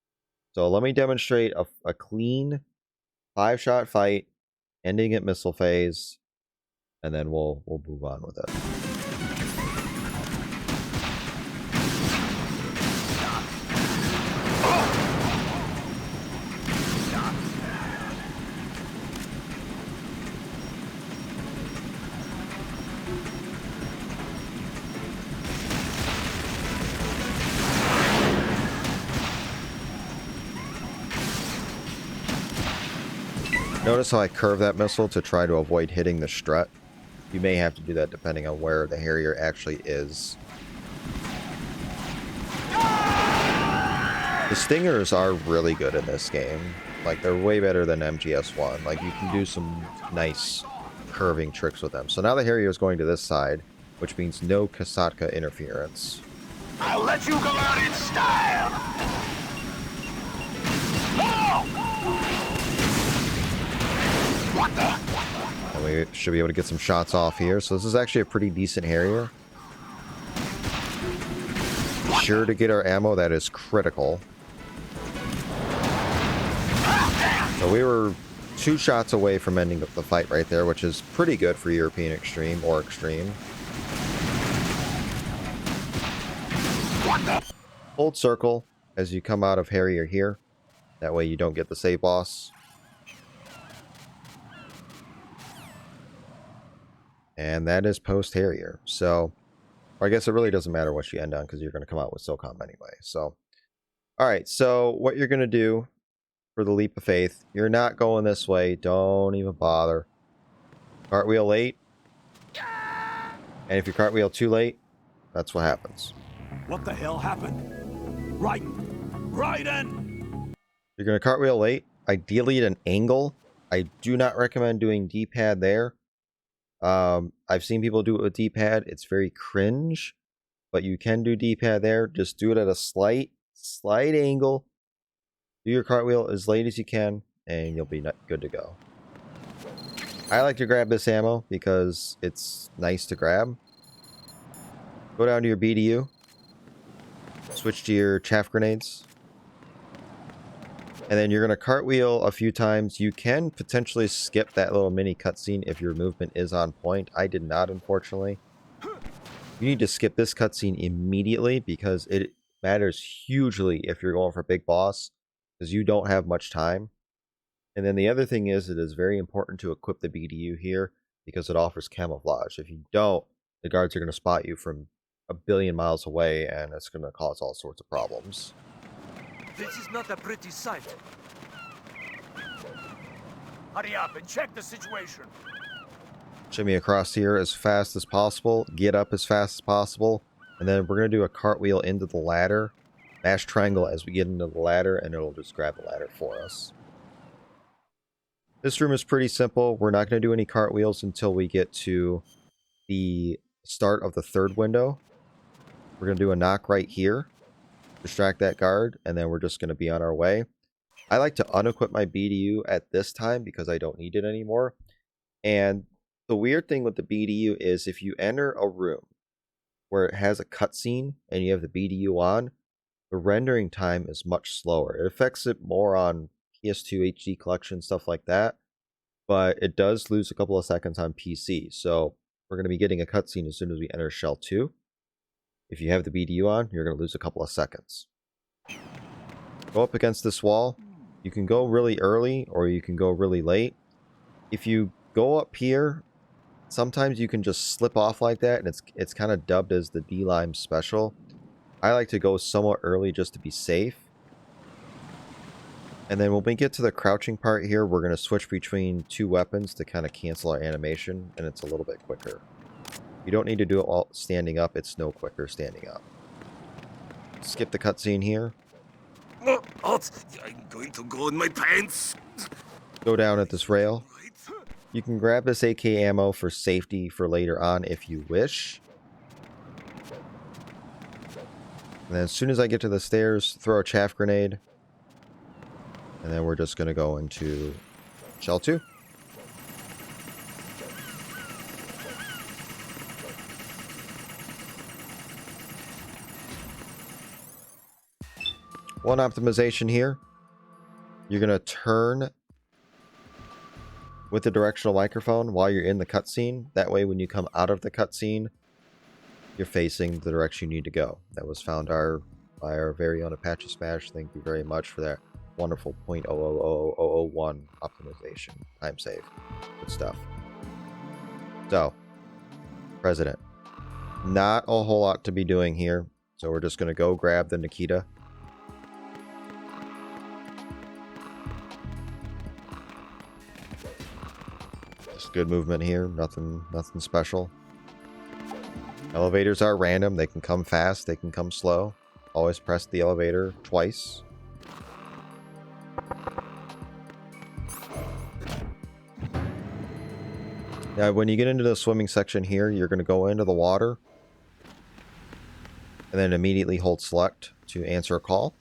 So let me demonstrate a clean 5-shot fight, ending at missile phase, and then we'll move on with it. Notice how I curve that missile to try to avoid hitting the Strut. You may have to do that depending on where the Harrier actually is. The Stingers are really good in this game. Like, they're way better than MGS1. Like, you can do some nice curving tricks with them. So now the Harrier is going to this side, which means no Kasatka interference. I'll let you go out in style! What the? And we should be able to get some shots off here. So this is actually a pretty decent Harrier. Be sure to get our ammo. That is critical. So we were 2 shots away from ending up the fight right there, which is pretty good for European Extreme or Extreme. Hold circle as you come out of Harrier here. That way you don't get the save boss. And that is post Harrier. So, or I guess it really doesn't matter what you end on because you're going to come out with SOCOM anyway. So, alright, so what you're going to do for the leap of faith, you're not going this way. Don't even bother. Cartwheel late. And if you cartwheel too late, that's what happens. What the hell happened? Right in! You're going to cartwheel late, ideally at an angle. I do not recommend doing D-pad there. I've seen people do it with D-pad. It's very cringe, but you can do D-pad there. Just do it at a slight angle. Do your cartwheel as late as you can, and you'll be good to go. I like to grab this ammo because it's nice to grab. Go down to your BDU. Switch to your chaff grenades. And then you're going to cartwheel a few times. You can potentially skip that little mini cutscene if your movement is on point. I did not, unfortunately. You need to skip this cutscene immediately because it matters hugely if you're going for big boss, because you don't have much time. And then the other thing is, it is very important to equip the BDU here because it offers camouflage. If you don't, the guards are going to spot you from a billion miles away, and it's going to cause all sorts of problems. This is not a pretty sight. Hurry up and check the situation. Shimmy across here as fast as possible. Get up as fast as possible. And then we're going to do a cartwheel into the ladder. Mash triangle as we get into the ladder, and it'll just grab the ladder for us. This room is pretty simple. We're not going to do any cartwheels until we get to the start of the third window. We're going to do a knock right here. Distract that guard, and then we're just going to be on our way. I like to unequip my BDU at this time because I don't need it anymore. And the weird thing with the BDU is if you enter a room where it has a cutscene and you have the BDU on, the rendering time is much slower. It affects it more on PS2 HD collection, stuff like that, but it does lose a couple of seconds on PC. So we're going to be getting a cutscene as soon as we enter Shell 2. If you have the BDU on, you're going to lose a couple of seconds. Go up against this wall. You can go really early or you can go really late. If you go up here, sometimes you can just slip off like that, and it's kind of dubbed as the D-Lime special. I like to go somewhat early just to be safe. And then when we get to the crouching part here, we're going to switch between two weapons to kind of cancel our animation, and it's a little bit quicker. You don't need to do it all standing up. It's no quicker standing up. Skip the cutscene here. Oh, I'm going to go in my pants. Go down at this rail. You can grab this AK ammo for safety for later on if you wish. And then as soon as I get to the stairs, throw a chaff grenade. And then we're just going to go into Shell 2. One optimization here. You're going to turn with the directional microphone while you're in the cutscene. That way when you come out of the cutscene, you're facing the direction you need to go. That was found by our very own Apache Smash. Thank you very much for that wonderful 0.000001 optimization. Time save. Good stuff. So, President. Not a whole lot to be doing here. So we're just going to go grab the Nikita. Just good movement here. Nothing special. Elevators are random. They can come fast. They can come slow. Always press the elevator twice. Now, when you get into the swimming section here, you're going to go into the water. And then immediately hold select to answer a call.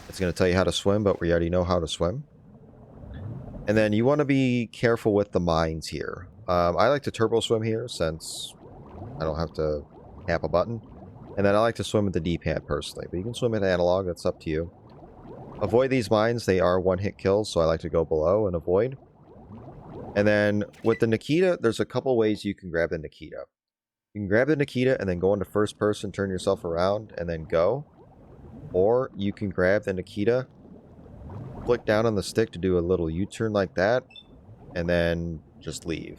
It's going to tell you how to swim, but we already know how to swim. And then you want to be careful with the mines here. I like to turbo swim here since I don't have to tap a button. And then I like to swim with the D-pad personally. But you can swim with analog, that's up to you. Avoid these mines, they are one-hit kills, so I like to go below and avoid. And then with the Nikita, there's a couple ways you can grab the Nikita. You can grab the Nikita and then go into first person, turn yourself around, and then go. Or you can grab the Nikita, click down on the stick to do a little U-turn like that, and then just leave.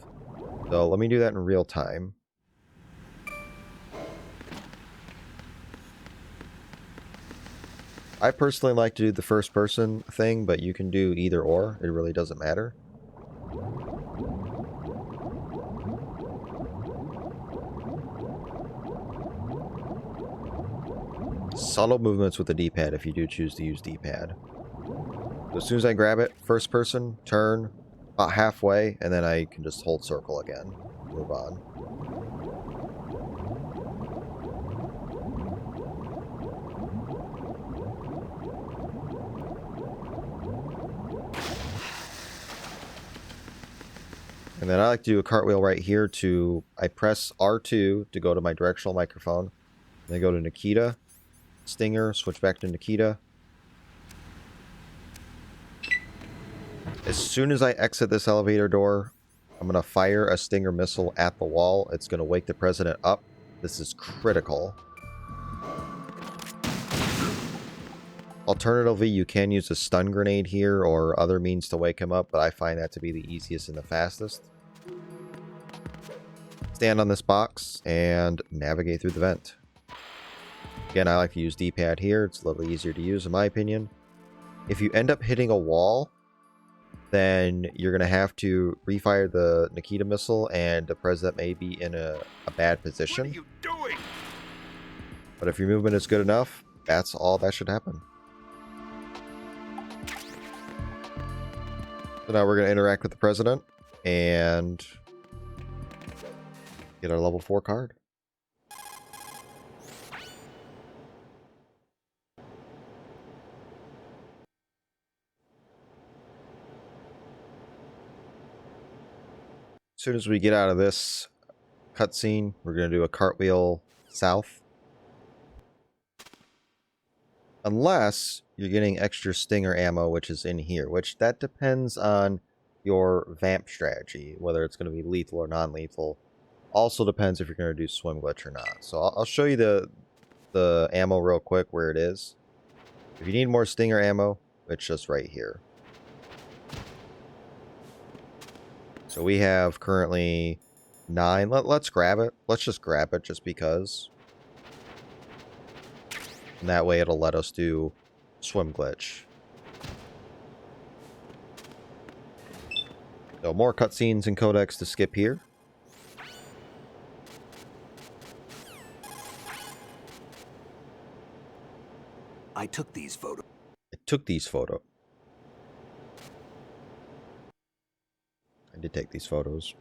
So let me do that in real time. I personally like to do the first person thing, but you can do either or. It really doesn't matter. Subtle movements with the D-pad if you do choose to use D-pad. So as soon as I grab it, first person, turn, about halfway, and then I can just hold circle again. Move on. And then I like to do a cartwheel right here to, I press R2 to go to my directional microphone. Then go to Nikita, Stinger, switch back to Nikita. As soon as I exit this elevator door, I'm going to fire a Stinger missile at the wall. It's going to wake the president up. This is critical. Alternatively, you can use a stun grenade here or other means to wake him up, but I find that to be the easiest and the fastest. Stand on this box and navigate through the vent. Again, I like to use D-pad here. It's a little easier to use in my opinion. If you end up hitting a wall, then you're going to have to refire the Nikita missile and the president may be in a bad position. What are you doing? But if your movement is good enough, that's all that should happen. So now we're going to interact with the president and get our level 4 card. As soon as we get out of this cutscene, we're going to do a cartwheel south. Unless you're getting extra Stinger ammo, which is in here, which that depends on your Vamp strategy, whether it's going to be lethal or non-lethal. Also depends if you're going to do swim glitch or not. So I'll show you the ammo real quick where it is. If you need more Stinger ammo, it's just right here. So we have currently 9. Let's grab it. Let's just grab it just because. And that way it'll let us do swim glitch. So more cutscenes and codecs to skip here. I took these photos. I took these photos. I did take these photos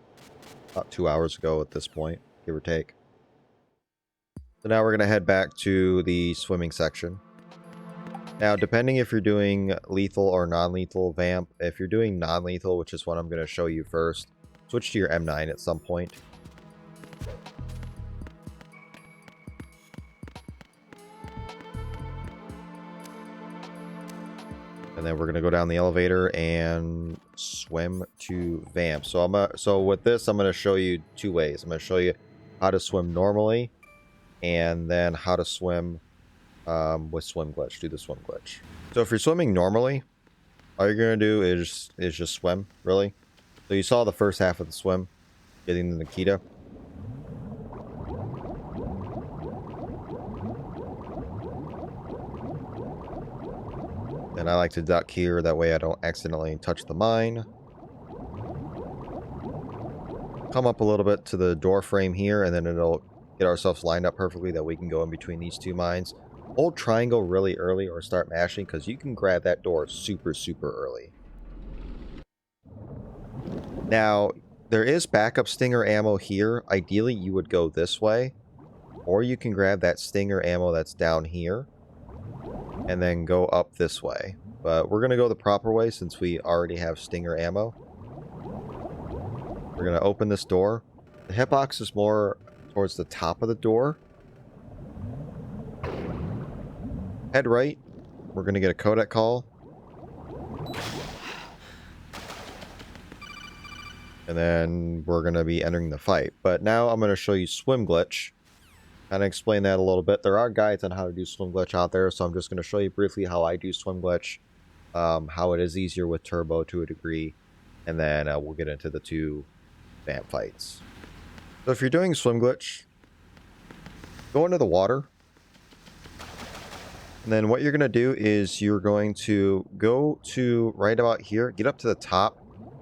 about 2 hours ago at this point, give or take. So now we're going to head back to the swimming section. Now, depending if you're doing lethal or non-lethal Vamp, if you're doing non-lethal, which is what I'm going to show you first, switch to your M9 at some point. And then we're going to go down the elevator and swim to Vamp. So with this, I'm going to show you two ways. I'm going to show you how to swim normally, and then how to swim with swim glitch. Do the swim glitch. So if you're swimming normally, all you're going to do is just swim, really. So you saw the first half of the swim, getting the Nikita. And I like to duck here, that way I don't accidentally touch the mine. Come up a little bit to the door frame here, and then it'll get ourselves lined up perfectly that we can go in between these two mines. Hold triangle really early or start mashing, because you can grab that door super early. Now, there is backup stinger ammo here. Ideally, you would go this way, or you can grab that stinger ammo that's down here and then go up this way. But we're going to go the proper way since we already have stinger ammo. We're going to open this door. The hitbox is more towards the top of the door. Head right. We're going to get a codec call. And then we're going to be entering the fight. But now I'm going to show you swim glitch. Kind of explain that a little bit. There are guides on how to do swim glitch out there, so I'm just going to show you briefly how I do swim glitch, how it is easier with turbo to a degree, and then we'll get into the two Vamp fights. So if you're doing swim glitch, go into the water, and then what you're going to do is you're going to go to right about here, get up to the top,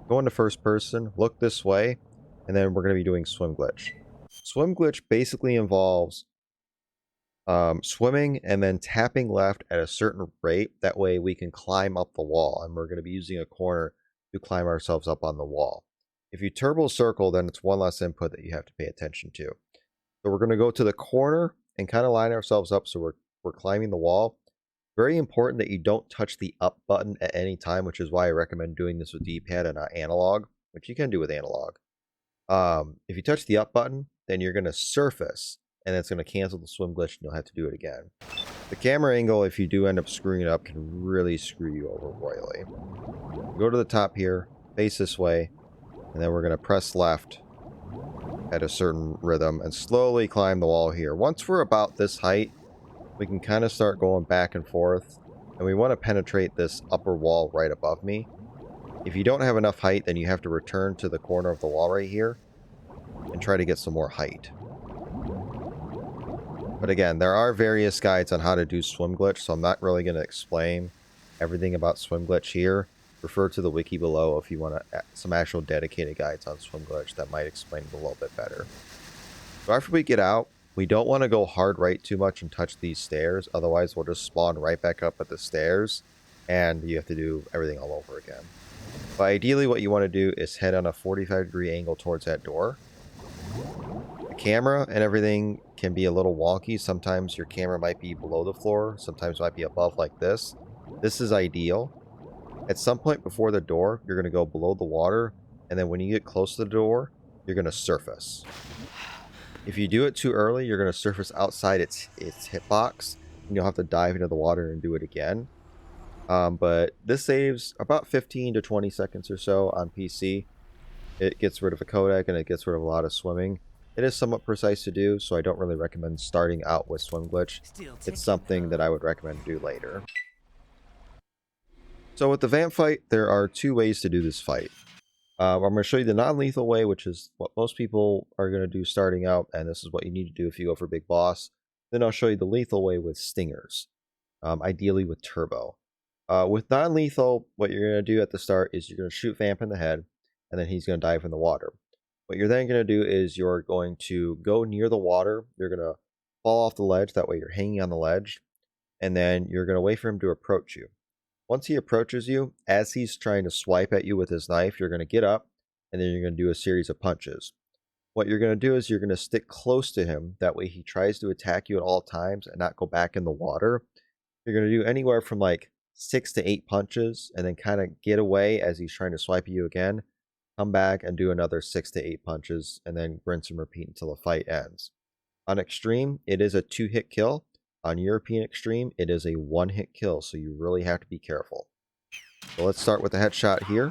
go into first person, look this way, and then we're going to be doing swim glitch. Swim glitch basically involves swimming and then tapping left at a certain rate. That way we can climb up the wall, and we're going to be using a corner to climb ourselves up on the wall. If you turbo circle, then it's one less input that you have to pay attention to. So we're going to go to the corner and kind of line ourselves up so we're climbing the wall. Very important that you don't touch the up button at any time, which is why I recommend doing this with D-pad and not analog, which you can do with analog. If you touch the up button, then you're going to surface, and it's going to cancel the swim glitch, and you'll have to do it again. The camera angle, if you do end up screwing it up, can really screw you over royally. Go to the top here, face this way, and then we're going to press left at a certain rhythm and slowly climb the wall here. Once we're about this height, we can kind of start going back and forth, and we want to penetrate this upper wall right above me. If you don't have enough height, then you have to return to the corner of the wall right here and try to get some more height. But again, there are various guides on how to do swim glitch, so I'm not really going to explain everything about swim glitch here. Refer to the wiki below if you want some actual dedicated guides on swim glitch that might explain it a little bit better. So after we get out, we don't want to go hard right too much and touch these stairs, otherwise we'll just spawn right back up at the stairs and you have to do everything all over again. But ideally what you want to do is head on a 45-degree angle towards that door. The camera and everything can be a little wonky. Sometimes your camera might be below the floor, sometimes it might be above like this. This is ideal. At some point before the door, you're going to go below the water, and then when you get close to the door, you're going to surface. If you do it too early, you're going to surface outside its hitbox, and you'll have to dive into the water and do it again. But this saves about 15 to 20 seconds or so on PC. It gets rid of a codec, and it gets rid of a lot of swimming. It is somewhat precise to do, so I don't really recommend starting out with swim glitch. It's something that I would recommend to do later. So with the Vamp fight, there are two ways to do this fight. I'm going to show you the non-lethal way, which is what most people are going to do starting out, and this is what you need to do if you go for Big Boss. Then I'll show you the lethal way with stingers. ideally with turbo. With non-lethal, what you're going to do at the start is you're going to shoot Vamp in the head, and then he's going to dive in the water. What you're then going to do is you're going to go near the water. You're going to fall off the ledge. That way you're hanging on the ledge. And then you're going to wait for him to approach you. Once he approaches you, as he's trying to swipe at you with his knife, you're going to get up, and then you're going to do a series of punches. What you're going to do is you're going to stick close to him. That way he tries to attack you at all times and not go back in the water. You're going to do anywhere from like 6 to 8 punches, and then kind of get away as he's trying to swipe at you again. Come back and do another 6 to 8 punches, and then rinse and repeat until the fight ends. On Extreme, it is a 2-hit kill. On European Extreme, it is a 1-hit kill, so you really have to be careful. So let's start with the headshot here.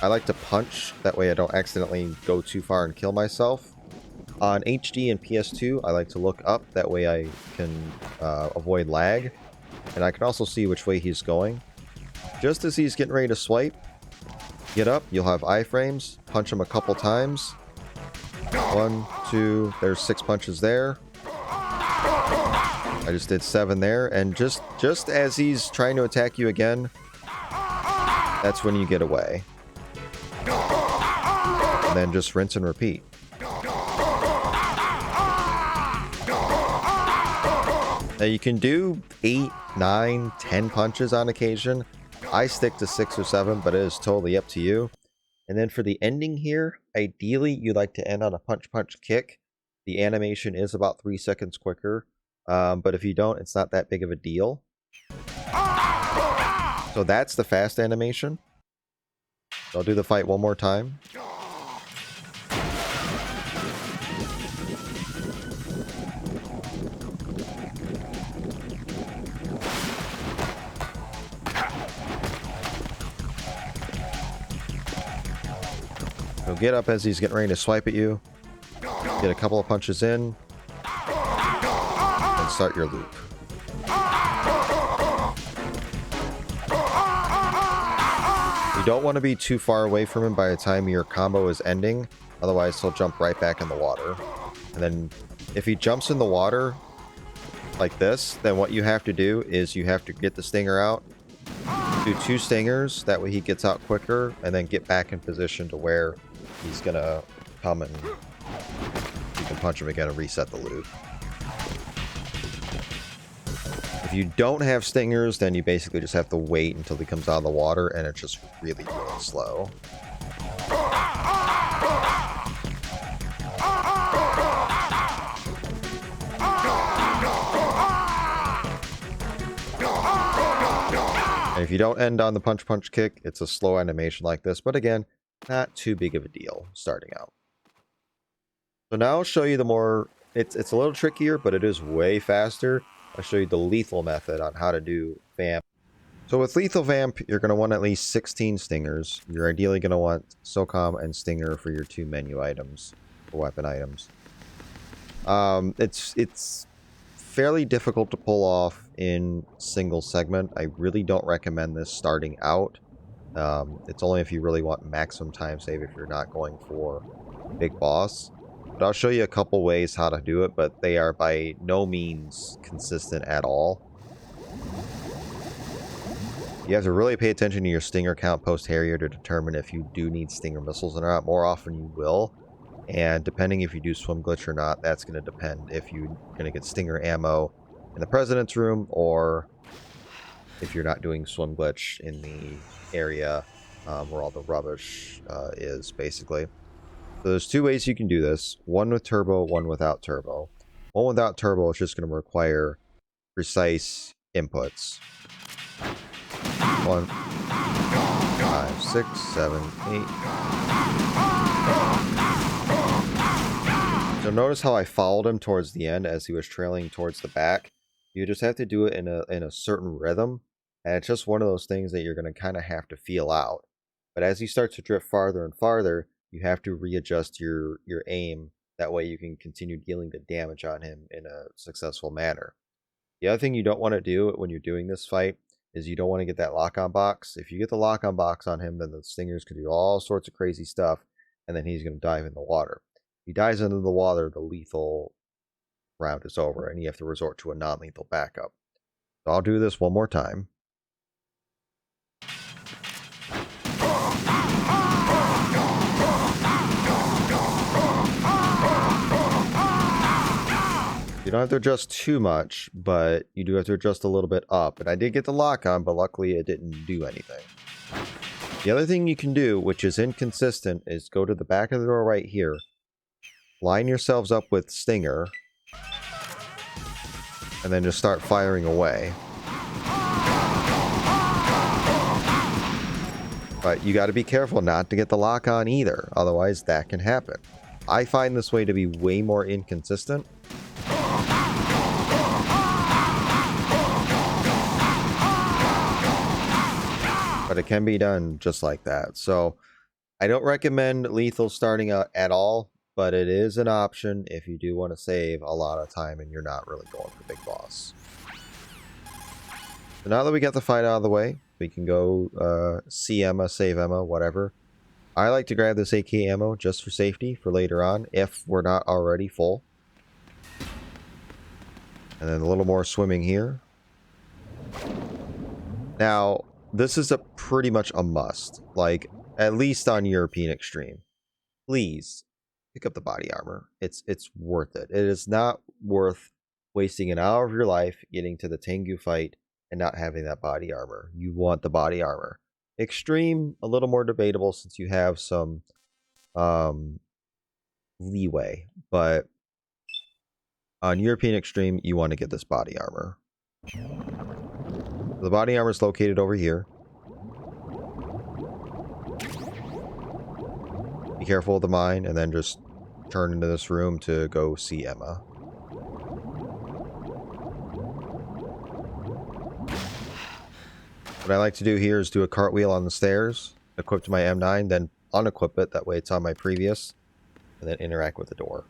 I like to punch, that way I don't accidentally go too far and kill myself. On HD and PS2, I like to look up, that way I can avoid lag. And I can also see which way he's going. Just as he's getting ready to swipe, get up, you'll have iframes, punch him a couple times. 1, 2, there's 6 punches there. I just did 7 there, and just as he's trying to attack you again, that's when you get away. And then just rinse and repeat. Now you can do 8, 9, 10 punches on occasion. I stick to 6 or 7, but it is totally up to you. And then for the ending here, ideally you'd like to end on a punch kick. The animation is about 3 seconds quicker, but if you don't, it's not that big of a deal. So that's the fast animation. I'll do the fight one more time. So get up as he's getting ready to swipe at you. Get a couple of punches in. And start your loop. You don't want to be too far away from him by the time your combo is ending. Otherwise, he'll jump right back in the water. And then if he jumps in the water like this, then what you have to do is you have to get the stinger out. Do 2 stingers. That way he gets out quicker. And then get back in position to where he's going to come and you can punch him again and reset the loop. If you don't have stingers, then you basically just have to wait until he comes out of the water, and it's just really, really slow. And if you don't end on the punch kick, it's a slow animation like this, but again, not too big of a deal starting out. So now I'll show you the more, it's a little trickier, but it is way faster. I'll show you the lethal method on how to do Vamp. So with lethal Vamp, you're going to want at least 16 stingers. You're ideally going to want SOCOM and stinger for your 2 menu items, or weapon items. It's fairly difficult to pull off in single segment. I really don't recommend this starting out. It's only if you really want maximum time save if you're not going for big boss. But I'll show you a couple ways how to do it, but they are by no means consistent at all. You have to really pay attention to your stinger count post-Harrier to determine if you do need stinger missiles or not. More often you will. And depending if you do swim glitch or not, that's going to depend if you're going to get stinger ammo in the President's Room, or if you're not doing swim glitch in the area where all the rubbish is, basically. So there's 2 ways you can do this. One with turbo, one without turbo. One without turbo is just going to require precise inputs. 1, 5, 6, 7, 8. So notice how I followed him towards the end as he was trailing towards the back. You just have to do it in a certain rhythm. And it's just one of those things that you're going to kind of have to feel out. But as you start to drift farther and farther, you have to readjust your aim. That way you can continue dealing the damage on him in a successful manner. The other thing you don't want to do when you're doing this fight is you don't want to get that lock-on box. If you get the lock-on box on him, then the stingers could do all sorts of crazy stuff, and then he's going to dive in the water. If he dives into the water, the lethal round is over, and you have to resort to a non-lethal backup. So I'll do this one more time. You don't have to adjust too much, but you do have to adjust a little bit up. And I did get the lock on, but luckily it didn't do anything. The other thing you can do, which is inconsistent, is go to the back of the door right here. Line yourselves up with Stinger. And then just start firing away. But you got to be careful not to get the lock on either. Otherwise, that can happen. I find this way to be way more inconsistent. But it can be done just like that. So I don't recommend lethal starting out at all, but it is an option if you do want to save a lot of time and you're not really going for big boss. So now that we got the fight out of the way, we can go see Emma, save Emma, whatever. I like to grab this AK ammo just for safety for later on if we're not already full. And then a little more swimming here. Now, this is pretty much a must, like at least on European Extreme. Please pick up the body armor. It's worth it. It is not worth wasting an hour of your life getting to the Tengu fight and not having that body armor. You want the body armor. Extreme, a little more debatable since you have some leeway, but on European Extreme, you want to get this body armor. The body armor is located over here. Be careful of the mine, and then just turn into this room to go see Emma. What I like to do here is do a cartwheel on the stairs, equip to my M9, then unequip it, that way it's on my previous, and then interact with the door.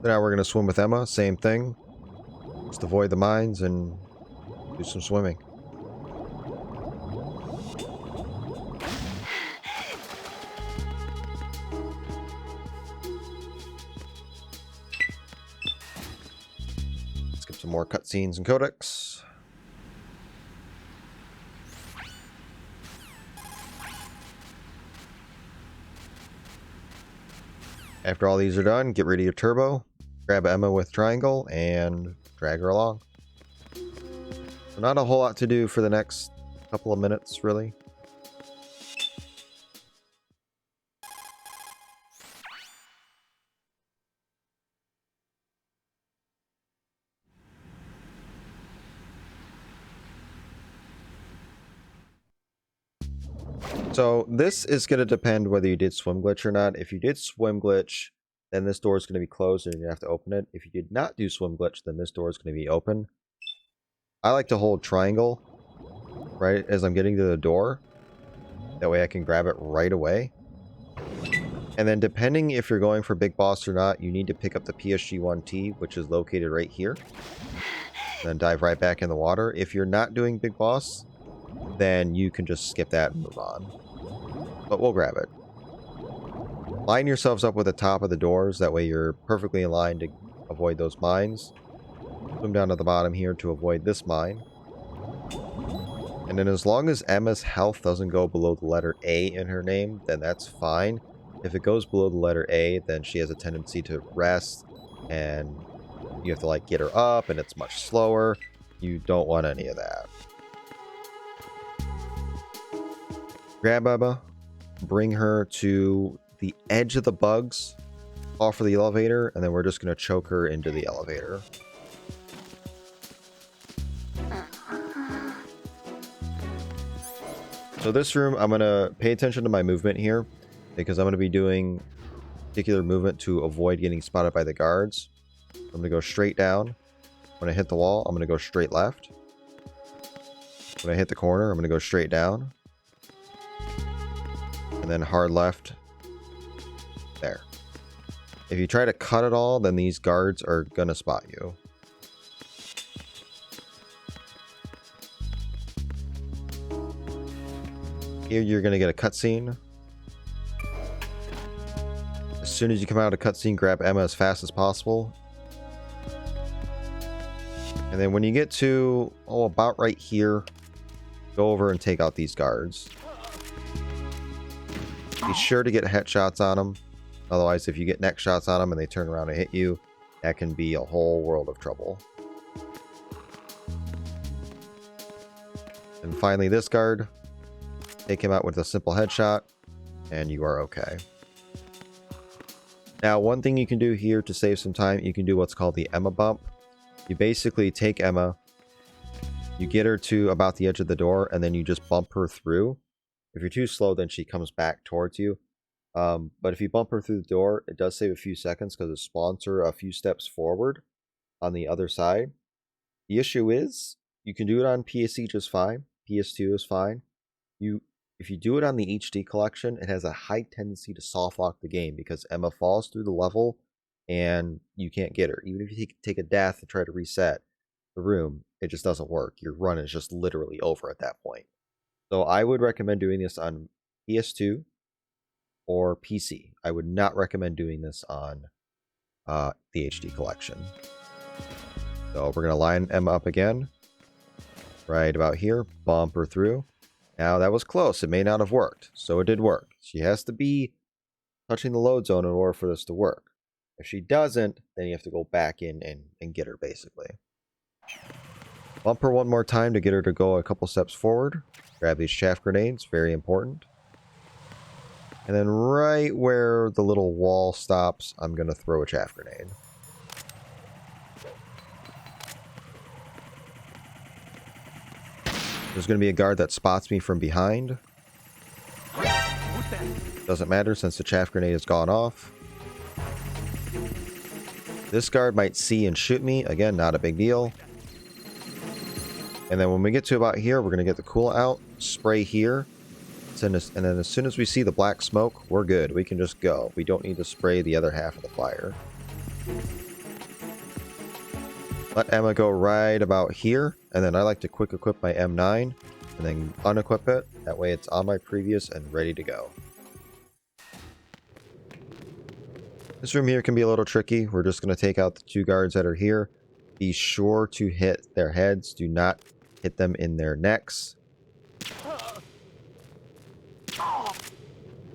Now we're going to swim with Emma, same thing. Just avoid the mines and do some swimming. Skip some more cutscenes and codecs. After all these are done, get rid of your turbo. Grab Emma with triangle and drag her along. So not a whole lot to do for the next couple of minutes, really. So this is going to depend whether you did swim glitch or not. If you did swim glitch, then this door is going to be closed and you're going to have to open it. If you did not do swim glitch, then this door is going to be open. I like to hold triangle right as I'm getting to the door. That way I can grab it right away. And then depending if you're going for big boss or not, you need to pick up the PSG-1T, which is located right here. Then dive right back in the water. If you're not doing big boss, then you can just skip that and move on. But we'll grab it. Line yourselves up with the top of the doors. That way you're perfectly in line to avoid those mines. Swim down to the bottom here to avoid this mine. And then as long as Emma's health doesn't go below the letter A in her name, then that's fine. If it goes below the letter A, then she has a tendency to rest. And you have to like get her up and it's much slower. You don't want any of that. Grab Emma. Bring her to the edge of the bugs, call for the elevator, and then we're just going to choke her into the elevator. So this room, I'm going to pay attention to my movement here, because I'm going to be doing particular movement to avoid getting spotted by the guards. I'm going to go straight down. When I hit the wall, I'm going to go straight left. When I hit the corner, I'm going to go straight down. And then hard left. There. If you try to cut it all, then these guards are gonna spot you. Here you're going to get a cutscene. As soon as you come out of cutscene, grab Emma as fast as possible. And then when you get to, about right here, go over and take out these guards. Be sure to get headshots on them. Otherwise, if you get neck shots on them and they turn around and hit you, that can be a whole world of trouble. And finally, this guard. Take him out with a simple headshot, and you are okay. Now, one thing you can do here to save some time, you can do what's called the Emma bump. You basically take Emma, you get her to about the edge of the door, and then you just bump her through. If you're too slow, then she comes back towards you. But if you bump her through the door, it does save a few seconds because it spawns her a few steps forward on the other side. The issue is, you can do it on PSC just fine. PS2 is fine. If you do it on the HD collection, it has a high tendency to soft lock the game because Emma falls through the level and you can't get her. Even if you take a death and try to reset the room, it just doesn't work. Your run is just literally over at that point. So I would recommend doing this on PS2 or PC. I would not recommend doing this on the HD collection. So we're going to line Emma up again. Right about here. Bump her through. Now, that was close. It may not have worked. So it did work. She has to be touching the load zone in order for this to work. If she doesn't, then you have to go back in and get her, basically. Bump her one more time to get her to go a couple steps forward. Grab these chaff grenades. Very important. And then right where the little wall stops, I'm going to throw a chaff grenade. There's going to be a guard that spots me from behind. Doesn't matter since the chaff grenade has gone off. This guard might see and shoot me. Again, not a big deal. And then when we get to about here, we're going to get the cool out. Spray here. And then as soon as we see the black smoke, we're good. We can just go. We don't need to spray the other half of the fire. Let Emma go right about here, and then I like to quick equip my M9, and then unequip it. That way it's on my previous and ready to go. This room here can be a little tricky. We're just going to take out the two guards that are here. Be sure to hit their heads. Do not hit them in their necks.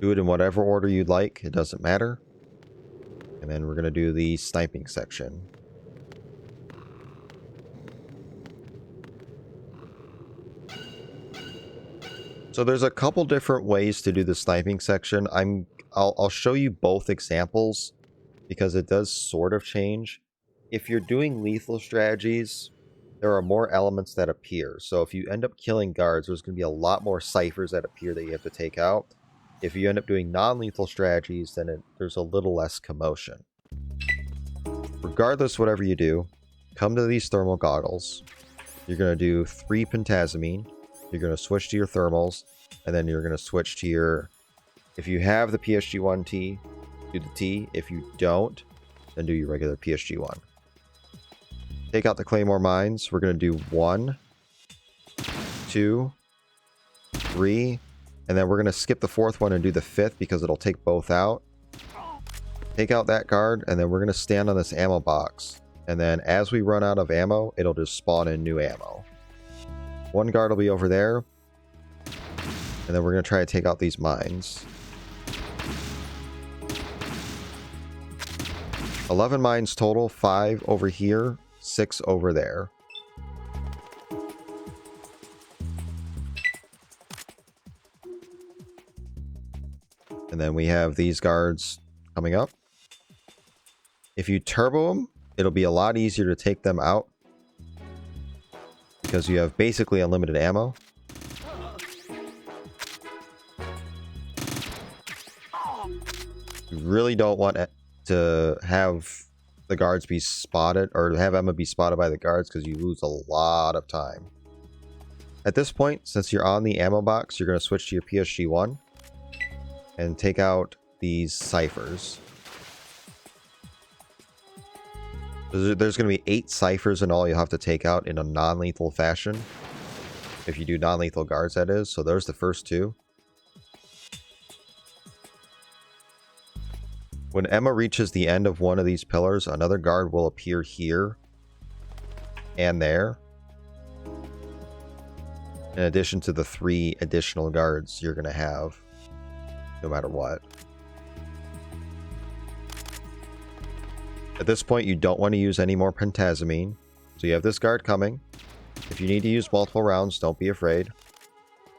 Do it in whatever order you'd like. It doesn't matter. And then we're going to do the sniping section. So there's a couple different ways to do the sniping section. I'll show you both examples because it does sort of change. If you're doing lethal strategies, there are more elements that appear. So if you end up killing guards, there's going to be a lot more ciphers that appear that you have to take out. If you end up doing non-lethal strategies, then there's a little less commotion. Regardless, whatever you do, come to these thermal goggles. You're going to do 3 pentazamine. You're going to switch to your thermals, and then you're going to switch to your... If you have the PSG-1 T, do the T. If you don't, then do your regular PSG-1. Take out the Claymore mines. We're going to do 1, 2, 3, and then we're going to skip the 4th one and do the 5th because it'll take both out. Take out that guard, and then we're going to stand on this ammo box. And then as we run out of ammo, it'll just spawn in new ammo. One guard will be over there. And then we're going to try to take out these mines. 11 mines total, 5 over here, 6 over there. And then we have these guards coming up. If you turbo them, it'll be a lot easier to take them out because you have basically unlimited ammo. You really don't want to have the guards be spotted or have Emma be spotted by the guards because you lose a lot of time. At this point, since you're on the ammo box, you're going to switch to your PSG-1 and take out these ciphers. There's going to be 8 ciphers in all you'll have to take out in a non-lethal fashion. If you do non-lethal guards, that is. So there's the first 2. When Emma reaches the end of one of these pillars, another guard will appear here and there. In addition to the 3 additional guards you're going to have, no matter what. At this point, you don't want to use any more pentazamine. So you have this guard coming. If you need to use multiple rounds, don't be afraid.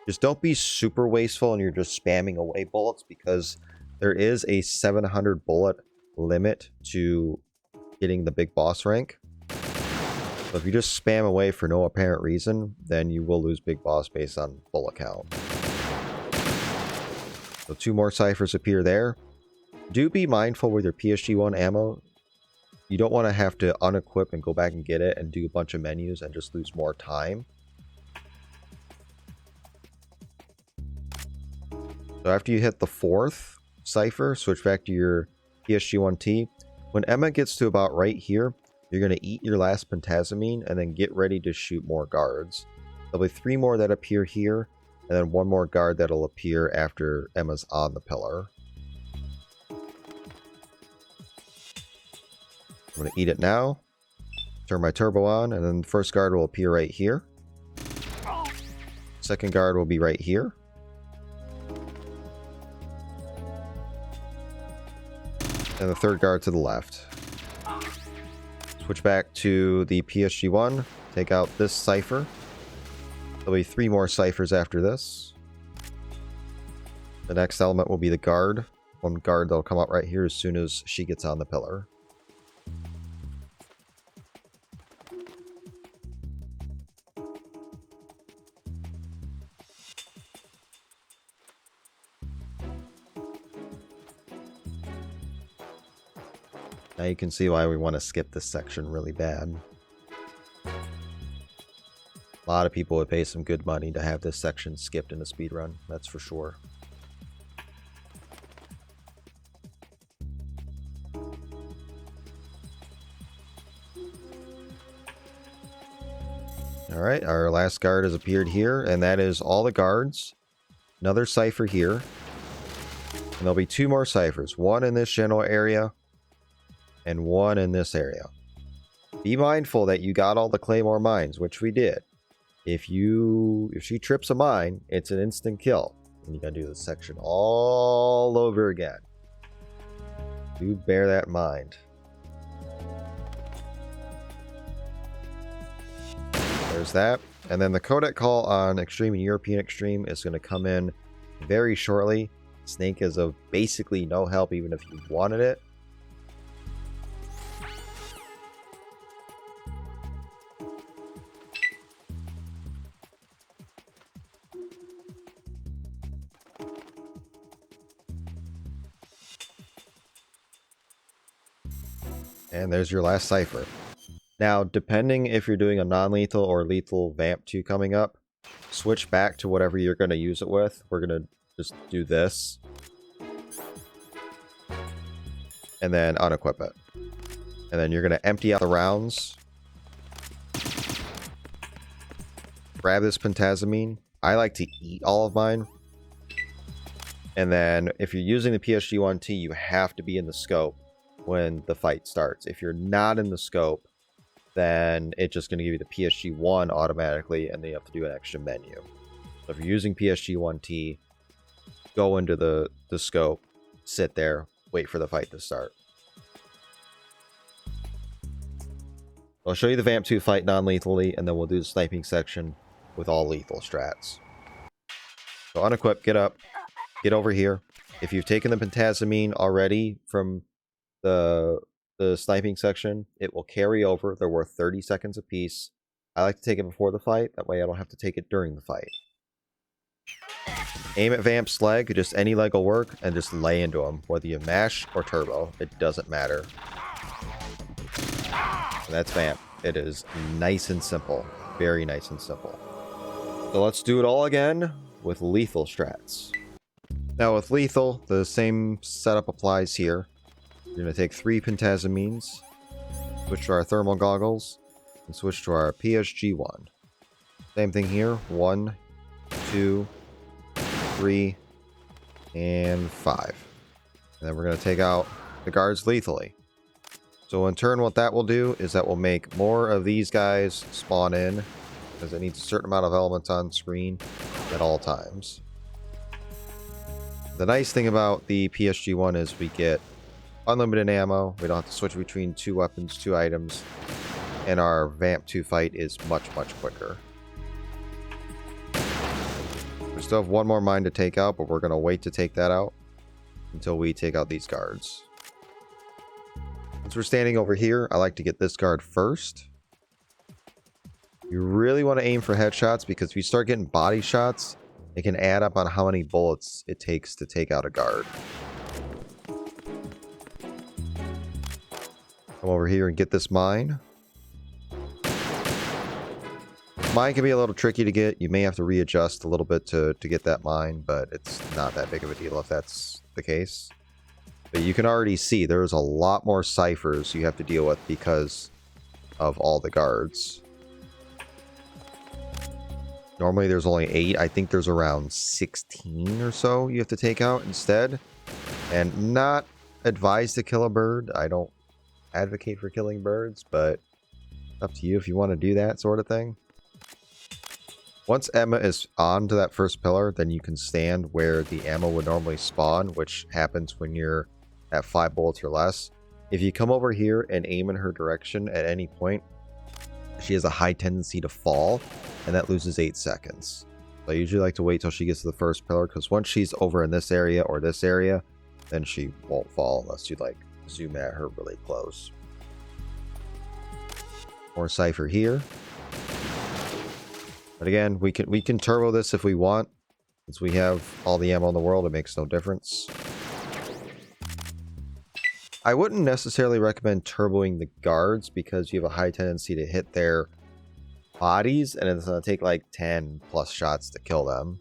Just don't be super wasteful and you're just spamming away bullets, because there is a 700 bullet limit to getting the big boss rank. So if you just spam away for no apparent reason, then you will lose big boss based on bullet count. So 2 more ciphers appear there. Do be mindful with your PSG-1 ammo. You don't want to have to unequip and go back and get it and do a bunch of menus and just lose more time. So after you hit the 4th cipher, switch back to your PSG-1T. When Emma gets to about right here, you're going to eat your last pentazamine and then get ready to shoot more guards. There'll be 3 more that appear here, and then 1 more guard that'll appear after Emma's on the pillar. I'm going to eat it now, turn my turbo on, and then the first guard will appear right here. Second guard will be right here. And the third guard to the left. Switch back to the PSG-1, take out this cipher. There'll be 3 more ciphers after this. The next element will be the guard. 1 guard that'll come out right here as soon as she gets on the pillar. Now you can see why we want to skip this section really bad. A lot of people would pay some good money to have this section skipped in a speedrun, that's for sure. Alright, our last guard has appeared here, and that is all the guards. Another cipher here. And there'll be 2 more ciphers, 1 in this general area, and 1 in this area. Be mindful that you got all the Claymore mines, which we did. If she trips a mine, it's an instant kill. And you gotta do this section all over again. Do bear that in mind. There's that. And then the codec call on Extreme and European Extreme is going to come in very shortly. Snake is of basically no help even if you wanted it. And there's your last cipher. Now, depending if you're doing a non-lethal or lethal Vamp 2 coming up, switch back to whatever you're going to use it with. We're going to just do this. And then unequip it. And then you're going to empty out the rounds. Grab this pentazamine. I like to eat all of mine. And then if you're using the PSG-1T, you have to be in the scope when the fight starts. If you're not in the scope, then it's just going to give you the PSG-1 automatically, and then you have to do an extra menu. So if you're using PSG-1T, go into the scope, sit there, wait for the fight to start. I'll show you the Vamp 2 fight non-lethally, and then we'll do the sniping section with all lethal strats. So unequip, get up, get over here. If you've taken the pentazamine already from the sniping section, it will carry over. They're worth 30 seconds apiece. I like to take it before the fight, that way I don't have to take it during the fight. Aim at Vamp's leg, just any leg will work, and just lay into him, whether you mash or turbo, it doesn't matter. And that's Vamp. It is nice and simple, very nice and simple. So let's do it all again with lethal strats. Now with lethal, the same setup applies here. We're going to take 3 pentazamines, switch to our thermal goggles, and switch to our PSG-1. Same thing here. 1, 2, 3, and 5. And then we're going to take out the guards lethally. So in turn, what that will do is that will make more of these guys spawn in, because it needs a certain amount of elements on screen at all times. The nice thing about the PSG-1 is we get unlimited ammo. We don't have to switch between 2 weapons, 2 items, and our Vamp 2 fight is much, much quicker. We still have one more mine to take out, but we're going to wait to take that out until we take out these guards. Since we're standing over here, I like to get this guard first. You really want to aim for headshots, because if you start getting body shots, it can add up on how many bullets it takes to take out a guard. Come over here and get this mine. Mine can be a little tricky to get. You may have to readjust a little bit to get that mine, but it's not that big of a deal if that's the case. But you can already see there's a lot more ciphers you have to deal with because of all the guards. Normally there's only 8. I think there's around 16 or so you have to take out instead. And not advised to kill a bird. I don't advocate for killing birds, but up to you if you want to do that sort of thing. Once Emma is on to that first pillar, then you can stand where the ammo would normally spawn, which happens when you're at 5 bullets or less. If you come over here and aim in her direction at any point, she has a high tendency to fall, and that loses 8 seconds. So I usually like to wait till she gets to the first pillar, because once she's over in this area or this area, then she won't fall unless you like zoom at her really close. More cipher here. But again, we can turbo this if we want. Since we have all the ammo in the world, it makes no difference. I wouldn't necessarily recommend turboing the guards, because you have a high tendency to hit their bodies, and it's going to take like 10 plus shots to kill them.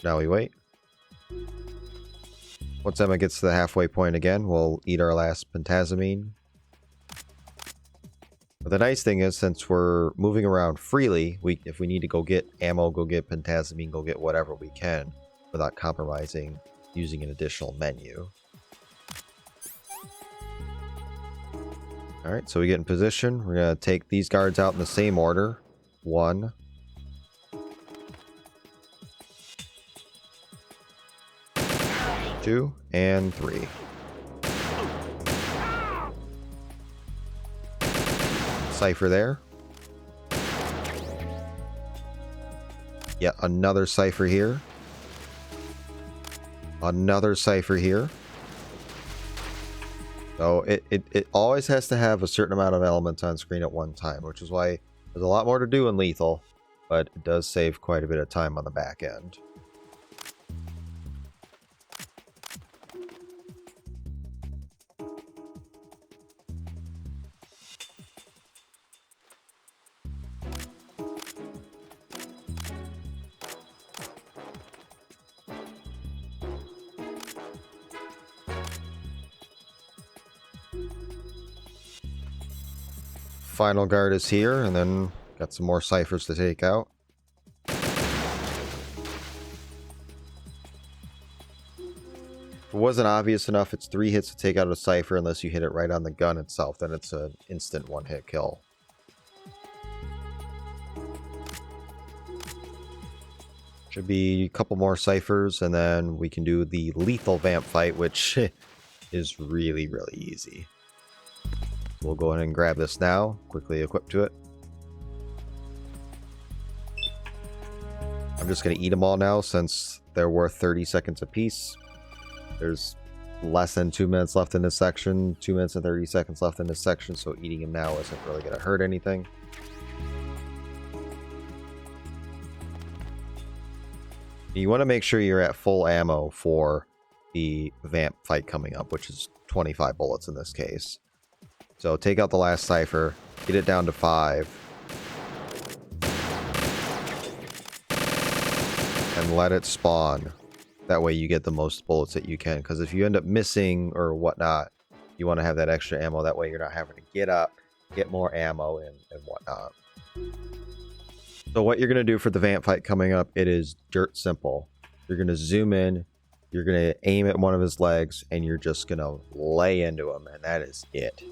Now we wait. Once Emma gets to the halfway point again, we'll eat our last pentazamine. But the nice thing is, since we're moving around freely, if we need to go get ammo, go get pentazamine, go get whatever we can without compromising using an additional menu. Alright, so we get in position. We're going to take these guards out in the same order. 1. 2 and 3. Cipher there. Yeah, another cipher here. Another cipher here. So it always has to have a certain amount of elements on screen at one time, which is why there's a lot more to do in lethal, but it does save quite a bit of time on the back end. Final guard is here, and then got some more ciphers to take out. If it wasn't obvious enough, it's 3 hits to take out a cipher unless you hit it right on the gun itself. Then it's an instant 1-hit kill. Should be a couple more ciphers, and then we can do the lethal vamp fight, which is really, really easy. We'll go ahead and grab this now, quickly equip to it. I'm just going to eat them all now since they're worth 30 seconds apiece. There's less than 2 minutes left in this section, 2 minutes and 30 seconds left in this section, so eating them now isn't really going to hurt anything. You want to make sure you're at full ammo for the vamp fight coming up, which is 25 bullets in this case. So take out the last cipher, get it down to 5, and let it spawn. That way you get the most bullets that you can, because if you end up missing or whatnot, you want to have that extra ammo. That way you're not having to get up, get more ammo, and whatnot. So what you're going to do for the vamp fight coming up, it is dirt simple. You're going to zoom in, You're going to aim at one of his legs, and you're just going to lay into him, and that is it.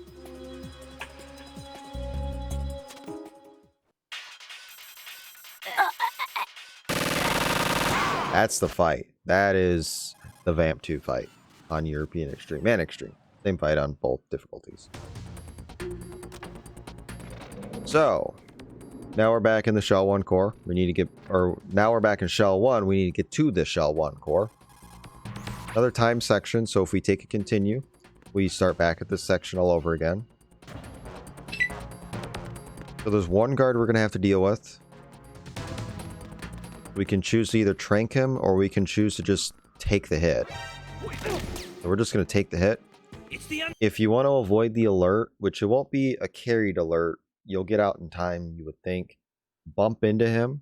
That's the fight. That is the Vamp 2 fight on European Extreme and Extreme. Same fight on both difficulties. So, now we're back in the Shell 1 core. We need to get, or now we're back in Shell 1. We need to get to the Shell 1 core. Another time section, so if we take a continue, we start back at this section all over again. So there's one guard we're going to have to deal with. We can choose to either trank him, or we can choose to just take the hit. So we're just going to take the hit. If you want to avoid the alert, which it won't be a carried alert, you'll get out in time, you would think. Bump into him,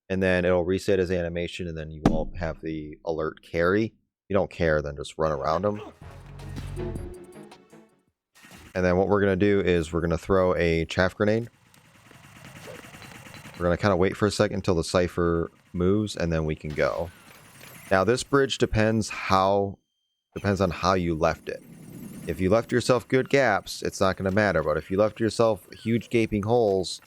and then it'll reset his animation, and then you won't have the alert carry. You don't care, then just run around him. And then what we're going to do is we're going to throw a chaff grenade. We're going to kind of wait for a second until the cipher moves, and then we can go. Now this bridge depends on how you left it. If you left yourself good gaps, it's not going to matter. But if you left yourself huge gaping holes,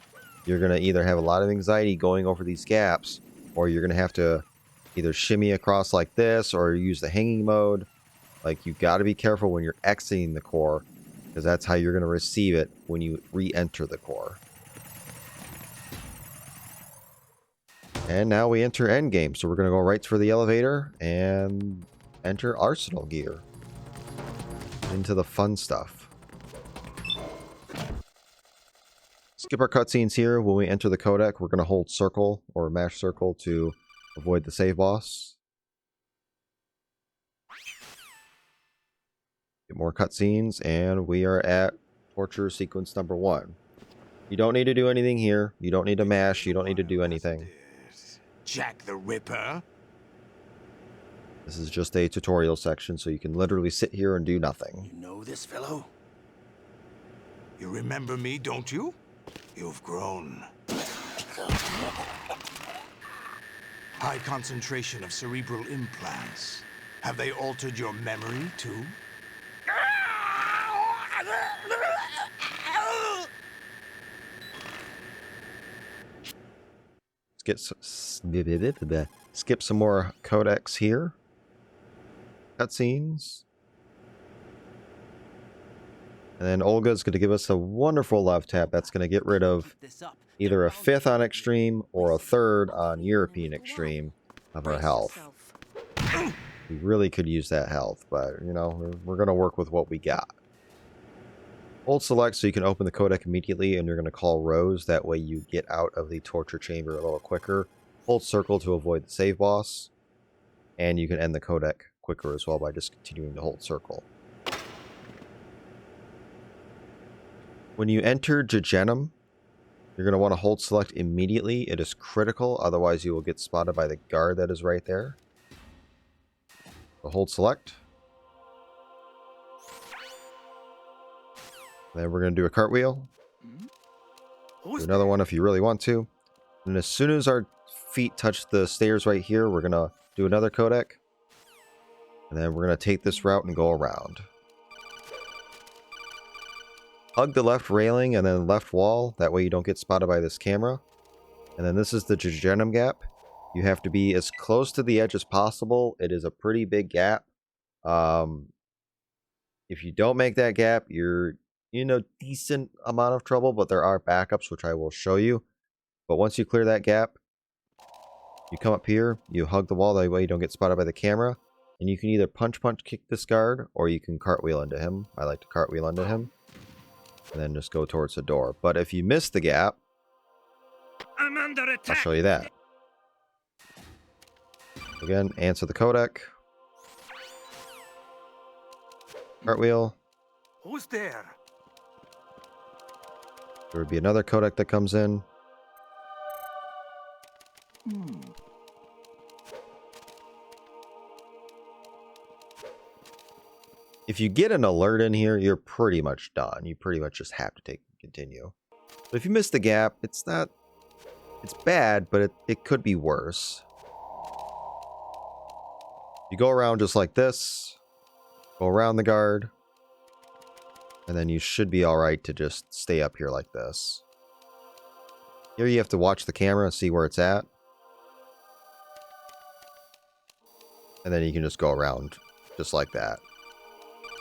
you're going to either have a lot of anxiety going over these gaps, or you're going to have to either shimmy across like this, or use the hanging mode. Like, you got to be careful when you're exiting the core, because that's how you're going to receive it when you re-enter the core. And now we enter endgame, so we're going to go right for the elevator and enter arsenal gear. Into the fun stuff. Skip our cutscenes here. When we enter the codec, we're going to hold circle or mash circle to avoid the save boss. Get more cutscenes, and we are at torture sequence number 1. You don't need to do anything here. You don't need to mash. You don't need to do anything. Jack the Ripper? This is just a tutorial section, so you can literally sit here and do nothing. You know this fellow? You remember me, don't you? You've grown. High concentration of cerebral implants. Have they altered your memory, too? Skip some more codecs here. Cutscenes. And then Olga's going to give us a wonderful love tap that's going to get rid of either a 5th on Extreme or a 3rd on European Extreme of our health. We really could use that health, but, you know, we're going to work with what we got. Hold select so you can open the codec immediately, and you're going to call Rose. That way you get out of the torture chamber a little quicker. Hold circle to avoid the save boss. And you can end the codec quicker as well by just continuing to hold circle. When you enter Jejunum, you're going to want to hold select immediately. It is critical, otherwise you will get spotted by the guard that is right there. So hold select. Then we're going to do a cartwheel. Do another one if you really want to. And as soon as our feet touch the stairs right here, we're going to do another codec. And then we're going to take this route and go around. Hug the left railing and then left wall. That way you don't get spotted by this camera. And then this is the Jejunum gap. You have to be as close to the edge as possible. It is a pretty big gap. If you don't make that gap, you're in a decent amount of trouble, but there are backups, which I will show you. But once you clear that gap, you come up here, you hug the wall, that way you don't get spotted by the camera. And you can either punch kick this guard, or you can cartwheel into him. I like to cartwheel into him. And then just go towards the door. But if you miss the gap, I'm under attack. I'll show you that. Again, answer the codec. Cartwheel. Who's there? There would be another codec that comes in. If you get an alert in here, you're pretty much done. You pretty much just have to continue. But if you miss the gap, it's bad, but it could be worse. You go around just like this, go around the guard, and then you should be alright to just stay up here like this. Here you have to watch the camera and see where it's at. And then you can just go around just like that.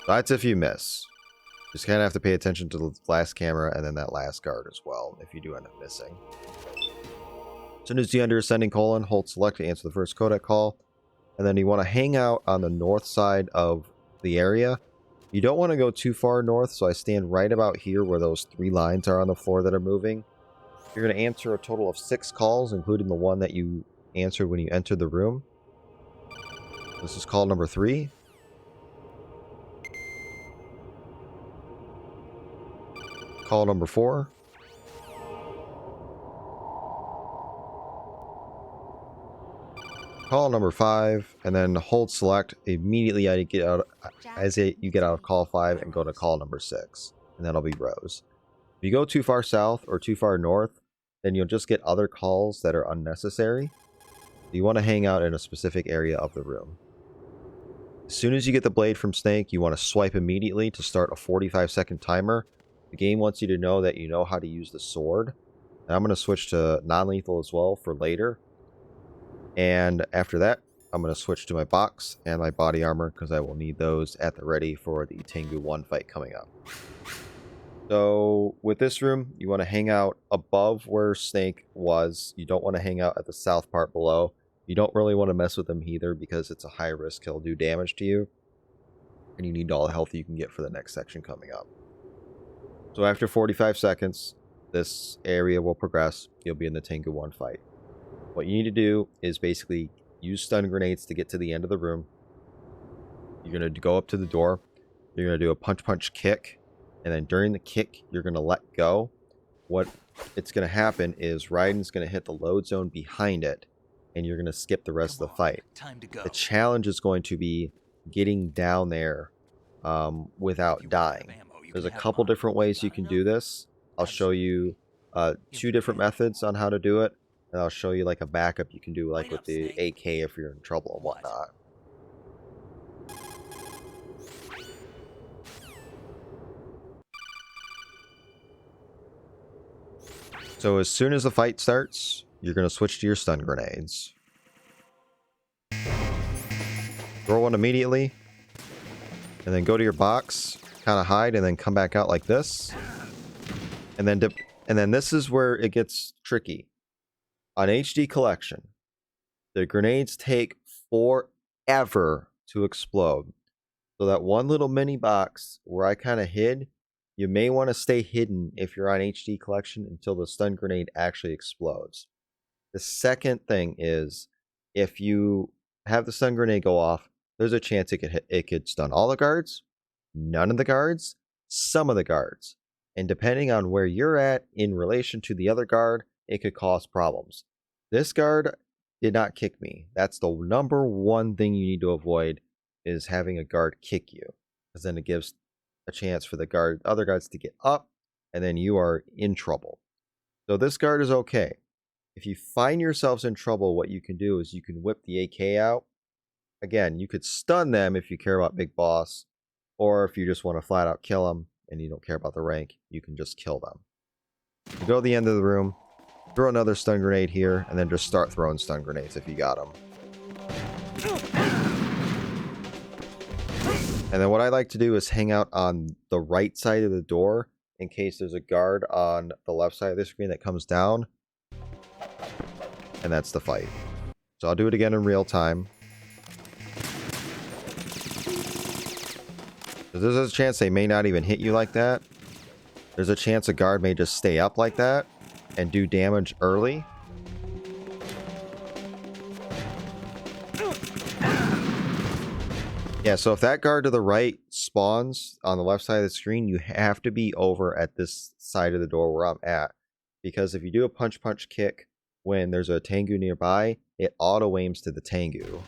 That's if you miss. Just kind of have to pay attention to the last camera and then that last guard as well if you do end up missing. As soon as you enter ascending colon, hold select to answer the first codec call. And then you want to hang out on the north side of the area. You don't want to go too far north, so I stand right about here where those 3 lines are on the floor that are moving. You're going to answer a total of 6 calls, including the one that you answered when you entered the room. This is call number 3. Call number 4. Call number 5, and then hold select immediately as you get out of call 5 and go to call number 6. And that'll be Rose. If you go too far south or too far north, then you'll just get other calls that are unnecessary. You want to hang out in a specific area of the room. As soon as you get the blade from Snake, you want to swipe immediately to start a 45-second timer. The game wants you to know that you know how to use the sword. And I'm going to switch to non-lethal as well for later. And after that, I'm going to switch to my box and my body armor because I will need those at the ready for the Tengu 1 fight coming up. So with this room, you want to hang out above where Snake was. You don't want to hang out at the south part below. You don't really want to mess with him either because it's a high risk he'll do damage to you. And you need all the health you can get for the next section coming up. So after 45 seconds, this area will progress. You'll be in the Tengu 1 fight. What you need to do is basically use stun grenades to get to the end of the room. You're going to go up to the door. You're going to do a punch kick. And then during the kick, you're going to let go. What it's going to happen is Raiden's going to hit the load zone behind it. And you're going to skip the rest of the fight. Time to go. The challenge is going to be getting down there without dying. There's a couple different ways you can do this. I'll show you 2 different methods on how to do it. And I'll show you like a backup you can do like with the AK if you're in trouble and whatnot. So as soon as the fight starts, you're going to switch to your stun grenades. Throw one immediately. And then go to your box, kind of hide, and then come back out like this. And then this is where it gets tricky. On HD Collection, the grenades take forever to explode. So that one little mini box where I kind of hid, you may want to stay hidden if you're on HD Collection until the stun grenade actually explodes. The second thing is, if you have the stun grenade go off, there's a chance it could stun all the guards, none of the guards, some of the guards. And depending on where you're at in relation to the other guard, it could cause problems. This guard did not kick me. That's the number one thing you need to avoid, is having a guard kick you. Because then it gives a chance for the other guards to get up, and then you are in trouble. So this guard is okay. If you find yourselves in trouble, what you can do is you can whip the AK out. Again, you could stun them if you care about Big Boss, or if you just want to flat out kill them and you don't care about the rank, you can just kill them. You go to the end of the room, throw another stun grenade here, and then just start throwing stun grenades if you got them. And then what I like to do is hang out on the right side of the door in case there's a guard on the left side of the screen that comes down. And that's the fight. So I'll do it again in real time. There's a chance they may not even hit you like that. There's a chance a guard may just stay up like that and do damage early. Yeah, so if that guard to the right spawns on the left side of the screen, you have to be over at this side of the door where I'm at. Because if you do a punch kick when there's a Tengu nearby, it auto-aims to the Tengu.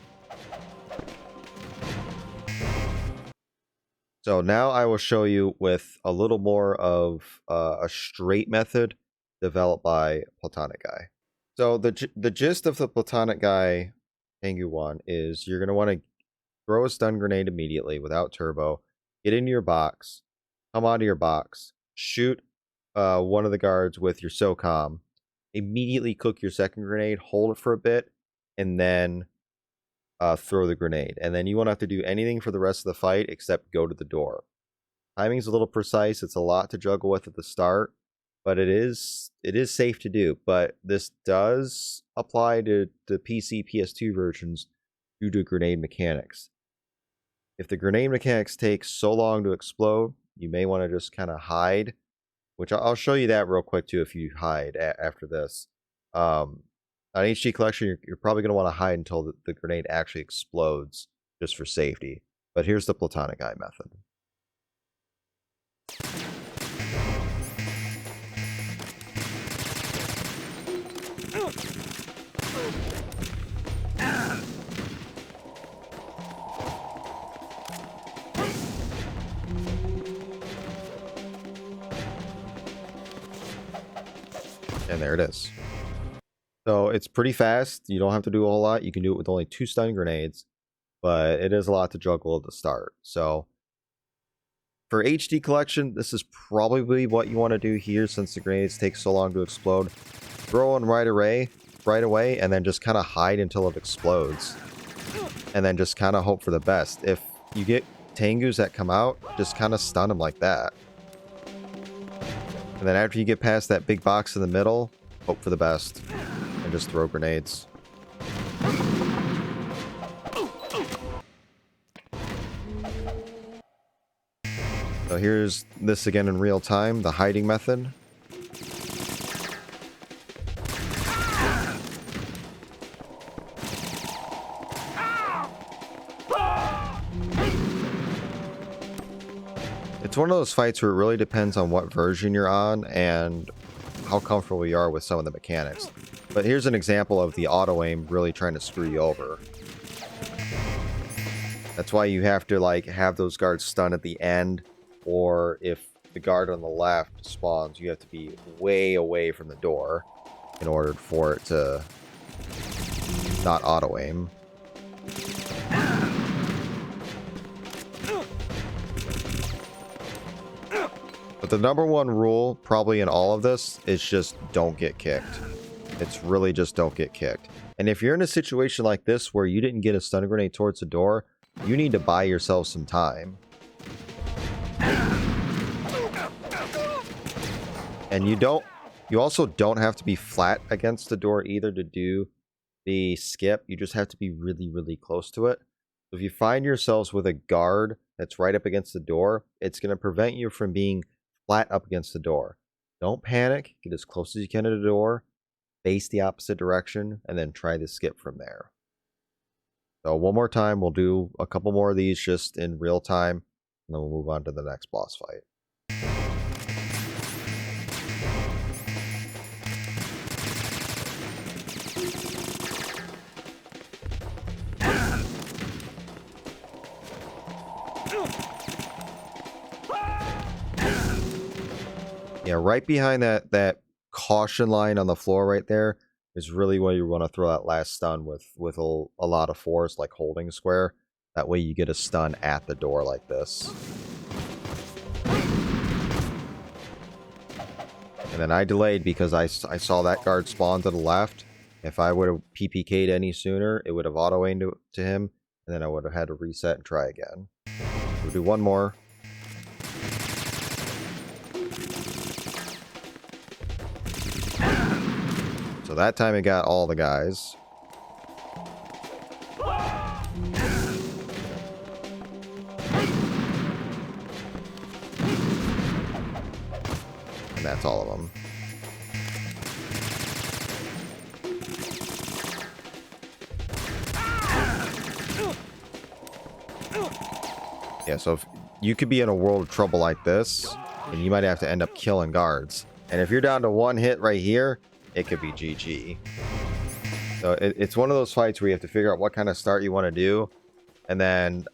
So now I will show you with a little more of a straight method developed by Platonic Guy. So the gist of the Platonic Guy Tengu one is you're going to want to throw a stun grenade immediately without turbo, get into your box, come onto your box, shoot one of the guards with your SOCOM, immediately cook your second grenade, hold it for a bit, and then throw the grenade. And then you won't have to do anything for the rest of the fight except go to the door. Timing's a little precise. It's a lot to juggle with at the start, but it is safe to do. But this does apply to the PC, PS2 versions due to grenade mechanics. If the grenade mechanics take so long to explode, you may want to just kind of hide, which I'll show you that real quick too if you hide after this. On HD Collection, you're probably going to want to hide until the grenade actually explodes, just for safety. But here's the platonic eye method. And there it is. So it's pretty fast. You don't have to do a whole lot. You can do it with only 2 stun grenades, but it is a lot to juggle at the start. So for HD Collection, this is probably what you want to do here since the grenades take so long to explode. Throw one right away, and then just kind of hide until it explodes. And then just kind of hope for the best. If you get Tengus that come out, just kind of stun them like that. And then after you get past that big box in the middle, hope for the best. And just throw grenades. So here's this again in real time, the hiding method. It's one of those fights where it really depends on what version you're on and how comfortable you are with some of the mechanics. But here's an example of the auto aim really trying to screw you over. That's why you have to like have those guards stun at the end, or if the guard on the left spawns, you have to be way away from the door in order for it to not auto aim. But the number one rule, probably in all of this, is just don't get kicked. It's really just don't get kicked. And if you're in a situation like this where you didn't get a stun grenade towards the door, you need to buy yourself some time. And you also don't have to be flat against the door either to do the skip. You just have to be really, really close to it. So if you find yourselves with a guard that's right up against the door, it's going to prevent you from being flat up against the door. Don't panic. Get as close as you can to the door. Face the opposite direction. And then try to skip from there. So one more time. We'll do a couple more of these just in real time. And then we'll move on to the next boss fight. Yeah, right behind that caution line on the floor right there is really where you want to throw that last stun with a lot of force, like holding square. That way you get a stun at the door like this. And then I delayed because I saw that guard spawn to the left. If I would have PPK'd any sooner, it would have auto-aimed to him, and then I would have had to reset and try again. We'll do one more. So that time it got all the guys. And that's all of them. Yeah, so if you could be in a world of trouble like this, and you might have to end up killing guards. And if you're down to one hit right here, it could be GG. So it's one of those fights where you have to figure out what kind of start you want to do, and then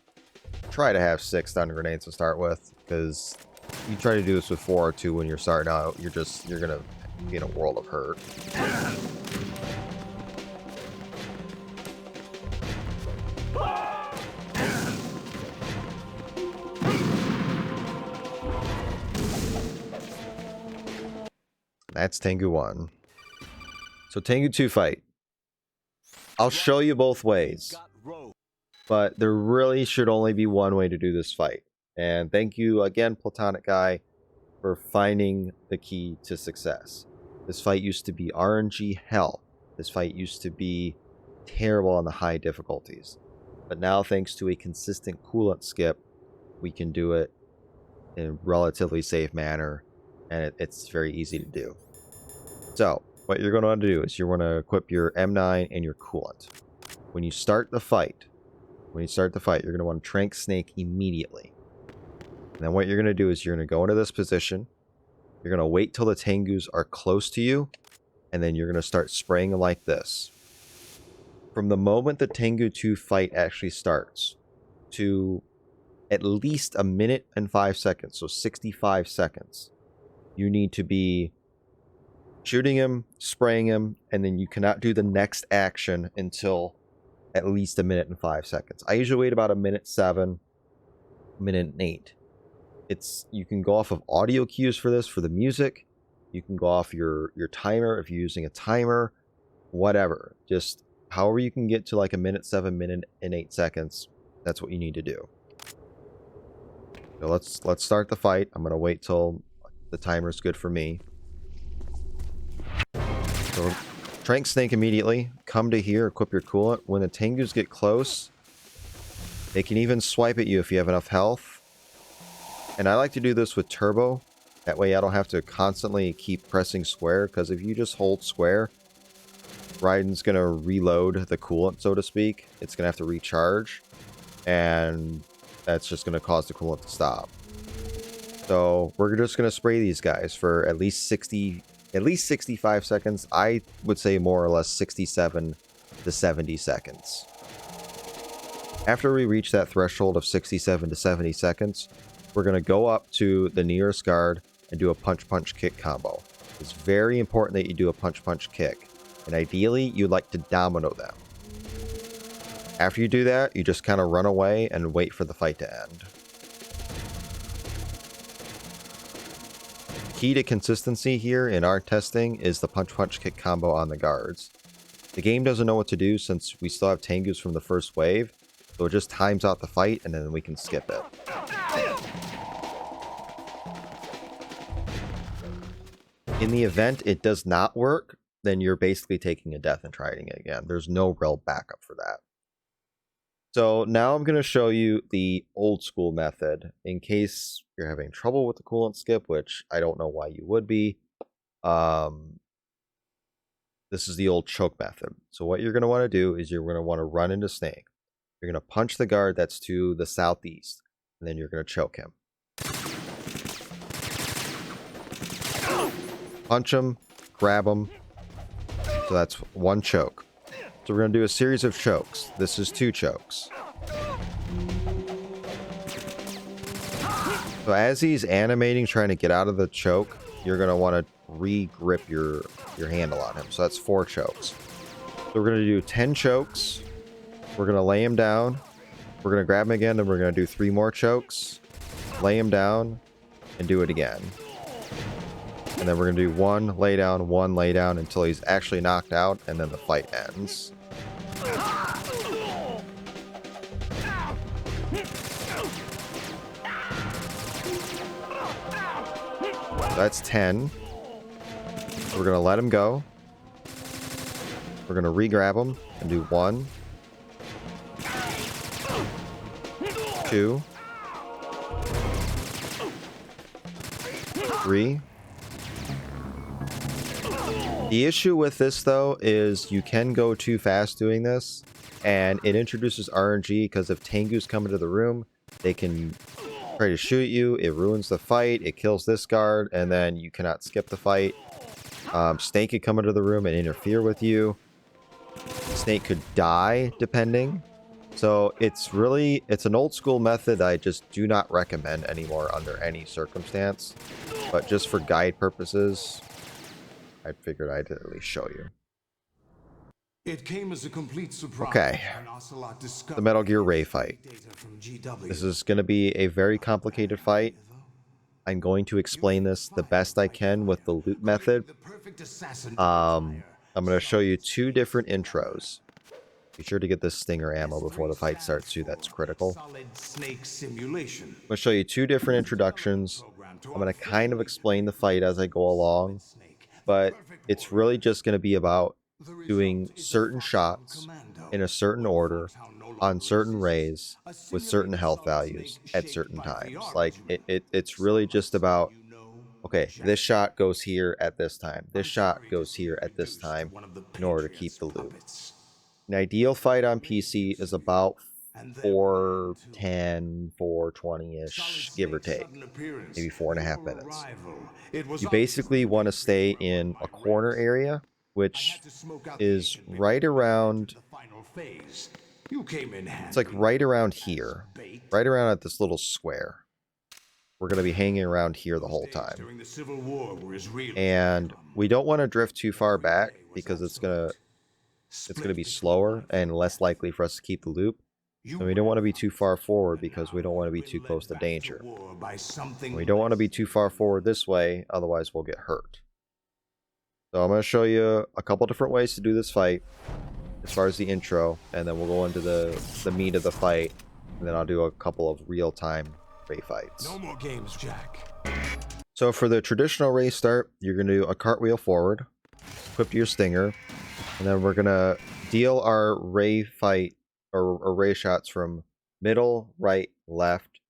try to have 6 stun grenades to start with, because you try to do this with 4 or 2 when you're starting out, you're gonna be in a world of hurt. That's Tengu 1. So Tengu 2 fight. I'll show you both ways, but there really should only be one way to do this fight. And thank you again, Platonic Guy, for finding the key to success. This fight used to be RNG hell. This fight used to be terrible on the high difficulties. But now, thanks to a consistent coolant skip, we can do it in a relatively safe manner, and it's very easy to do. So, what you're going to want to do is you're going to equip your M9 and your coolant. When you start the fight, you're going to want to trank snake immediately. And then what you're going to do is you're going to go into this position. You're going to wait till the Tengus are close to you, and then you're going to start spraying like this. From the moment the Tengu 2 fight actually starts to at least a minute and 5 seconds, so 65 seconds, you need to be shooting him, spraying him, and then you cannot do the next action until at least a minute and 5 seconds. I usually wait about a minute 7, minute and 8. You can go off of audio cues for this, for the music. You can go off your timer if you're using a timer, whatever. Just however you can get to like a minute 7, minute and 8 seconds. That's what you need to do. So let's start the fight. I'm gonna wait till the timer's good for me. So trank snake immediately. Come to here, equip your coolant. When the Tengus get close, they can even swipe at you if you have enough health. And I like to do this with turbo. That way I don't have to constantly keep pressing square, because if you just hold square, Raiden's going to reload the coolant, so to speak. It's going to have to recharge, and that's just going to cause the coolant to stop. So we're just going to spray these guys for at least 65 seconds. I would say more or less 67 to 70 seconds. After we reach that threshold of 67 to 70 seconds, we're going to go up to the nearest guard and do a punch-punch-kick combo. It's very important that you do a punch-punch-kick. And ideally, you'd like to domino them. After you do that, you just kind of run away and wait for the fight to end. Key to consistency here in our testing is the punch-punch-kick combo on the guards. The game doesn't know what to do since we still have Tengus from the first wave, so it just times out the fight and then we can skip it. In the event it does not work, then you're basically taking a death and trying it again. There's no real backup for that. So now I'm going to show you the old school method in case you're having trouble with the coolant skip, which I don't know why you would be. This is the old choke method. So what you're going to want to do is you're going to want to run into snake. You're going to punch the guard that's to the southeast, and then you're going to choke him. Punch him, grab him. So that's one choke. So we're going to do a series of chokes. This is 2 chokes. So as he's animating, trying to get out of the choke, you're going to want to re-grip your handle on him. So that's 4 chokes. So we're going to do 10 chokes. We're going to lay him down. We're going to grab him again, and we're going to do 3 more chokes. Lay him down, and do it again. And then we're going to do 1 lay down until he's actually knocked out, and then the fight ends. That's 10. So we're going to let him go. We're going to re-grab him and do 1, 2, 3. The issue with this, though, is you can go too fast doing this, and it introduces RNG because if Tengus come into the room, they can try to shoot you. It ruins the fight. It kills this guard, and then you cannot skip the fight. Snake could come into the room and interfere with you. Snake could die, depending. So it's an old school method I just do not recommend anymore under any circumstance. But just for guide purposes, I figured I'd at least show you. It came as a complete surprise. Okay. The Metal Gear Ray fight. This is going to be a very complicated fight. I'm going to explain this the best I can with the loop method. I'm going to show you 2 different intros. Be sure to get this stinger ammo before the fight starts too, that's critical. I'm going to show you 2 different introductions. I'm going to kind of explain the fight as I go along, but it's really just going to be about doing certain shots in a certain order on certain rays with certain health values at certain times. Like it's really just about, okay, this shot goes here at this time, this shot goes here at this time in order to keep the loop. An ideal fight on PC is about 410, 420-ish, give or take, maybe 4.5 minutes. You basically want to stay in a corner area, which is right around, it's like right around here, right around at this little square. We're going to be hanging around here the whole time. And we don't want to drift too far back because it's going to be slower and less likely for us to keep the loop. And we don't want to be too far forward because we don't want to be too close to danger. We don't want to be too far forward this way, otherwise we'll get hurt. So I'm going to show you a couple different ways to do this fight as far as the intro, and then we'll go into the meat of the fight, and then I'll do a couple of real-time ray fights. No more games, Jack. So for the traditional ray start, you're going to do a cartwheel forward, equip your stinger, and then we're going to deal our ray fight or ray shots from middle, right, left,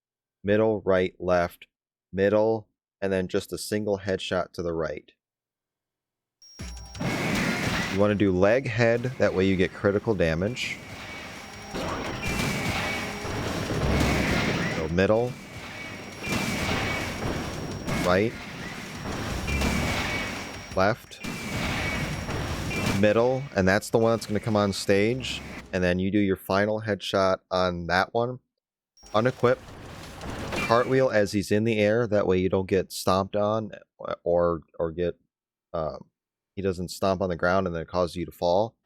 middle, right, left, middle, and then just a single headshot to the right. You want to do leg, head, that way you get critical damage. So middle, right, left, middle, and that's the one that's going to come on stage. And then you do your final headshot on that one. Unequip. Cartwheel as he's in the air. That way you don't get stomped on or get... he doesn't stomp on the ground and then cause you to fall.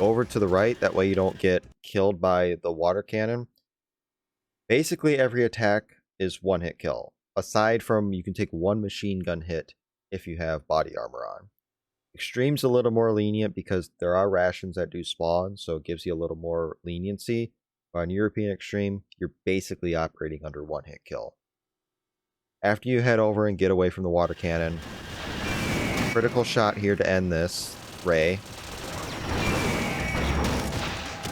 Over to the right. That way you don't get killed by the water cannon. Basically every attack is one-hit kill. Aside from you can take 1 machine gun hit if you have body armor on. Extreme's a little more lenient because there are rations that do spawn, so it gives you a little more leniency. But on European Extreme, you're basically operating under one-hit kill. After you head over and get away from the water cannon, critical shot here to end this ray.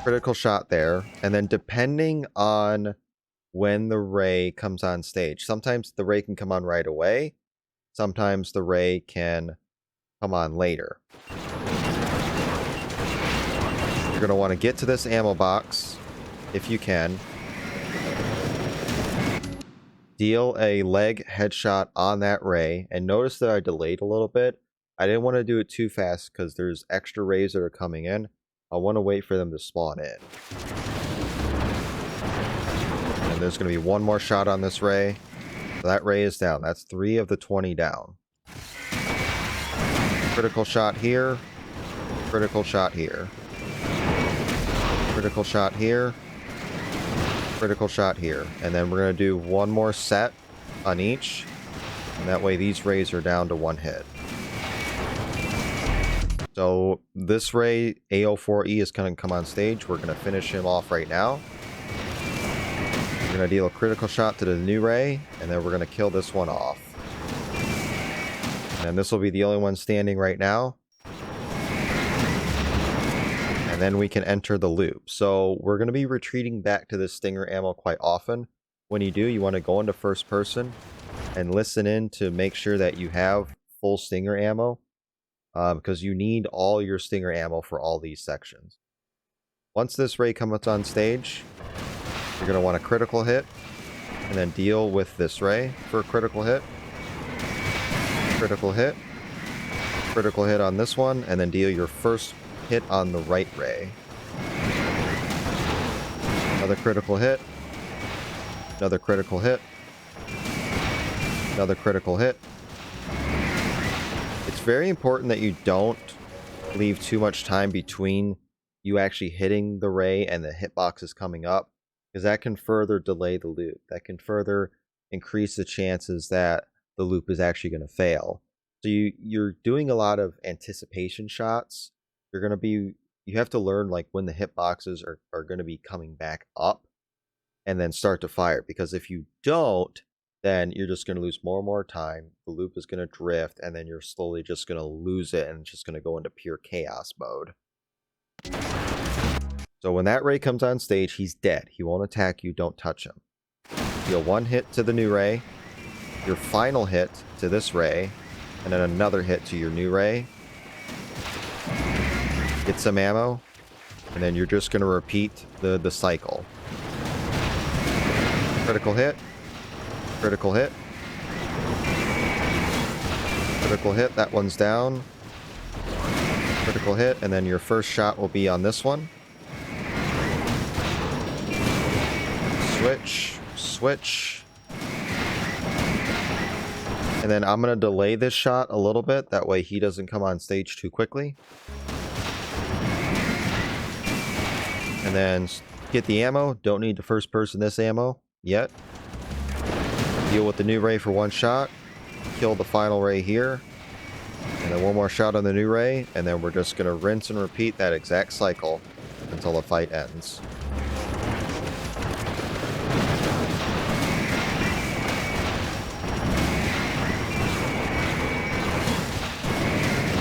Critical shot there, and then depending on when the ray comes on stage, sometimes the ray can come on right away, sometimes the ray can come on later. You're going to want to get to this ammo box, if you can. Deal a leg headshot on that ray, and notice that I delayed a little bit. I didn't want to do it too fast because there's extra rays that are coming in. I want to wait for them to spawn in. And there's going to be 1 more shot on this ray. So that ray is down. That's 3 of the 20 down. Critical shot here, critical shot here, critical shot here, critical shot here. And then we're going to do 1 more set on each. And that way these rays are down to 1 hit. So this ray, AO4E, is going to come on stage. We're going to finish him off right now. We're going to deal a critical shot to the new ray. And then we're going to kill this one off. And this will be the only one standing right now. And then we can enter the loop. So we're going to be retreating back to this stinger ammo quite often. When you do, you want to go into first person and listen in to make sure that you have full stinger ammo. Because you need all your stinger ammo for all these sections. Once this ray comes on stage, you're going to want a critical hit. And then deal with this ray for a critical hit. Critical hit on this one, and then deal your first hit on the right ray. Another critical hit, another critical hit, another critical hit. It's very important that you don't leave too much time between you actually hitting the ray and the hitboxes coming up, because that can further delay the loop. That can further increase the chances that the loop is actually going to fail. So you're doing a lot of anticipation shots. You have to learn like when the hitboxes are going to be coming back up and then start to fire, because if you don't, then you're just going to lose more and more time. The loop is going to drift, and then you're slowly just going to lose it, and it's just going to go into pure chaos mode. So when that ray comes on stage, he's dead. He won't attack you. Don't touch him. Deal one hit to the new ray, your final hit to this ray, and then another hit to your new ray. Get some ammo, and then you're just going to repeat the cycle. Critical hit. Critical hit. Critical hit. That one's down. Critical hit, and then your first shot will be on this one. Switch. Switch. And then I'm going to delay this shot a little bit. That way he doesn't come on stage too quickly. And then get the ammo. Don't need to first person this ammo yet. Deal with the new ray for one shot. Kill the final ray here. And then one more shot on the new ray. And then we're just going to rinse and repeat that exact cycle until the fight ends.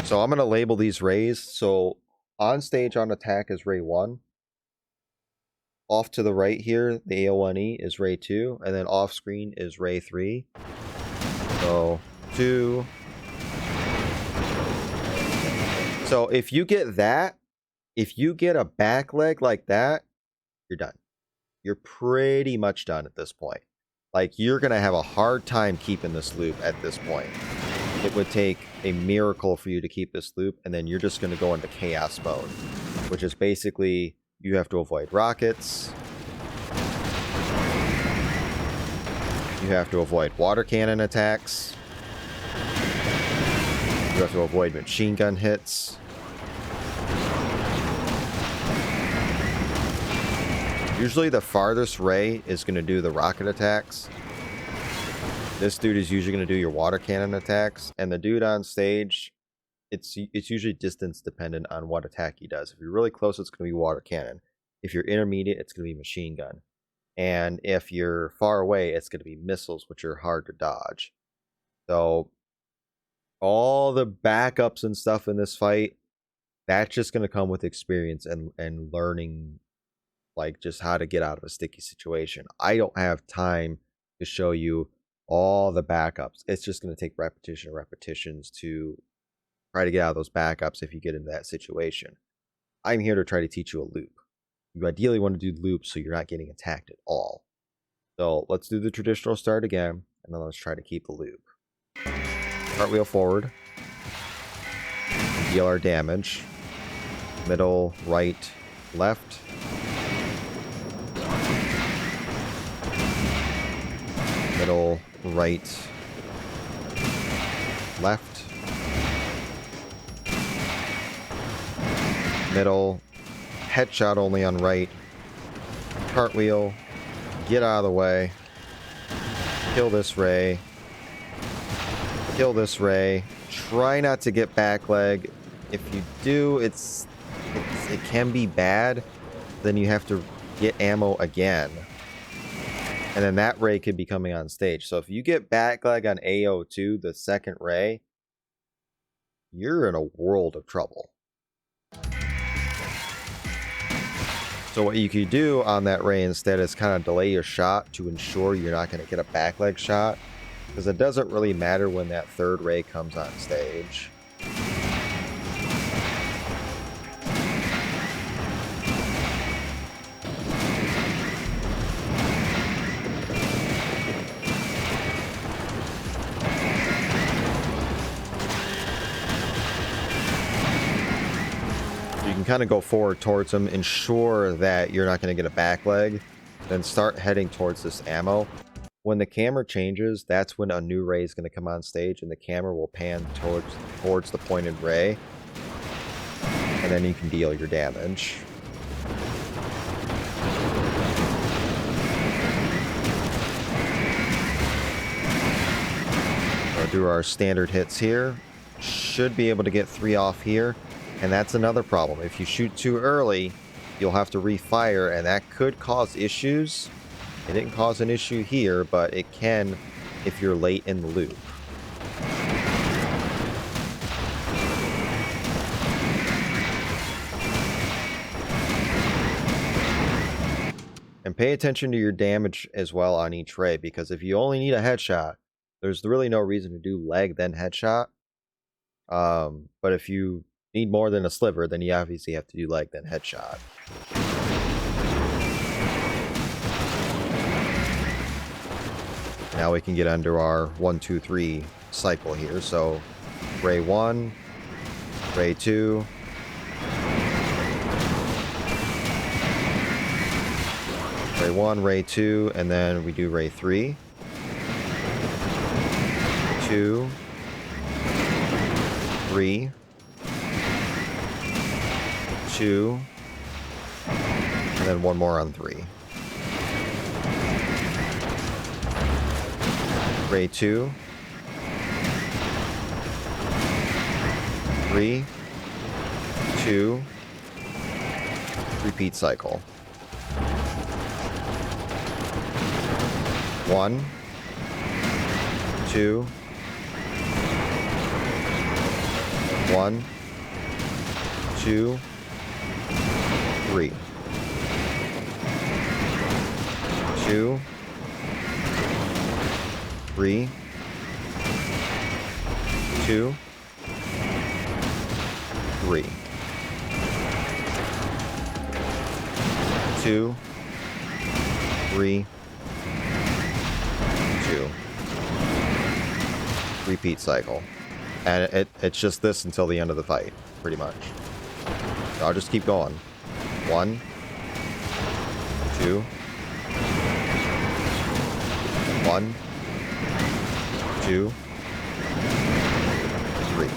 So I'm going to label these rays. So on stage on attack is ray 1. Off to the right here, the AO1E is ray 2. And then off screen is ray 3. So 2. So if you get that, if you get a back leg like that, you're done. You're pretty much done at this point. Like, you're going to have a hard time keeping this loop at this point. It would take a miracle for you to keep this loop, and then you're just going to go into chaos mode, which is basically you have to avoid rockets. You have to avoid water cannon attacks. You have to avoid machine gun hits. Usually the farthest ray is going to do the rocket attacks. This dude is usually going to do your water cannon attacks. And the dude on stage, it's usually distance dependent on what attack he does. If you're really close, it's going to be water cannon. If you're intermediate, it's going to be machine gun. And if you're far away, it's going to be missiles, which are hard to dodge. So all the backups and stuff in this fight, that's just going to come with experience and learning, like, just how to get out of a sticky situation. I don't have time to show you all the backups. It's just going to take repetitions to try to get out of those backups if you get into that situation. I'm here to try to teach you a loop. You ideally want to do loops so you're not getting attacked at all. So let's do the traditional start again, and then let's try to keep the loop. Cartwheel forward. Deal our damage. Middle, right, left. Middle, right, left. Middle, headshot only on right. Cartwheel, get out of the way. Kill this ray. Kill this ray. Try not to get back leg. If you do, it can be bad. Then you have to get ammo again. And then that ray could be coming on stage. So if you get back leg on AO2, the second ray, you're in a world of trouble. So what you could do on that ray instead is kind of delay your shot to ensure you're not going to get a back leg shot. Because it doesn't really matter when that third ray comes on stage. Kind of go forward towards them, ensure that you're not going to get a back leg, then start heading towards this ammo. When the camera changes, that's when a new ray is going to come on stage, and the camera will pan towards the pointed ray, and then you can deal your damage. through our standard hits here. Should be able to get 3 off here. And that's another problem. If you shoot too early, you'll have to refire, and that could cause issues. It didn't cause an issue here, but it can if you're late in the loop. And pay attention to your damage as well on each ray, because if you only need a headshot, there's really no reason to do leg then headshot. But if you need more than a sliver, then you obviously have to do leg then headshot. Now we can get under our 1, 2, 3 cycle here. So ray 1, ray 2, ray 1, ray 2, and then we do ray 3, 2, 3, 2, and then one more on 3. Ray 2, 3, 2, repeat cycle. 1, 2, 1, 2, 3, 2, 3, 2, 3, 2, 3, 2. Repeat cycle. And it's just this until the end of the fight, pretty much. So I'll just keep going. 1, 2, 1, 2, 3,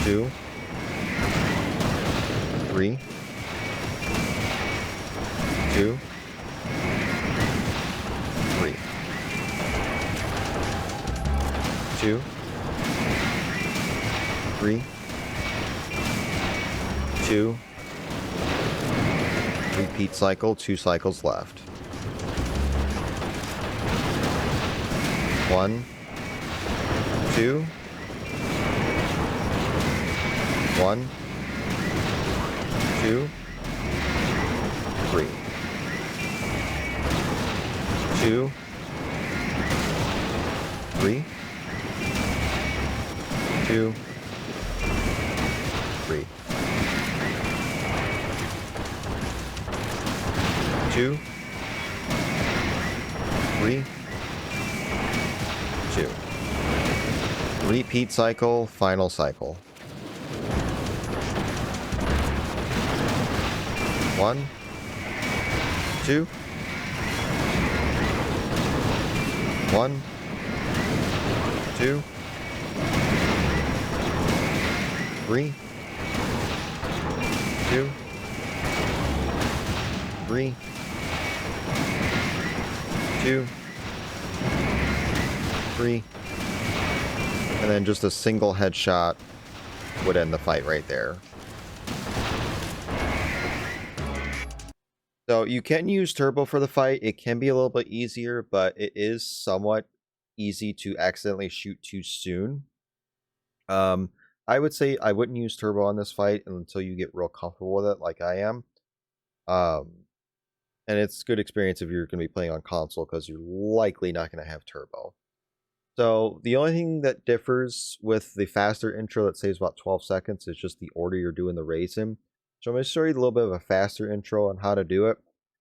2, 3, 2, 3, 2, 3, 2, repeat cycle, 2 cycles left. 1, 2, 1, 2, 3, 2, 3, 2, 3, 2, 3, 2. Repeat cycle, final cycle. 1, 2, 1, 2, 3, 2, 3, 2, 3, and then just a single headshot would end the fight right there. So you can use turbo for the fight. It can be a little bit easier, but it is somewhat easy to accidentally shoot too soon. I would say I wouldn't use turbo on this fight until you get real comfortable with it, like I am. And it's good experience if you're going to be playing on console, because you're likely not going to have turbo. So the only thing that differs with the faster intro that saves about 12 seconds is just the order you're doing the raise in. So I'm going to show you a little bit of a faster intro on how to do it.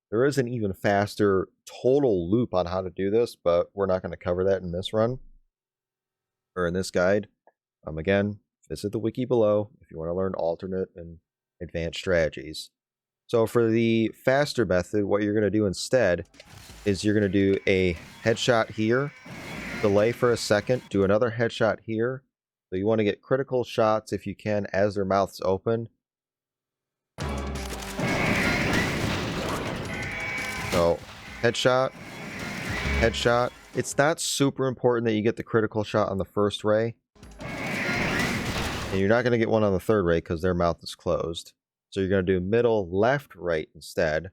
There is an even faster total loop on how to do this, but we're not going to cover that in this run or in this guide. Again, visit the wiki below if you want to learn alternate and advanced strategies. So for the faster method, what you're going to do instead is you're going to do a headshot here, delay for a second, do another headshot here. So you want to get critical shots if you can as their mouth's open. So headshot, Headshot. It's not super important that you get the critical shot on the first ray. And you're not going to get one on the third ray because their mouth is closed. So you're going to do middle, left, right instead.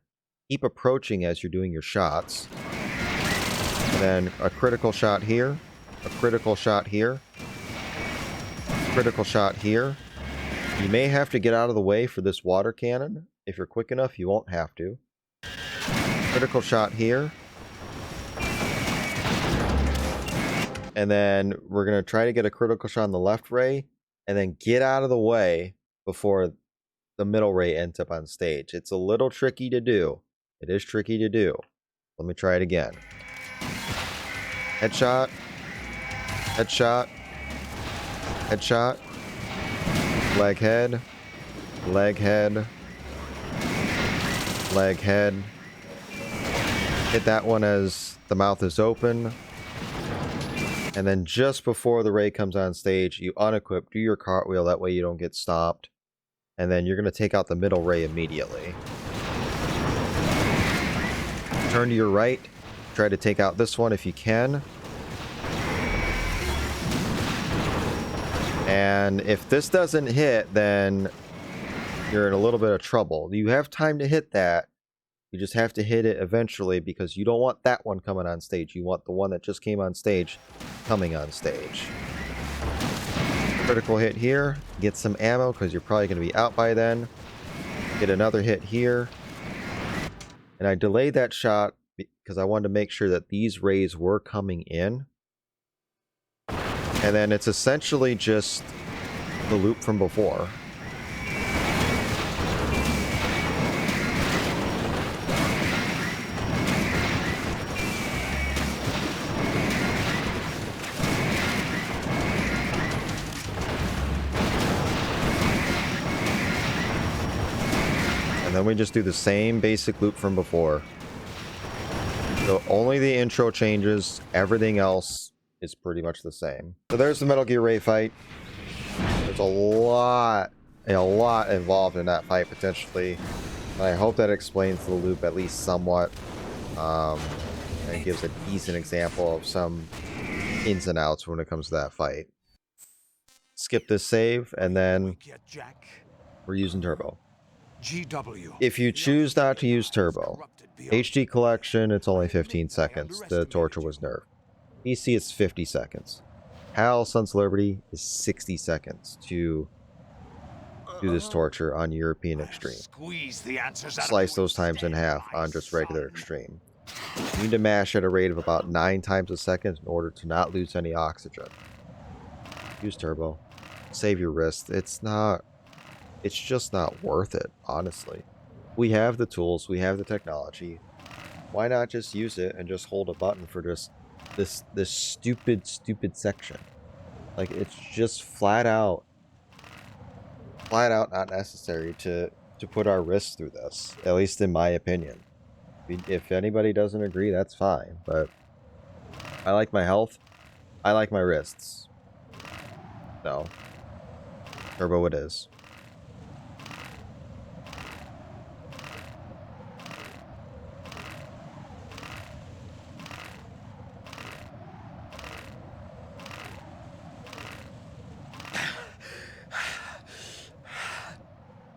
Keep approaching as you're doing your shots. And then a critical shot here. A critical shot here. Critical shot here. You may have to get out of the way for this water cannon. If you're quick enough, you won't have to. Critical shot here. And then we're going to try to get a critical shot on the left ray. And then get out of the way before the middle ray ends up on stage. It's a little tricky to do. It is tricky to do. Let me try it again. Headshot. Headshot. Headshot. Leg head. Leg head. Leg head. Hit that one as the mouth is open. And then just before the ray comes on stage, you unequip, do your cartwheel, that way you don't get stopped. And then you're going to take out the middle ray immediately. Turn to your right. Try to take out this one if you can. And if this doesn't hit, then you're in a little bit of trouble. You have time to hit that. You just have to hit it eventually because you don't want that one coming on stage. You want the one that just came on stage coming on stage. Critical hit here. Get some ammo because you're probably going to be out by then. Get another hit here. And I delayed that shot because I wanted to make sure that these rays were coming in. And then it's essentially just the loop from before. And then we just do the same basic loop from before. So only the intro changes, everything else is pretty much the same. So there's the Metal Gear Ray fight. There's a lot involved in that fight potentially. And I hope that explains the loop at least somewhat. And gives a decent example of some ins and outs when it comes to that fight. Skip this save, and then we're using turbo. If you choose not to use turbo, HD collection, it's only 15 seconds. The torture was nerfed. PC, it's 50 seconds. HAL Sons of Liberty is 60 seconds to do this torture on European Extreme. Slice those times in half on just regular Extreme. You need to mash at a rate of about 9 times a second in order to not lose any oxygen. Use turbo. Save your wrist. It's just not worth it, honestly. We have the tools, we have the technology. Why not just use it and just hold a button for just this stupid section? Like, it's just flat out not necessary to put our wrists through this, at least in my opinion. If anybody doesn't agree, that's fine, but I like my health, I like my wrists. So, turbo it is.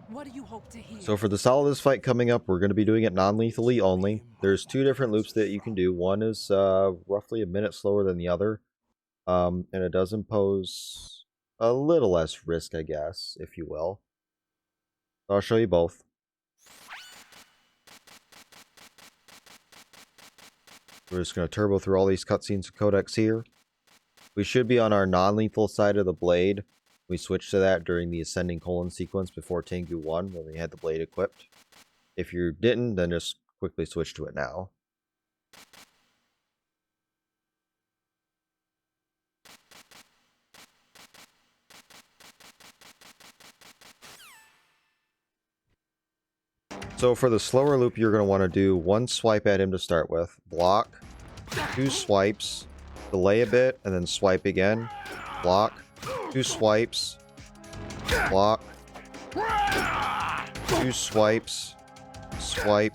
What do you hope to hear? So for the Solidus fight coming up, we're going to be doing it non-lethally only. There's 2 different loops that you can do. One is roughly a minute slower than the other. And it does impose a little less risk, I guess, if you will. So I'll show you both. We're just going to turbo through all these cutscenes and codecs here. We should be on our non-lethal side of the blade. We switched to that during the ascending colon sequence before Tengu 1 when we had the blade equipped. If you didn't, then just quickly switch to it now. So for the slower loop, you're going to want to do 1 swipe at him to start with, block, 2 swipes, delay a bit, and then swipe again, block, 2 swipes, block, 2 swipes, swipe,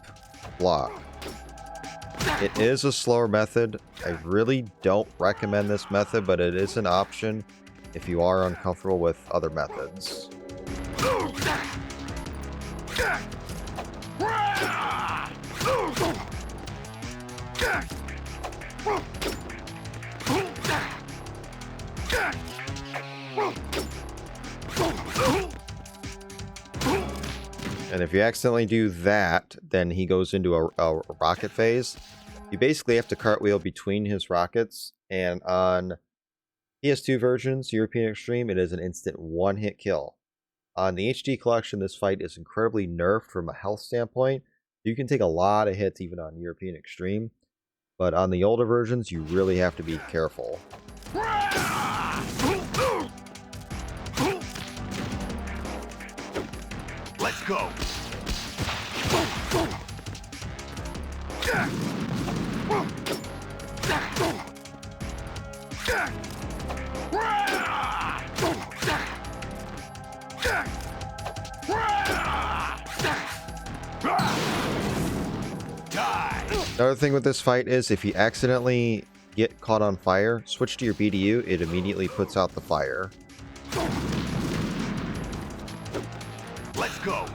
block. It is a slower method. I really don't recommend this method, but it is an option if you are uncomfortable with other methods. And if you accidentally do that, then he goes into a rocket phase. You basically have to cartwheel between his rockets, and on PS2 versions, European Extreme, it is an instant one-hit kill. On the HD collection, this fight is incredibly nerfed from a health standpoint. You can take a lot of hits even on European Extreme, but on the older versions, you really have to be careful. Let's go. Another thing with this fight is if you accidentally get caught on fire, switch to your BDU, it immediately puts out the fire. Let's go.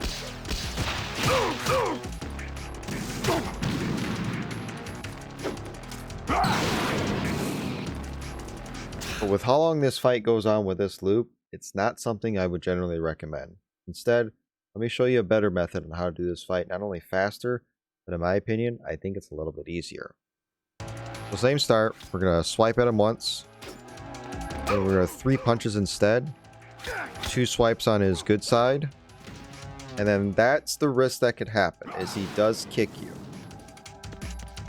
But with how long this fight goes on with this loop, it's not something I would generally recommend. Instead, let me show you a better method on how to do this fight, not only faster, but in my opinion, I think it's a little bit easier. So same start, we're going to swipe at him once, and we're going to 3 punches instead, 2 swipes on his good side, and then that's the risk that could happen, is he does kick you.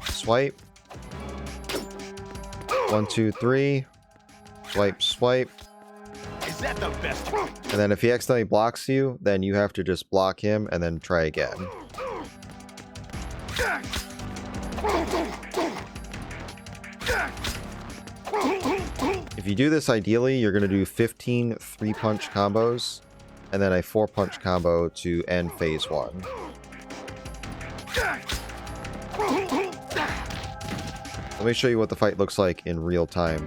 Swipe. 1, 2, 3. Swipe, swipe. Is that the best? And then if he accidentally blocks you, then you have to just block him and then try again. If you do this ideally, you're going to do 15 3-punch combos and then a 4-punch combo to end phase 1. Let me show you what the fight looks like in real time.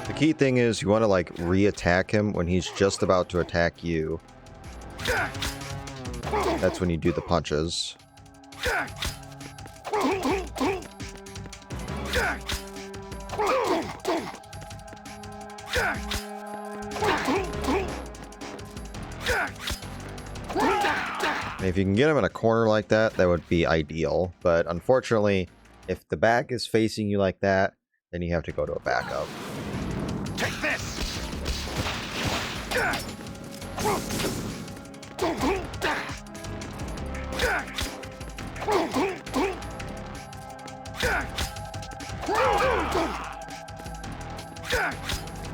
The key thing is you want to like re-attack him when he's just about to attack you. That's when you do the punches. And if you can get him in a corner like that, that would be ideal. But unfortunately, if the back is facing you like that, then you have to go to a backup. Take this.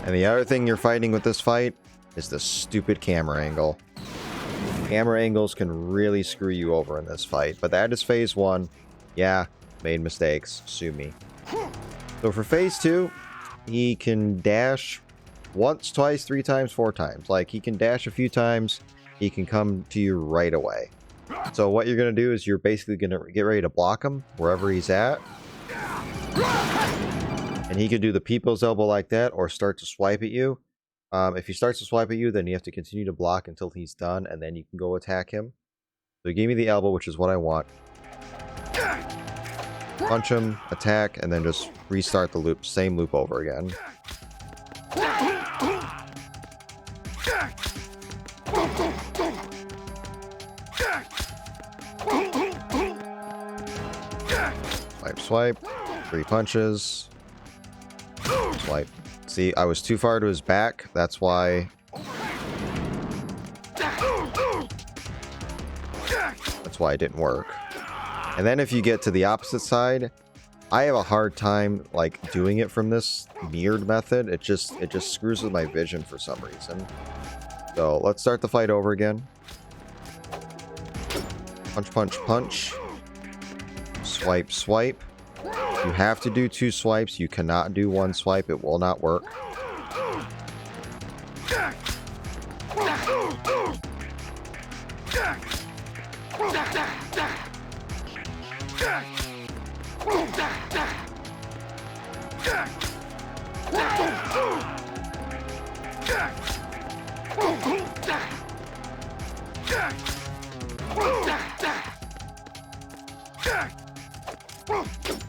And the other thing you're fighting with this fight is the stupid camera angle. Camera angles can really screw you over in this fight, but that is phase 1. Yeah, made mistakes. Sue me. So for phase 2, he can dash once, twice, 3 times, 4 times. Like, he can dash a few times, he can come to you right away. So what you're going to do is you're basically going to get ready to block him wherever he's at. And he can do the people's elbow like that or start to swipe at you. If he starts to swipe at you, then you have to continue to block until he's done, and then you can go attack him. So he gave me the elbow, which is what I want. Punch him, attack, and then just restart the loop. Same loop over again. Swipe, swipe. 3 punches. Swipe. See, I was too far to his back. That's why. That's why it didn't work. And then if you get to the opposite side, I have a hard time like doing it from this mirrored method. It just screws with my vision for some reason. So let's start the fight over again. punch, punch, punch. Swipe, swipe. You have to do 2 swipes. You cannot do 1 swipe. It will not work.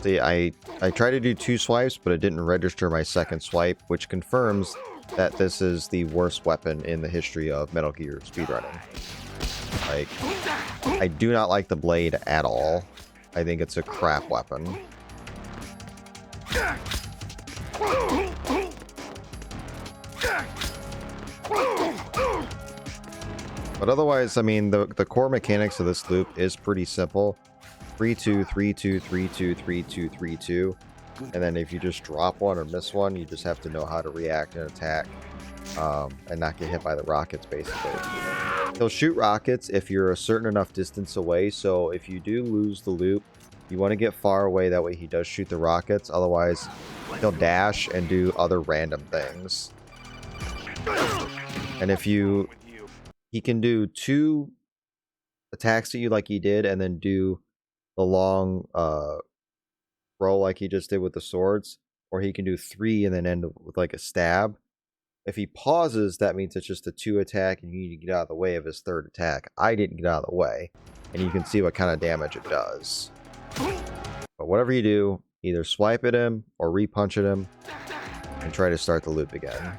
See, I tried to do 2 swipes, but it didn't register my second swipe, which confirms that this is the worst weapon in the history of Metal Gear speedrunning. Like, I do not like the blade at all. I think it's a crap weapon. But otherwise, I mean, the core mechanics of this loop is pretty simple. 3-2, 3-2, 3-2, 3-2, 3-2. And then if you just drop one or miss one, you just have to know how to react and attack and not get hit by the rockets, basically. He'll shoot rockets if you're a certain enough distance away. So if you do lose the loop, you want to get far away. That way he does shoot the rockets. Otherwise, he'll dash and do other random things. And if he can do 2 attacks at you like he did, and then do the long roll like he just did with the swords, or he can do 3 and then end with like a stab. If he pauses, that means it's just a 2 attack and you need to get out of the way of his 3rd attack. I didn't get out of the way, and you can see what kind of damage it does. But whatever you do, either swipe at him or re-punch at him and try to start the loop again.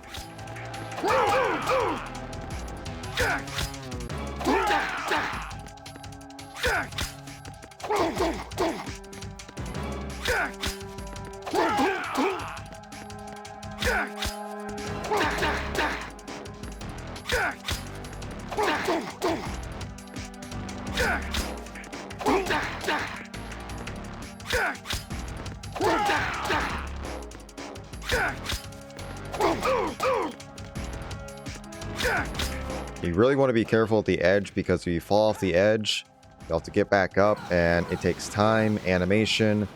You really want to be careful at the edge, because if you fall off the edge, you'll have to get back up, and it takes time, animation.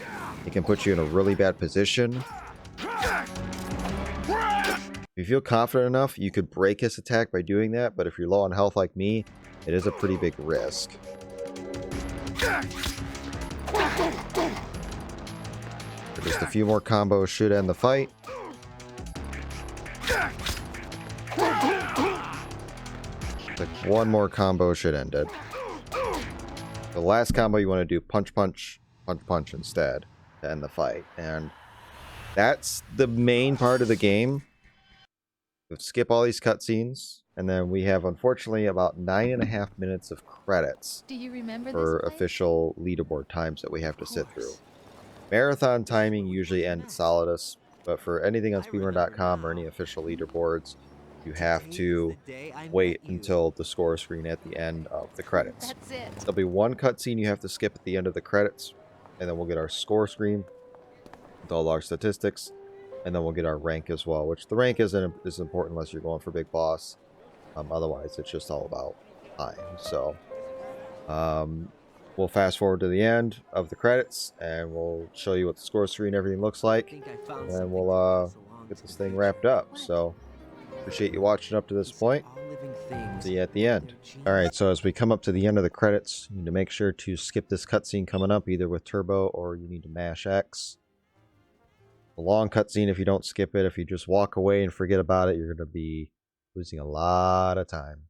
It can put you in a really bad position. If you feel confident enough, you could break his attack by doing that, but if you're low on health like me, it is a pretty big risk. Just a few more combos should end the fight. Like one more combo should end it. The last combo you want to do punch, punch, punch, punch instead to end the fight. And that's the main part of the game. We'll skip all these cutscenes, and then we have, unfortunately, about 9.5 minutes of credits for official leaderboard times that we have to sit through. Marathon timing usually ends at Solidus, but for anything on speedrun.com or any official leaderboards, you have to wait until the score screen at the end of the credits. There'll be one cutscene you have to skip at the end of the credits, and then we'll get our score screen with all our statistics, and then we'll get our rank as well, which the rank isn't as important unless you're going for Big Boss. Otherwise, it's just all about time. So, we'll fast forward to the end of the credits, and we'll show you what the score screen and everything looks like, and then we'll get this thing wrapped up. So, appreciate you watching up to this point. See you at the end. Alright, so as we come up to the end of the credits, you need to make sure to skip this cutscene coming up, either with turbo or you need to mash X. A long cutscene if you don't skip it. If you just walk away and forget about it, you're going to be losing a lot of time.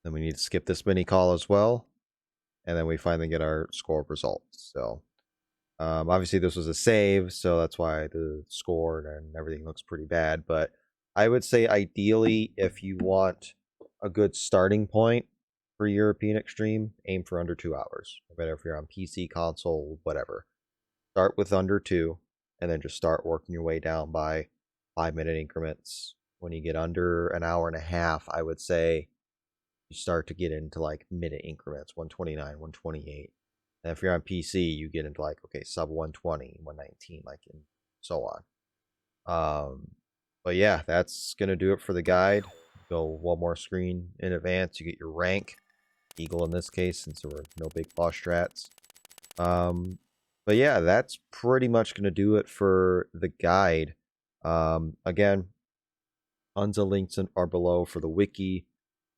Then we need to skip this mini call as well. And then we finally get our score results. So, obviously this was a save, so that's why the score and everything looks pretty bad. But I would say ideally, if you want a good starting point for European Extreme, aim for under 2 hours. No matter if you're on PC, console, whatever. Start with under 2, and then just start working your way down by 5-minute increments. When you get under an hour and a half, I would say you start to get into like minute increments, 129, 128. And if you're on PC, you get into like, okay, sub 120, 119, like, and so on. But yeah, that's going to do it for the guide. Go one more screen in advance. You get your rank. Eagle in this case, since there were no big boss strats. But yeah, that's pretty much going to do it for the guide. Again, tons of links are below for the wiki.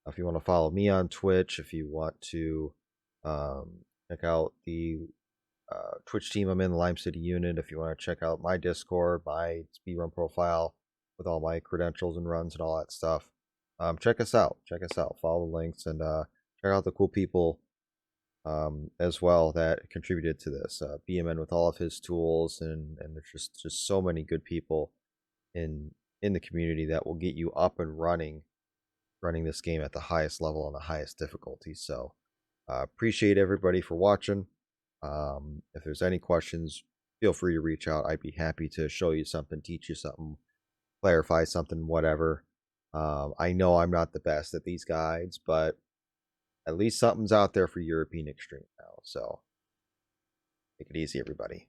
If you want to follow me on Twitch, if you want to check out the Twitch team I'm in, the Lime City unit, if you want to check out my Discord, my speedrun profile with all my credentials and runs and all that stuff, check us out. Check us out. Follow the links and check out the cool people as well that contributed to this. BMN with all of his tools, and there's just so many good people in the community that will get you up and running this game at the highest level and the highest difficulty. So appreciate everybody for watching. If there's any questions, feel free to reach out. I'd be happy to show you something, teach you something, clarify something, whatever. I know I'm not the best at these guides, but at least something's out there for European Extreme now. So take it easy, everybody.